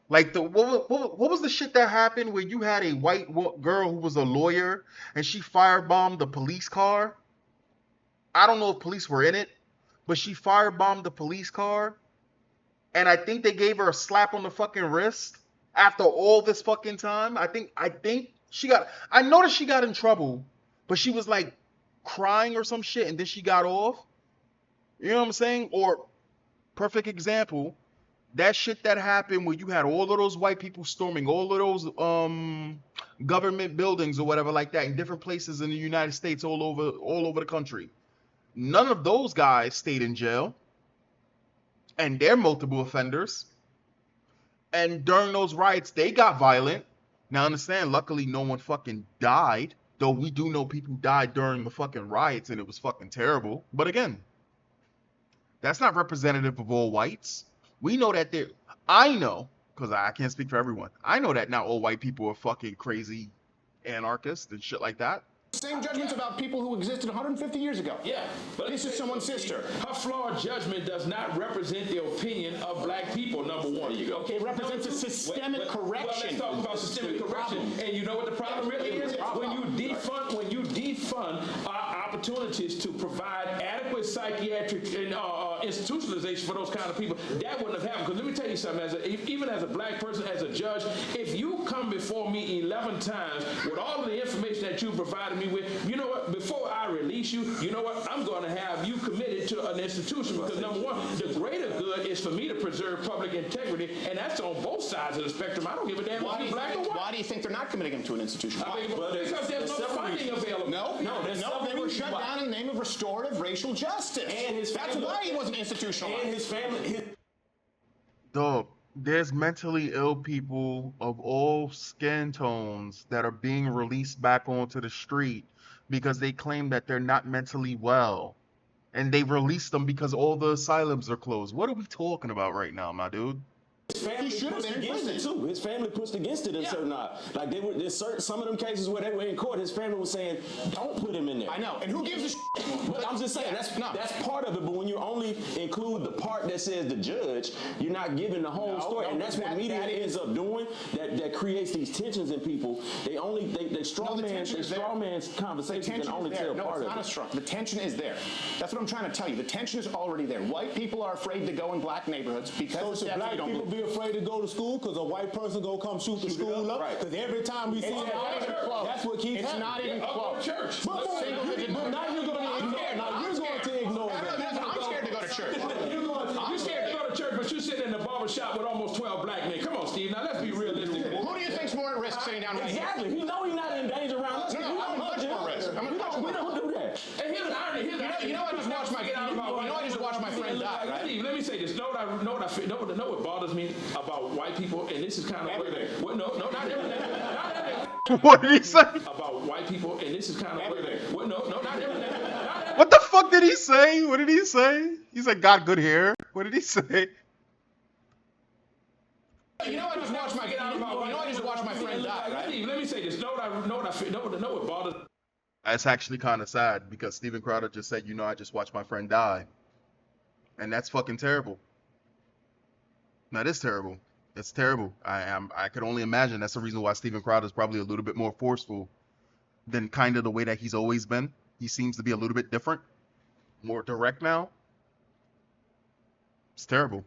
Like what was the shit that happened where you had a white girl who was a lawyer and she firebombed the police car? I don't know if police were in it, but she firebombed the police car, and I think they gave her a slap on the fucking wrist after all this fucking time. I think she got. I noticed she got in trouble, but she was like crying or some shit, and then she got off. You know what I'm saying? Or perfect example. That shit that happened where you had all of those white people storming all of those government buildings or whatever like that in different places in the United States, all over the country. None of those guys stayed in jail, and they're multiple offenders. And during those riots, they got violent. Now understand, luckily no one fucking died, though we do know people died during the fucking riots and it was fucking terrible. But again, that's not representative of all whites. We know that I know, because I can't speak for everyone, I know that not all white people are fucking crazy anarchists and shit like that. Same judgments about people who existed 150 years ago. Yeah, but this is someone's sister. Her flawed judgment does not represent the opinion of black people, number one. There you go. Okay, it represents a systemic correction. Well, let's talk about systemic correction. And you know what the problem really is? When you defund our opportunities to provide adequate psychiatric and institutionalization for those kind of people, that wouldn't have happened. Because let me tell you something, even as a black person, as a judge, if you come before me 11 times with all of the information that you provided me with, you know what, before I release you, you know what, I'm going to have you committed to an institution, because number one, the greater good is for me to preserve public integrity, and that's on both sides of the spectrum. I don't give a damn if you're black or white. Why do you think they're not committing him to an institution? Because there's no funding available. No, they were shut down in the name of restorative racial justice. And that's why he wasn't institutionalized. And his family. Dog, there's mentally ill people of all skin tones that are being released back onto the street because they claim that they're not mentally well. And they released them because all the asylums are closed. What are we talking about right now, my dude? His family should have pushed been in against it prison. too. His family pushed against it in certain like they were. There's certain some of them cases where they were in court. His family was saying, "Don't put him in there." I know. And who gives a shit? But I'm just saying that's part of it. But when you only include the part that says the judge, you're not giving the whole story, and that's what media ends up doing. That creates these tensions in people. They straw man's conversations and only tell part of it. It's not the tension is there. That's what I'm trying to tell you. The tension is already there. White people are afraid to go in black neighborhoods because So should black people be afraid to go to school because a white person go come shoot the school up? Because every time we see that, that's what keeps happening. It's not even close. Church. But now you're going to ignore. Now you're going to ignore that. I'm scared to go to church. You scared to go to church, but you sit in the barber shop with almost 12 black men. Come on, Steve. Now let's be realistic. Who do you think's more at risk sitting down right here? Exactly. He know he's not in danger around us. No, I'm much more risk. We don't do that. And here's the irony. You know, I just watched my friend die, right? Steve, let me say this. Know what bothers me about white people, and this is kind of everything. No, not everything. Not everything. What did he say? About white people, and this is kind of everything. No, not everything. What the fuck did he say? What did he say? He said, got good hair. What did he say? You know, I just watched my friend die, right? Steve, let me say this. Know what bothers me. That's actually kind of sad because Steven Crowder just said, I just watched my friend die. And that's fucking terrible. That is terrible. It's terrible. I could only imagine that's the reason why Steven Crowder is probably a little bit more forceful than kind of the way that he's always been. He seems to be a little bit different, more direct now. It's terrible.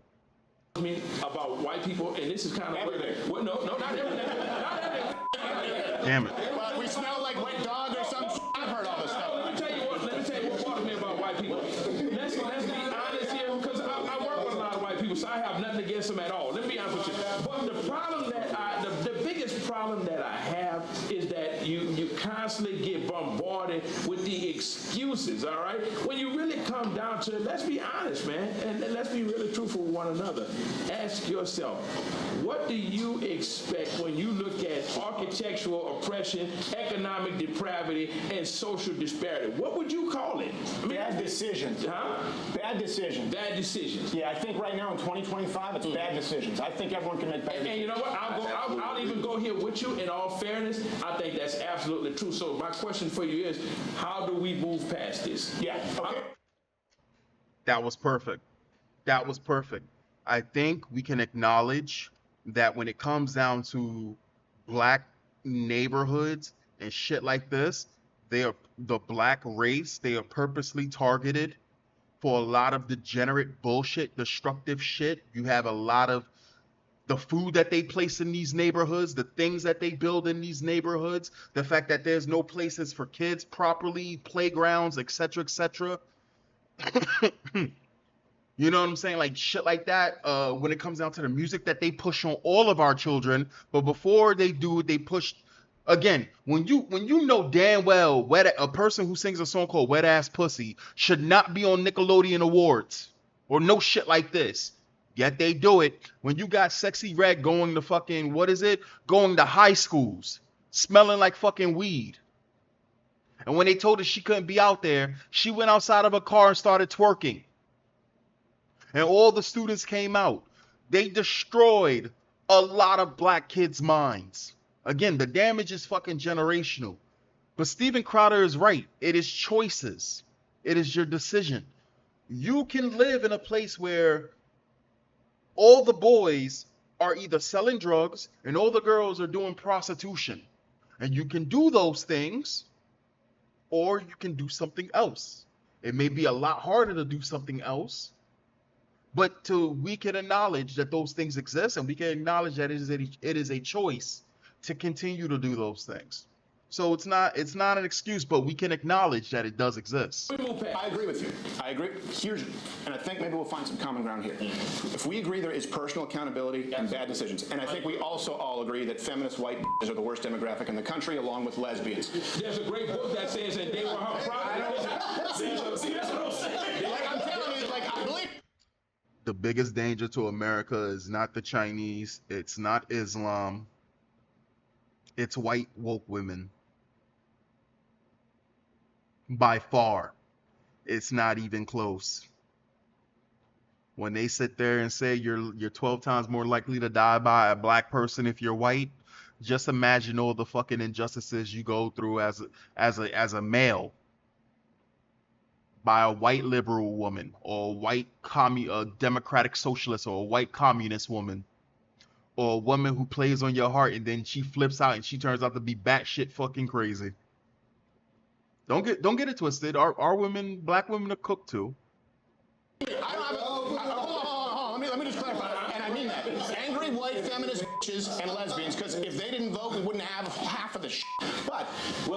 About white people, and this is kind of everything. No, not everything. Not everything. Damn it. We smell like wet dog or some shit. I've heard all this stuff. Let me tell you what bothers me about white people. Let's be honest here, because I work with a lot of white people, so I have nothing against them at all. Let me be honest with you. But the problem the biggest problem that I have is that you constantly get bombarded with the excuses, all right? When you really come down to it, let's be honest, man, and let's be really truthful with one another. Ask yourself, what do you expect when you look at architectural oppression, economic depravity, and social disparity? What would you call it? Bad decisions. Huh? Bad decisions. Bad decisions. Yeah, I think right now in 2025, it's bad decisions. I think everyone can make bad decisions. And you know what? I'll even go here with you. In all fairness, I think that's absolutely true. So my question for you is, how do we move past this? Yeah. Okay. That was perfect. That was perfect. I think we can acknowledge that when it comes down to black neighborhoods and shit like this, the black race, they are purposely targeted for a lot of degenerate bullshit, destructive shit. You have a lot of the food that they place in these neighborhoods, the things that they build in these neighborhoods, the fact that there's no places for kids properly, playgrounds, etc., etc. You know what I'm saying? Like shit like that. When it comes down to the music that they push on all of our children, but before they do it, they push. Again, when you know damn well a person who sings a song called "Wet Ass Pussy" should not be on Nickelodeon Awards or no shit like this. Yet they do it. When you got Sexy Red going to fucking going to high schools, smelling like fucking weed. And when they told her she couldn't be out there, she went outside of her car and started twerking. And all the students came out. They destroyed a lot of black kids' minds. Again, the damage is fucking generational. But Steven Crowder is right. It is choices. It is your decision. You can live in a place where all the boys are either selling drugs and all the girls are doing prostitution. And you can do those things, or you can do something else. It may be a lot harder to do something else, but we can acknowledge that those things exist, and we can acknowledge that it is a choice to continue to do those things. So it's not an excuse, but we can acknowledge that it does exist. I agree with you. I agree. And I think maybe we'll find some common ground here. If we agree there is personal accountability and bad decisions, and I think we also all agree that feminist white are the worst demographic in the country, along with lesbians. There's a great book that says that they were her pride. See, that's what I'm saying. Like I'm telling you, I believe. The biggest danger to America is not the Chinese. It's not Islam. It's white woke women. By far. It's not even close. When they sit there and say you're 12 times more likely to die by a black person if you're white, just imagine all the fucking injustices you go through as a male by a white liberal woman or a white a democratic socialist or a white communist woman or a woman who plays on your heart and then she flips out and she turns out to be batshit fucking crazy. Don't get it twisted. Our women, black women, are cooked too. Let me just clarify, and I mean that. Angry white feminist bitches and lesbians, because if they didn't vote, we wouldn't have half of the shit. But,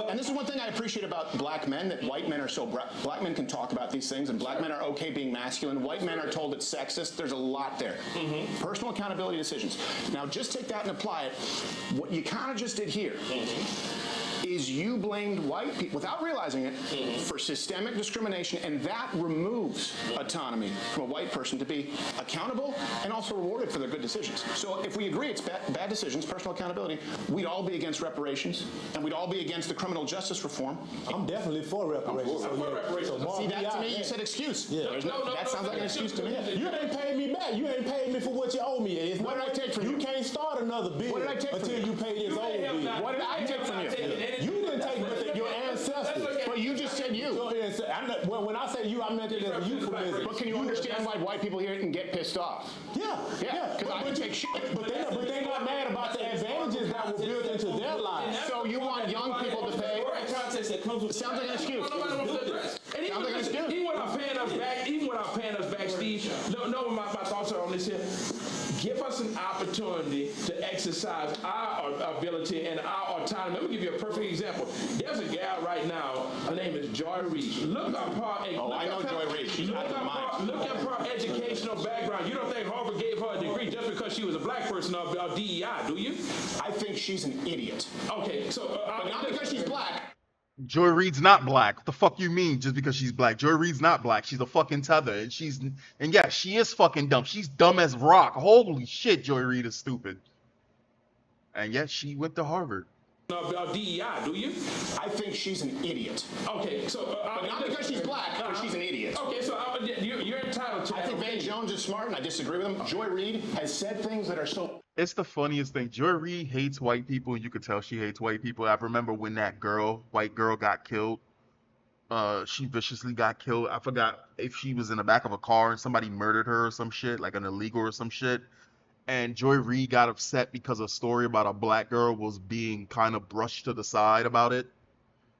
and this is one thing I appreciate about black men, that white men are so, black men can talk about these things, and black men are okay being masculine. White men are told it's sexist. There's a lot there. Personal accountability decisions. Now, just take that and apply it. What you kind of just did here is you blamed white people, without realizing it, for systemic discrimination, and that removes autonomy from a white person to be accountable and also rewarded for their good decisions. So if we agree it's bad decisions, personal accountability, we'd all be against reparations, and we'd all be against the criminal justice reform. I'm definitely for reparations. I'm for reparations. See, that to me, you said excuse. Yeah. That sounds like an excuse to me. You ain't paid me back. You ain't paid me for what you owe me. It's what did I take from you? You can't start another bill until you pay this old bill. What did I take from you? You didn't take your ancestors. But you just said you. Well, when I say you, I meant it as a euphemism. But can you understand why white people hear it and get pissed off? Yeah. Because I can take shit. But they're not mad about the advantages that were built into their lives. So you want young people to pay? Sounds like an excuse. Sounds like an excuse. Even without paying us back, Steve, know what my thoughts are on this here. Give us an opportunity to exercise our ability and our autonomy. Let me give you a perfect example. There's a gal right now, her name is Joy Reid. Look up her. I know Joy Reid. She's out of her mind. Look up her educational background. You don't think Harvard gave her a degree just because she was a black person of DEI, do you? I think she's an idiot. Okay, so but not because she's black. Joy Reid's not black. What the fuck you mean just because she's black? Joy Reid's not black. She's a fucking tether. And yeah, she is fucking dumb. She's dumb as rock. Holy shit, Joy Reid is stupid. And yet she went to Harvard. DEI, do you? I think she's an idiot. Okay, so but not because she's black, but she's an idiot. Okay, so you're entitled to. I think Van Jones is smart, and I disagree with him. Joy Reid has said things that are so. It's the funniest thing. Joy Reid hates white people, and you could tell she hates white people. I remember when that white girl, got killed. She viciously got killed. I forgot if she was in the back of a car and somebody murdered her or some shit, like an illegal or some shit. And Joy Reid got upset because a story about a black girl was being kind of brushed to the side about it.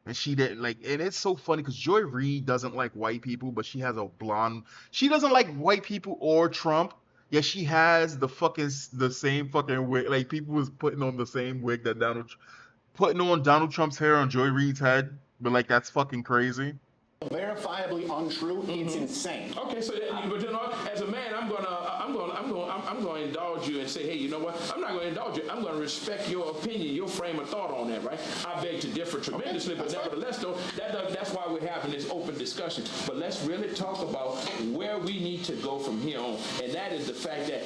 And she didn't like, and it's so funny because Joy Reid doesn't like white people, but she has a blonde. She doesn't like white people or Trump. Yeah, she has the same fucking wig. Like people was putting on the same wig that putting on Donald Trump's hair on Joy Reid's head. But like that's fucking crazy. Verifiably untrue. It's insane. Okay, so but as a man, I'm going to indulge you and say, hey, you know what? I'm not going to indulge you. I'm going to respect your opinion, your frame of thought on that, right? I beg to differ tremendously, but nevertheless, though, that's why we're having this open discussion. But let's really talk about where we need to go from here on, and that is the fact that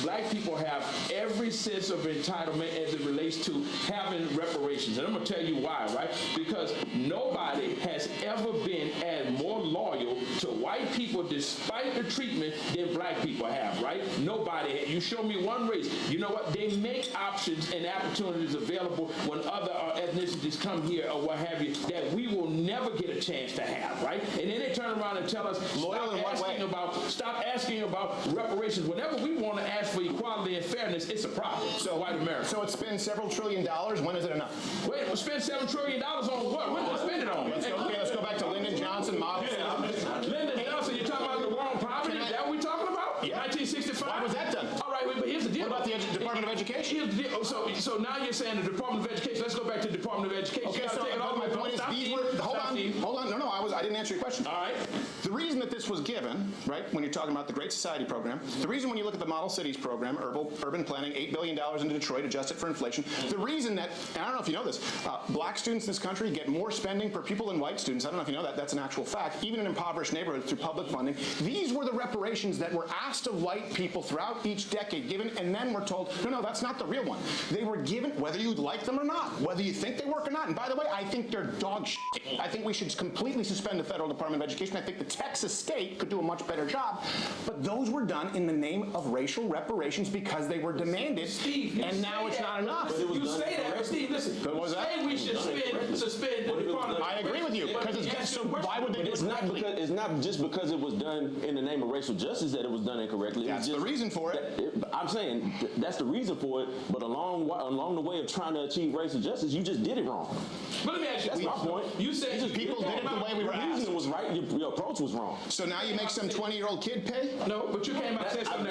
black people have every sense of entitlement as it relates to having reparations, and I'm going to tell you why, right? Because nobody has ever been as more loyal to white people despite the treatment than black people have, right? Nobody. You show me one race. You know what? They make options and opportunities available when other ethnicities come here or what have you that we will never get a chance to have, right? And then they turn around and tell us, stop asking about reparations. Whenever we want to ask for equality and fairness, it's a problem. So white America. So it spends several $1 trillion. When is it enough? Wait, we'll spend $7 trillion on what? What did we spend it on? Let's go back to Lyndon Johnson model. Lyndon Johnson, you're talking about the war on poverty? Is that what we're talking about? Yeah. 1965? Why was that done? All right, but here's the deal. What about the Department of Education? Here's the deal. So now you're saying the Department of Education. Let's go back to the Department of Education. Okay, so my point is, hold on. No, I didn't answer your question. All right. The reason that this was given, right, when you're talking about the Great Society program, the reason when you look at the Model Cities program, urban planning, $8 billion into Detroit, adjusted for inflation, the reason that, and I don't know if you know this, black students in this country get more spending per pupil than white students. I don't know if you know that. That's an actual fact. Even in impoverished neighborhoods through public funding, these were the reparations that were asked of white people throughout each decade given, and then we're told, no, that's not the real one. They were given, whether you like them or not, whether you think they work or not. And by the way, I think they're dog shit. I think we should completely suspend the federal Department of Education. I think the Texas state could do a much better job. But those were done in the name of racial reparations because they were demanded, Steve, and now it's not enough. You say that, but Steve, listen. What was that? Say we should suspend the Department of I agree with you, because so why would they do it correctly? It's not just because it was done in the name of racial justice that it was done incorrectly. That's the reason for it. I'm saying that's the reason for it, but along the way of trying to achieve racial justice, you just did it wrong. But let me ask you, that's my point. You said people did it the way we were asked. The reason was right, your approach was wrong. So now you make some 20-year-old kid pay? No, but you came out and said something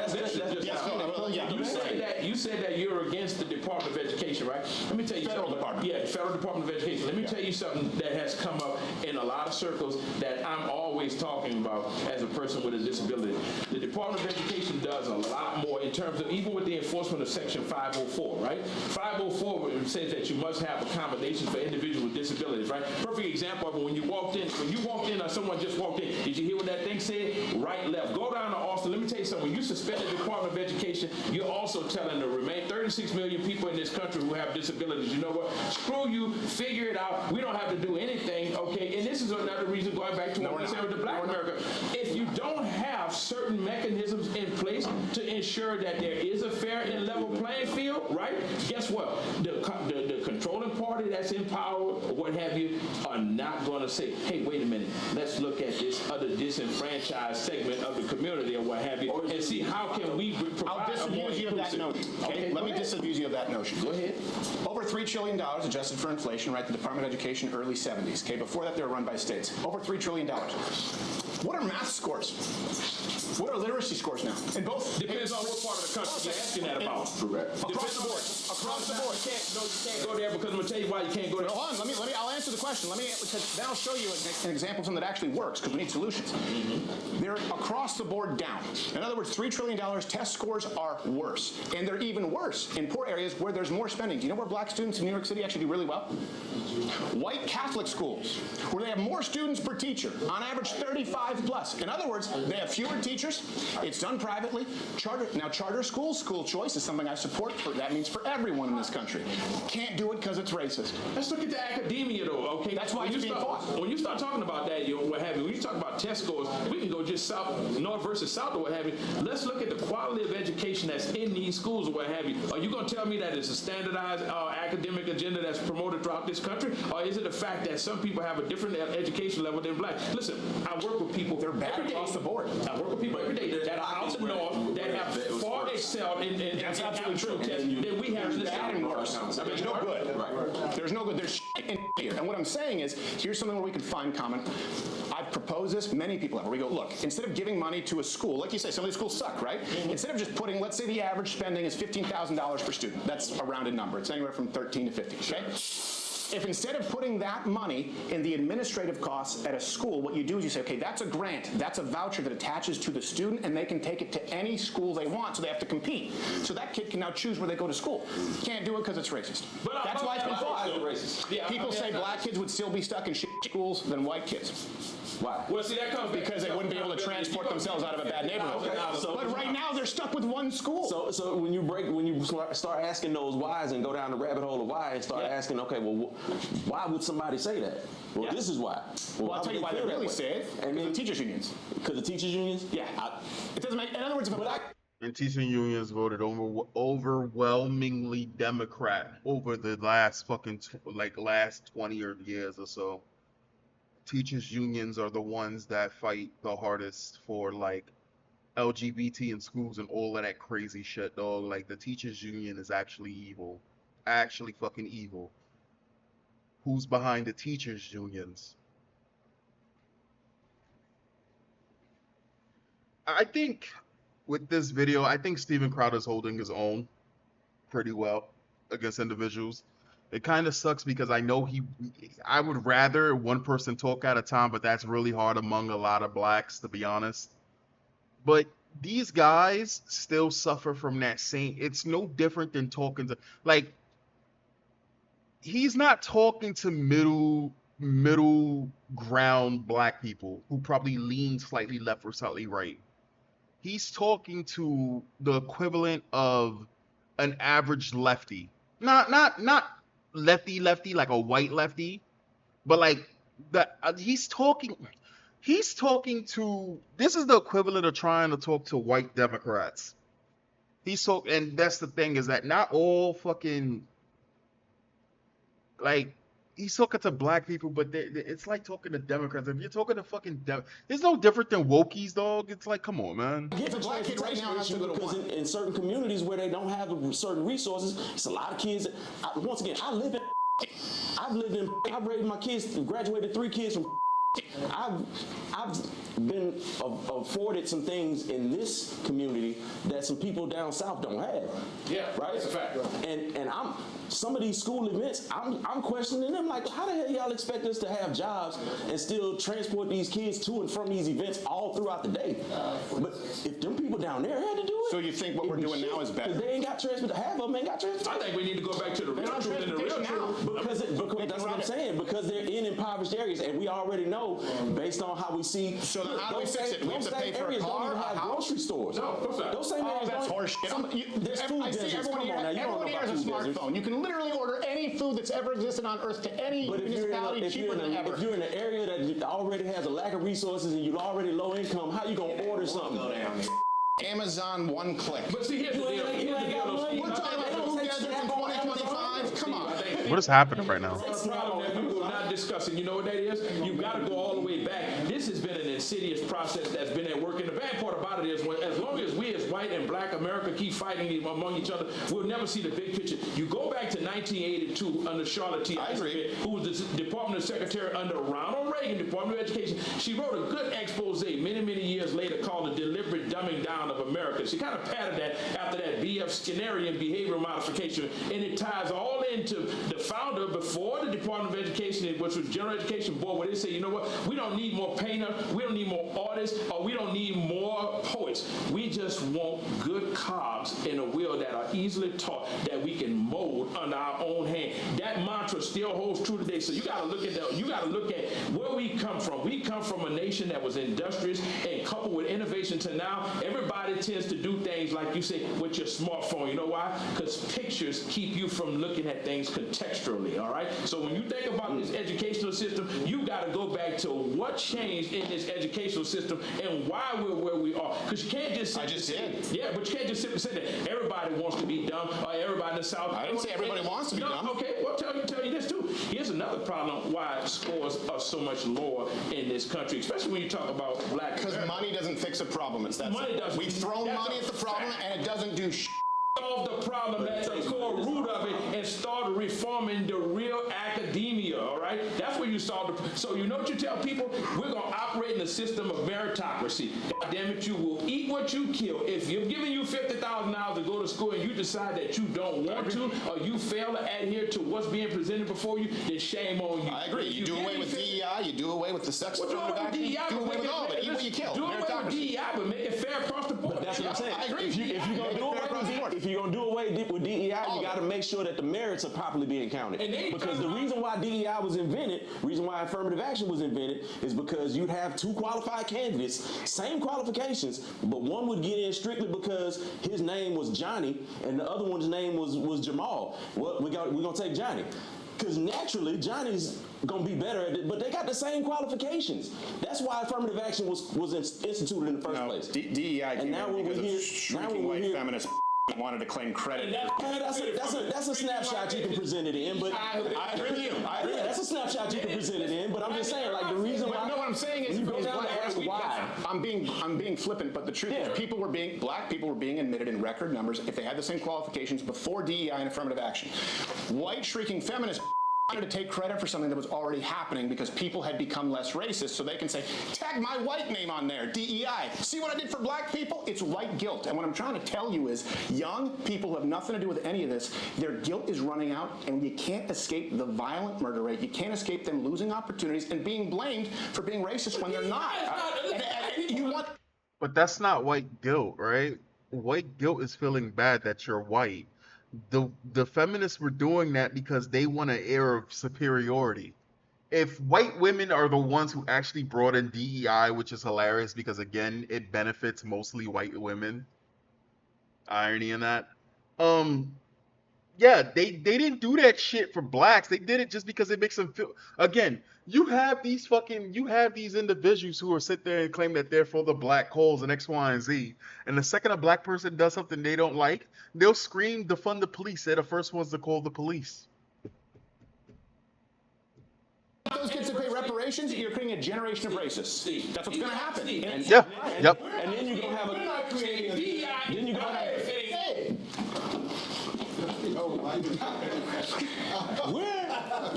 you said that you're against the Department of Education, right? Let me tell you Federal something. Department. Yeah, Federal Department of Education. Let me tell you something that has come up in a lot of circles that I'm always talking about as a person with a disability. The Department of Education does a lot more in terms of, even with the enforcement of Section 504, right? 504 says that you must have accommodations for individuals with disabilities, right? Perfect example of it, when you walked in or someone just walked in, did you hear what that thing said? Right, left. Go down to Austin. Let me tell you something. When you suspend the Department of Education, you're also telling the remain 36 million people in this country who have disabilities, you know what? Screw you. Figure it out. We don't have to do anything, okay? And this is another reason, going back to what we said with the Black America. If you don't have certain mechanisms in place to ensure that there is a fair and level playing field, right? Guess what? The controlling party that's in power, or what have you, are not going to say, hey, wait a minute, let's look at this other disenfranchised segment of the community or what have you, and see how can we provide I'll disabuse you of that notion. Okay, let me disabuse you of that notion. Go ahead. Over $3 trillion adjusted for inflation, right? The Department of Education, early 70s. Okay, before that they were run by states. Over $3 trillion. What are math scores? What are literacy scores now? In both depends on what part of the country you're asking that about. Correct. Across the board. Across the board. You can't go there because I'm gonna tell you why you can't go there. No, hold on. I'll answer the question. Because then I'll show you an example of something that actually works, because we need solutions. They're across the board down. In other words, $3 trillion test scores are worse. And they're even worse in poor areas where there's more spending. Do you know where black students in New York City actually do really well? White Catholic schools, where they have more students per teacher, on average 35 plus. In other words, they have fewer teachers. It's done privately. Charter schools, school choice is something I support. That means for everyone in this country. Can't do it because it's racist. Let's look at the academia, though. Okay, that's why it's being fought. When you start talking about that, what have you? When you talk about test scores, we can go just north versus south or what have you. Let's look at the quality of education that's in these schools or what have you. Are you going to tell me that it's a standardized academic agenda that's promoted throughout this country, or is it the fact that some people have a different education level than black? Listen, I work with people. They're bad across the board. I work with people every day that are out the north that have far excelled in that's absolutely true. Than we have in the bad and worse. There's no good. There's no good. There's shit in here. And what I'm saying is, here's something where we could find common. I've proposed this, many people have, where we go, look, instead of giving money to a school, like you say, some of these schools suck, right? Instead of just putting, let's say the average spending is $15,000 per student. That's a rounded number. It's anywhere from 13 to 50, okay? If instead of putting that money in the administrative costs at a school, what you do is you say, okay, that's a grant, that's a voucher that attaches to the student, and they can take it to any school they want, so they have to compete. So that kid can now choose where they go to school. Can't do it because it's racist. That's why it's been fought. People say black kids would still be stuck in shit schools than white kids. Why? Well, see, that comes because they wouldn't be able to transport themselves out of a bad neighborhood. But right now they're stuck with one school. So when you start asking those whys and go down the rabbit hole of why and start asking, okay, well, why would somebody say that? Well, this is why. Well, I'll tell you why they really say it. And the teachers unions. Because the teachers unions? Yeah. It doesn't make. In other words, if a black and teaching unions voted overwhelmingly Democrat over the last last 20 years or so. Teachers unions are the ones that fight the hardest for LGBT in schools and all of that crazy shit, dog. Like, the teachers union is actually evil. Actually fucking evil. Who's behind the teachers unions? I think with this video, I think Steven Crowder's holding his own pretty well against individuals. It kind of sucks because I know I would rather one person talk at a time, but that's really hard among a lot of blacks, to be honest. But these guys still suffer from that same. It's no different than talking to, like, he's not talking to middle ground black people who probably lean slightly left or slightly right. He's talking to the equivalent of an average lefty. Not lefty like a white lefty, but like he's talking to, this is the equivalent of trying to talk to white Democrats. And that's the thing, is that not all fucking, like, he's talking to black people, but it's like talking to Democrats. If you're talking to fucking it's no different than wokies, dog. It's like, come on, man. Get a black kid right now has to go to because in certain communities where they don't have certain resources, it's a lot of kids. Once again, I've raised my kids, graduated 3 kids from. I've been afforded some things in this community that some people down south don't have. Yeah, right. That's a fact. And some of these school events, I'm questioning them, like, how the hell y'all expect us to have jobs and still transport these kids to and from these events all throughout the day? But if them people down there had to do it, so you think what we're doing now is better? They ain't got transport. Half of them ain't got transportation. I think we need to go back to the real truth and the real truth. Because that's what I'm saying. Because they're in impoverished areas, and we already know based on how we see. So then how do we fix it? We have to pay for a car, don't even have grocery stores. No, those same areas. That's horseshit. There's food I see deserts. everyone here has a smartphone. You can literally order any food that's ever existed on Earth to any municipality cheaper than ever. If you're in an area that already has a lack of resources and you're already low income, how you gonna order something? Amazon, one click. But see, here's the deal. We're talking about food deserts in 2025. Come on. What is happening right now? That's the problem that we were not discussing. You know what that is? You've got to go all the way back. This has been an insidious process that's been at work. And the bad part about it is, as long as we as white and black America keep fighting among each other, we'll never see the big picture. You go back to 1982 under Charlotte T. Eisenberg, who was the Department of Secretary under Ronald Reagan, Department of Education. She wrote a good expose many years later called The Deliberate Dumbing Down of America. She kind of patterned that after that B.F. Skinnerian behavioral modification, and it ties all into the founder before the Department of Education, which was General Education Board, where they say, you know what, we don't need more painters, we don't need more artists, or we don't need more poets. We just want good cogs in a wheel that are easily taught, that we can mold under our own hand. That mantra still holds true today. So you got to look at that. You got to look at where we come from. We come from a nation that was industrious and coupled with innovation to now everybody tends to do things like you say with your smartphone. You know why? Because pictures keep you from looking at things contextually. All right. So when you think about this educational system, you got to go back to what changed in this educational system and why we're where we are. Because you can't just yeah, but you can't just simply say that everybody wants to be dumb or everybody in the South. I didn't say everybody wants to be dumb. Okay, well, tell you this too. Here's another problem why scores are so much lower in this country, especially when you talk about black. Because money doesn't fix a problem. It's that money doesn't. We've thrown money at the problem and it doesn't do shit. Solve the problem at the core root of it and start reforming the real academia, all right? That's where you solve the. So you know what you tell people? We're going to operate in a system of meritocracy. God damn it, you will eat what you kill. If you're giving you $50,000 to go to school and you decide that you don't want to, or you fail to adhere to what's being presented before you, then shame on you. I agree. You do away with DEI, you do away with the sex affirmative action, you do away with all of it. Eat what you kill. Do away with DEI, but make it fair across the board. But that's what I'm saying. I agree. If you're going to do away with DEI, if you're going to do away with DEI, you got to make sure that the merits are properly being counted. Because the reason why DEI was invented, reason why affirmative action was invented, is because you'd have 2 qualified candidates, same qualifications, but one would get in strictly because his name was Johnny and the other one's name was Jamal. Well, we're going to take Johnny. Because naturally, Johnny's going to be better at it, but they got the same qualifications. That's why affirmative action was instituted in the first place. DEI and now when we hear, shrinking white feminists wanted to claim credit. That's a snapshot you can present it in, but I agree with you. Yeah, that's a snapshot you can present it in, but I'm just saying, like, the reason why. No, what I'm saying is, you go down to ask why. I'm being flippant, but the truth is, black people were being admitted in record numbers if they had the same qualifications before DEI and affirmative action. White shrieking feminists wanted to take credit for something that was already happening because people had become less racist, so they can say, tag my white name on there, DEI. See what I did for black people? It's white guilt. And what I'm trying to tell you is young people who have nothing to do with any of this, their guilt is running out, and you can't escape the violent murder rate. You can't escape them losing opportunities and being blamed for being racist when they're not. But that's not white guilt, right? White guilt is feeling bad that you're white. The feminists were doing that because they want an air of superiority. If white women are the ones who actually brought in DEI, which is hilarious because again, it benefits mostly white women. Irony in that. Um, yeah, they didn't do that shit for blacks. They did it just because it makes them feel. Again, you have these individuals who are sit there and claim that they're for the black cause and X, Y, and Z. And the second a black person does something they don't like, they'll scream, defund the police. They're the first ones to call the police. Those kids to pay reparations, you're creating a generation of racists. That's what's going to happen. And, Yeah. Yep. And then you're going to have a. Then you're going to have.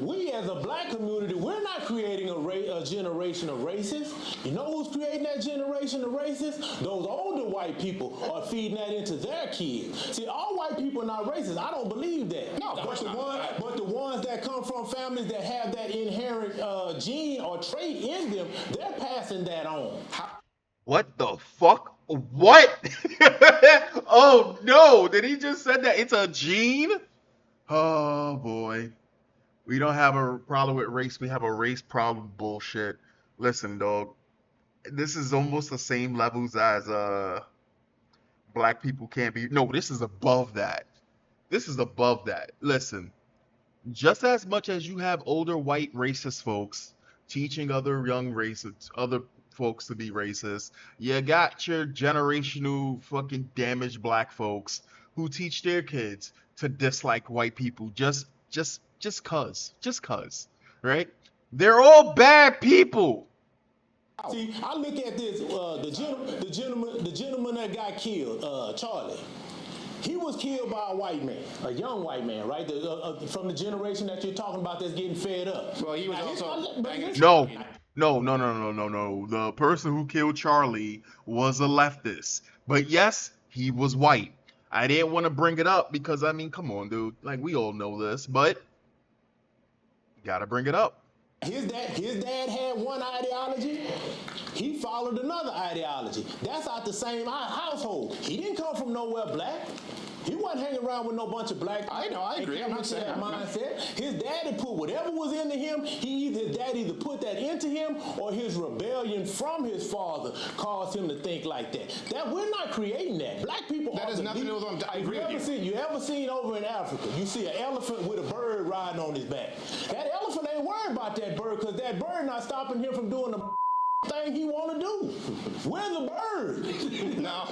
We as a black community, we're not creating a generation of racists. You know who's creating that generation of racists? Those older white people are feeding that into their kids. See, all white people are not racist. I don't believe that. No, of course not. But the ones that come from families that have that inherent gene or trait in them, they're passing that on. What the fuck? What? Oh no! Did he just said that it's a gene? Oh boy. We don't have a problem with race. We have a race problem. Bullshit. Listen, dog. This is almost the same levels as black people can't be. No, this is above that. This is above that. Listen. Just as much as you have older white racist folks teaching other young racists, other folks to be racist, you got your generational fucking damaged black folks who teach their kids to dislike white people just cuz, right? They're all bad people. See, I look at this. The gentleman that got killed, Charlie. He was killed by a white man, a young white man, right? From the generation that you're talking about that's getting fed up. Well, he was No. The person who killed Charlie was a leftist. But yes, he was white. I didn't want to bring it up because, I mean, come on, dude. Like, we all know this, but gotta bring it up. His dad had one ideology. He followed another ideology. That's out the same household. He didn't come from nowhere black. He wasn't hanging around with no bunch of black. I know, I agree. I'm not saying that mindset. His daddy put whatever was into him. His dad either put that into him or his rebellion from his father caused him to think like that. That we're not creating that. Black people. That has nothing to do with them. I agree with you. You ever seen over in Africa? You see an elephant with a bird riding on his back. That elephant ain't worried about that bird because that bird not stopping him from doing the thing he want to do. Where's the bird? No.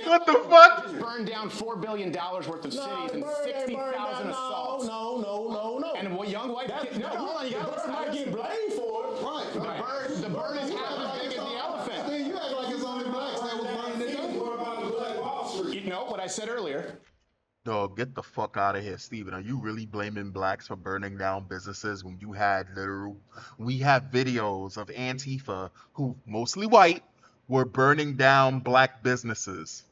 What the fuck? Burned down $4 billion worth of cities and 60,000 assaults. No. And what young white kids? No, hold on. You got to not get blamed for it. Right. The bird is half as big as the elephant. I mean, you act like it's only blacks that was burning it down. You know what I said earlier. Dog, get the fuck out of here, Steven. Are you really blaming blacks for burning down businesses when you had we have videos of Antifa, who mostly white, were burning down black businesses.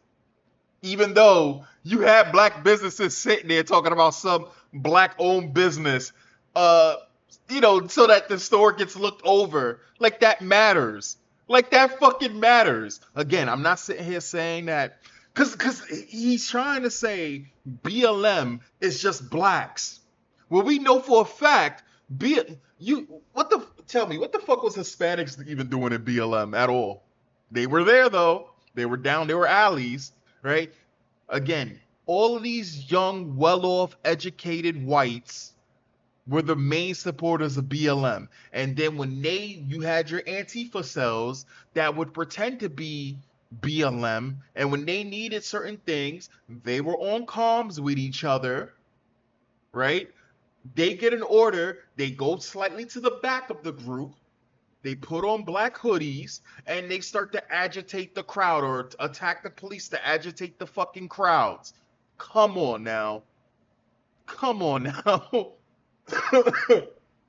Even though you had black businesses sitting there talking about some black-owned business, so that the store gets looked over. Like, that matters. Like, that fucking matters. Again, I'm not sitting here saying that because he's trying to say BLM is just blacks. Well, we know for a fact, tell me, what the fuck was Hispanics even doing in BLM at all? They were there, though. They were down, they were allies, right? Again, all of these young, well-off, educated whites were the main supporters of BLM. And then when you had your Antifa cells that would pretend to be BLM, and when they needed certain things, they were on comms with each other, right? They get an order, they go slightly to the back of the group, they put on black hoodies, and they start to agitate the crowd or attack the police to agitate the fucking crowds. Come on now. Come on now.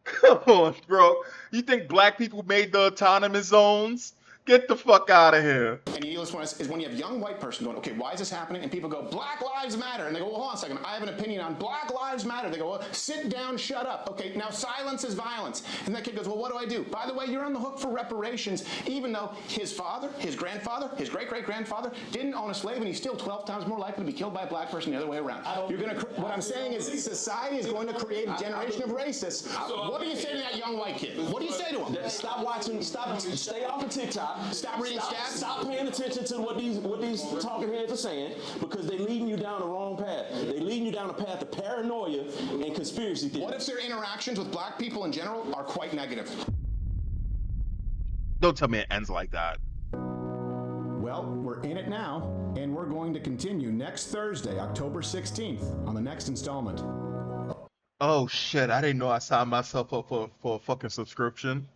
Come on, bro. You think black people made the autonomous zones? Get the fuck out of here. And the evilest one is when you have a young white person going, okay, why is this happening? And people go, Black Lives Matter. And they go, well, hold on a second. I have an opinion on Black Lives Matter. They go, well, sit down, shut up. Okay, now silence is violence. And that kid goes, well, what do I do? By the way, you're on the hook for reparations, even though his father, his grandfather, his great-great-grandfather didn't own a slave, and he's still 12 times more likely to be killed by a black person the other way around. What I'm saying is society is going to create a generation of racists. What do you say to that young white kid? What do you say to him? Stop watching, stay off of TikTok. Stop reading stats. Stop paying attention to what these talking heads are saying, because they're leading you down the wrong path. They're leading you down a path of paranoia and conspiracy theories. What if their interactions with black people in general are quite negative? Don't tell me it ends like that. Well, we're in it now, and we're going to continue next Thursday, October 16th, on the next installment. Oh shit, I didn't know I signed myself up for a fucking subscription.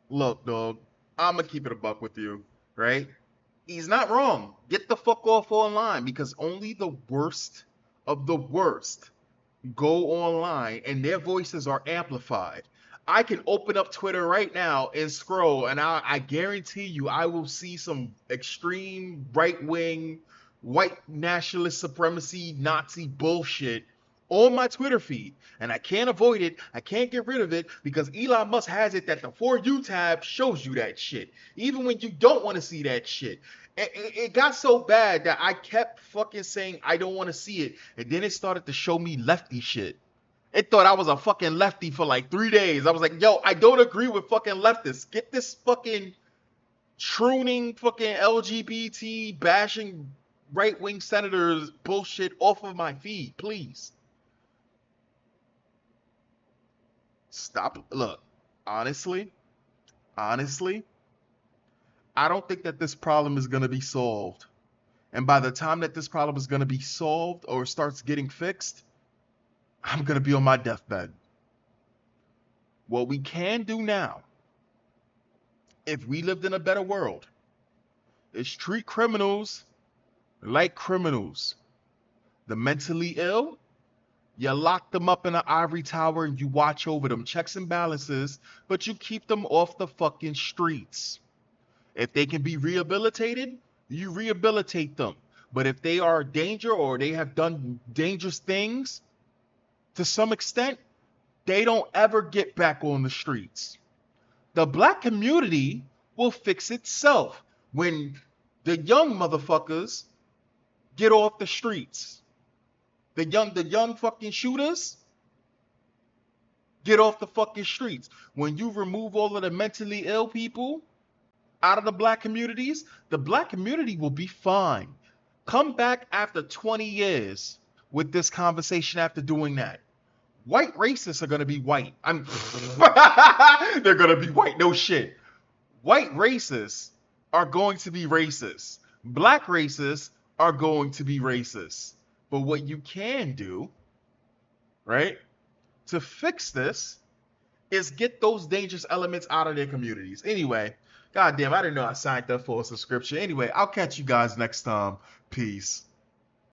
Look, dog, I'm gonna keep it a buck with you, right? He's not wrong. Get the fuck off online, because only the worst of the worst go online and their voices are amplified. I can open up Twitter right now and scroll, and I guarantee you I will see some extreme right-wing, white nationalist supremacy, Nazi bullshit on my Twitter feed. And I can't avoid it. I can't get rid of it, because Elon Musk has it that the For You tab shows you that shit, even when you don't want to see that shit. It got so bad that I kept fucking saying I don't want to see it, and then it started to show me lefty shit. It thought I was a fucking lefty for like 3 days. I was like, yo, I don't agree with fucking leftists. Get this fucking trooning fucking LGBT bashing right-wing senators bullshit off of my feed, please. Stop. Look, honestly, I don't think that this problem is going to be solved. And by the time that this problem is going to be solved or starts getting fixed, I'm going to be on my deathbed. What we can do now, if we lived in a better world, is treat criminals like criminals. The mentally ill, you lock them up in an ivory tower and you watch over them, checks and balances, but you keep them off the fucking streets. If they can be rehabilitated, you rehabilitate them. But if they are a danger or they have done dangerous things, to some extent, they don't ever get back on the streets. The black community will fix itself when the young motherfuckers get off the streets. The young fucking shooters get off the fucking streets. When you remove all of the mentally ill people out of the black communities, the black community will be fine. Come back after 20 years with this conversation after doing that. White racists are going to be white. They're going to be white. No shit. White racists are going to be racist. Black racists are going to be racist. But what you can do, right, to fix this is get those dangerous elements out of their communities. Anyway, goddamn, I didn't know I signed up for a subscription. Anyway, I'll catch you guys next time. Peace.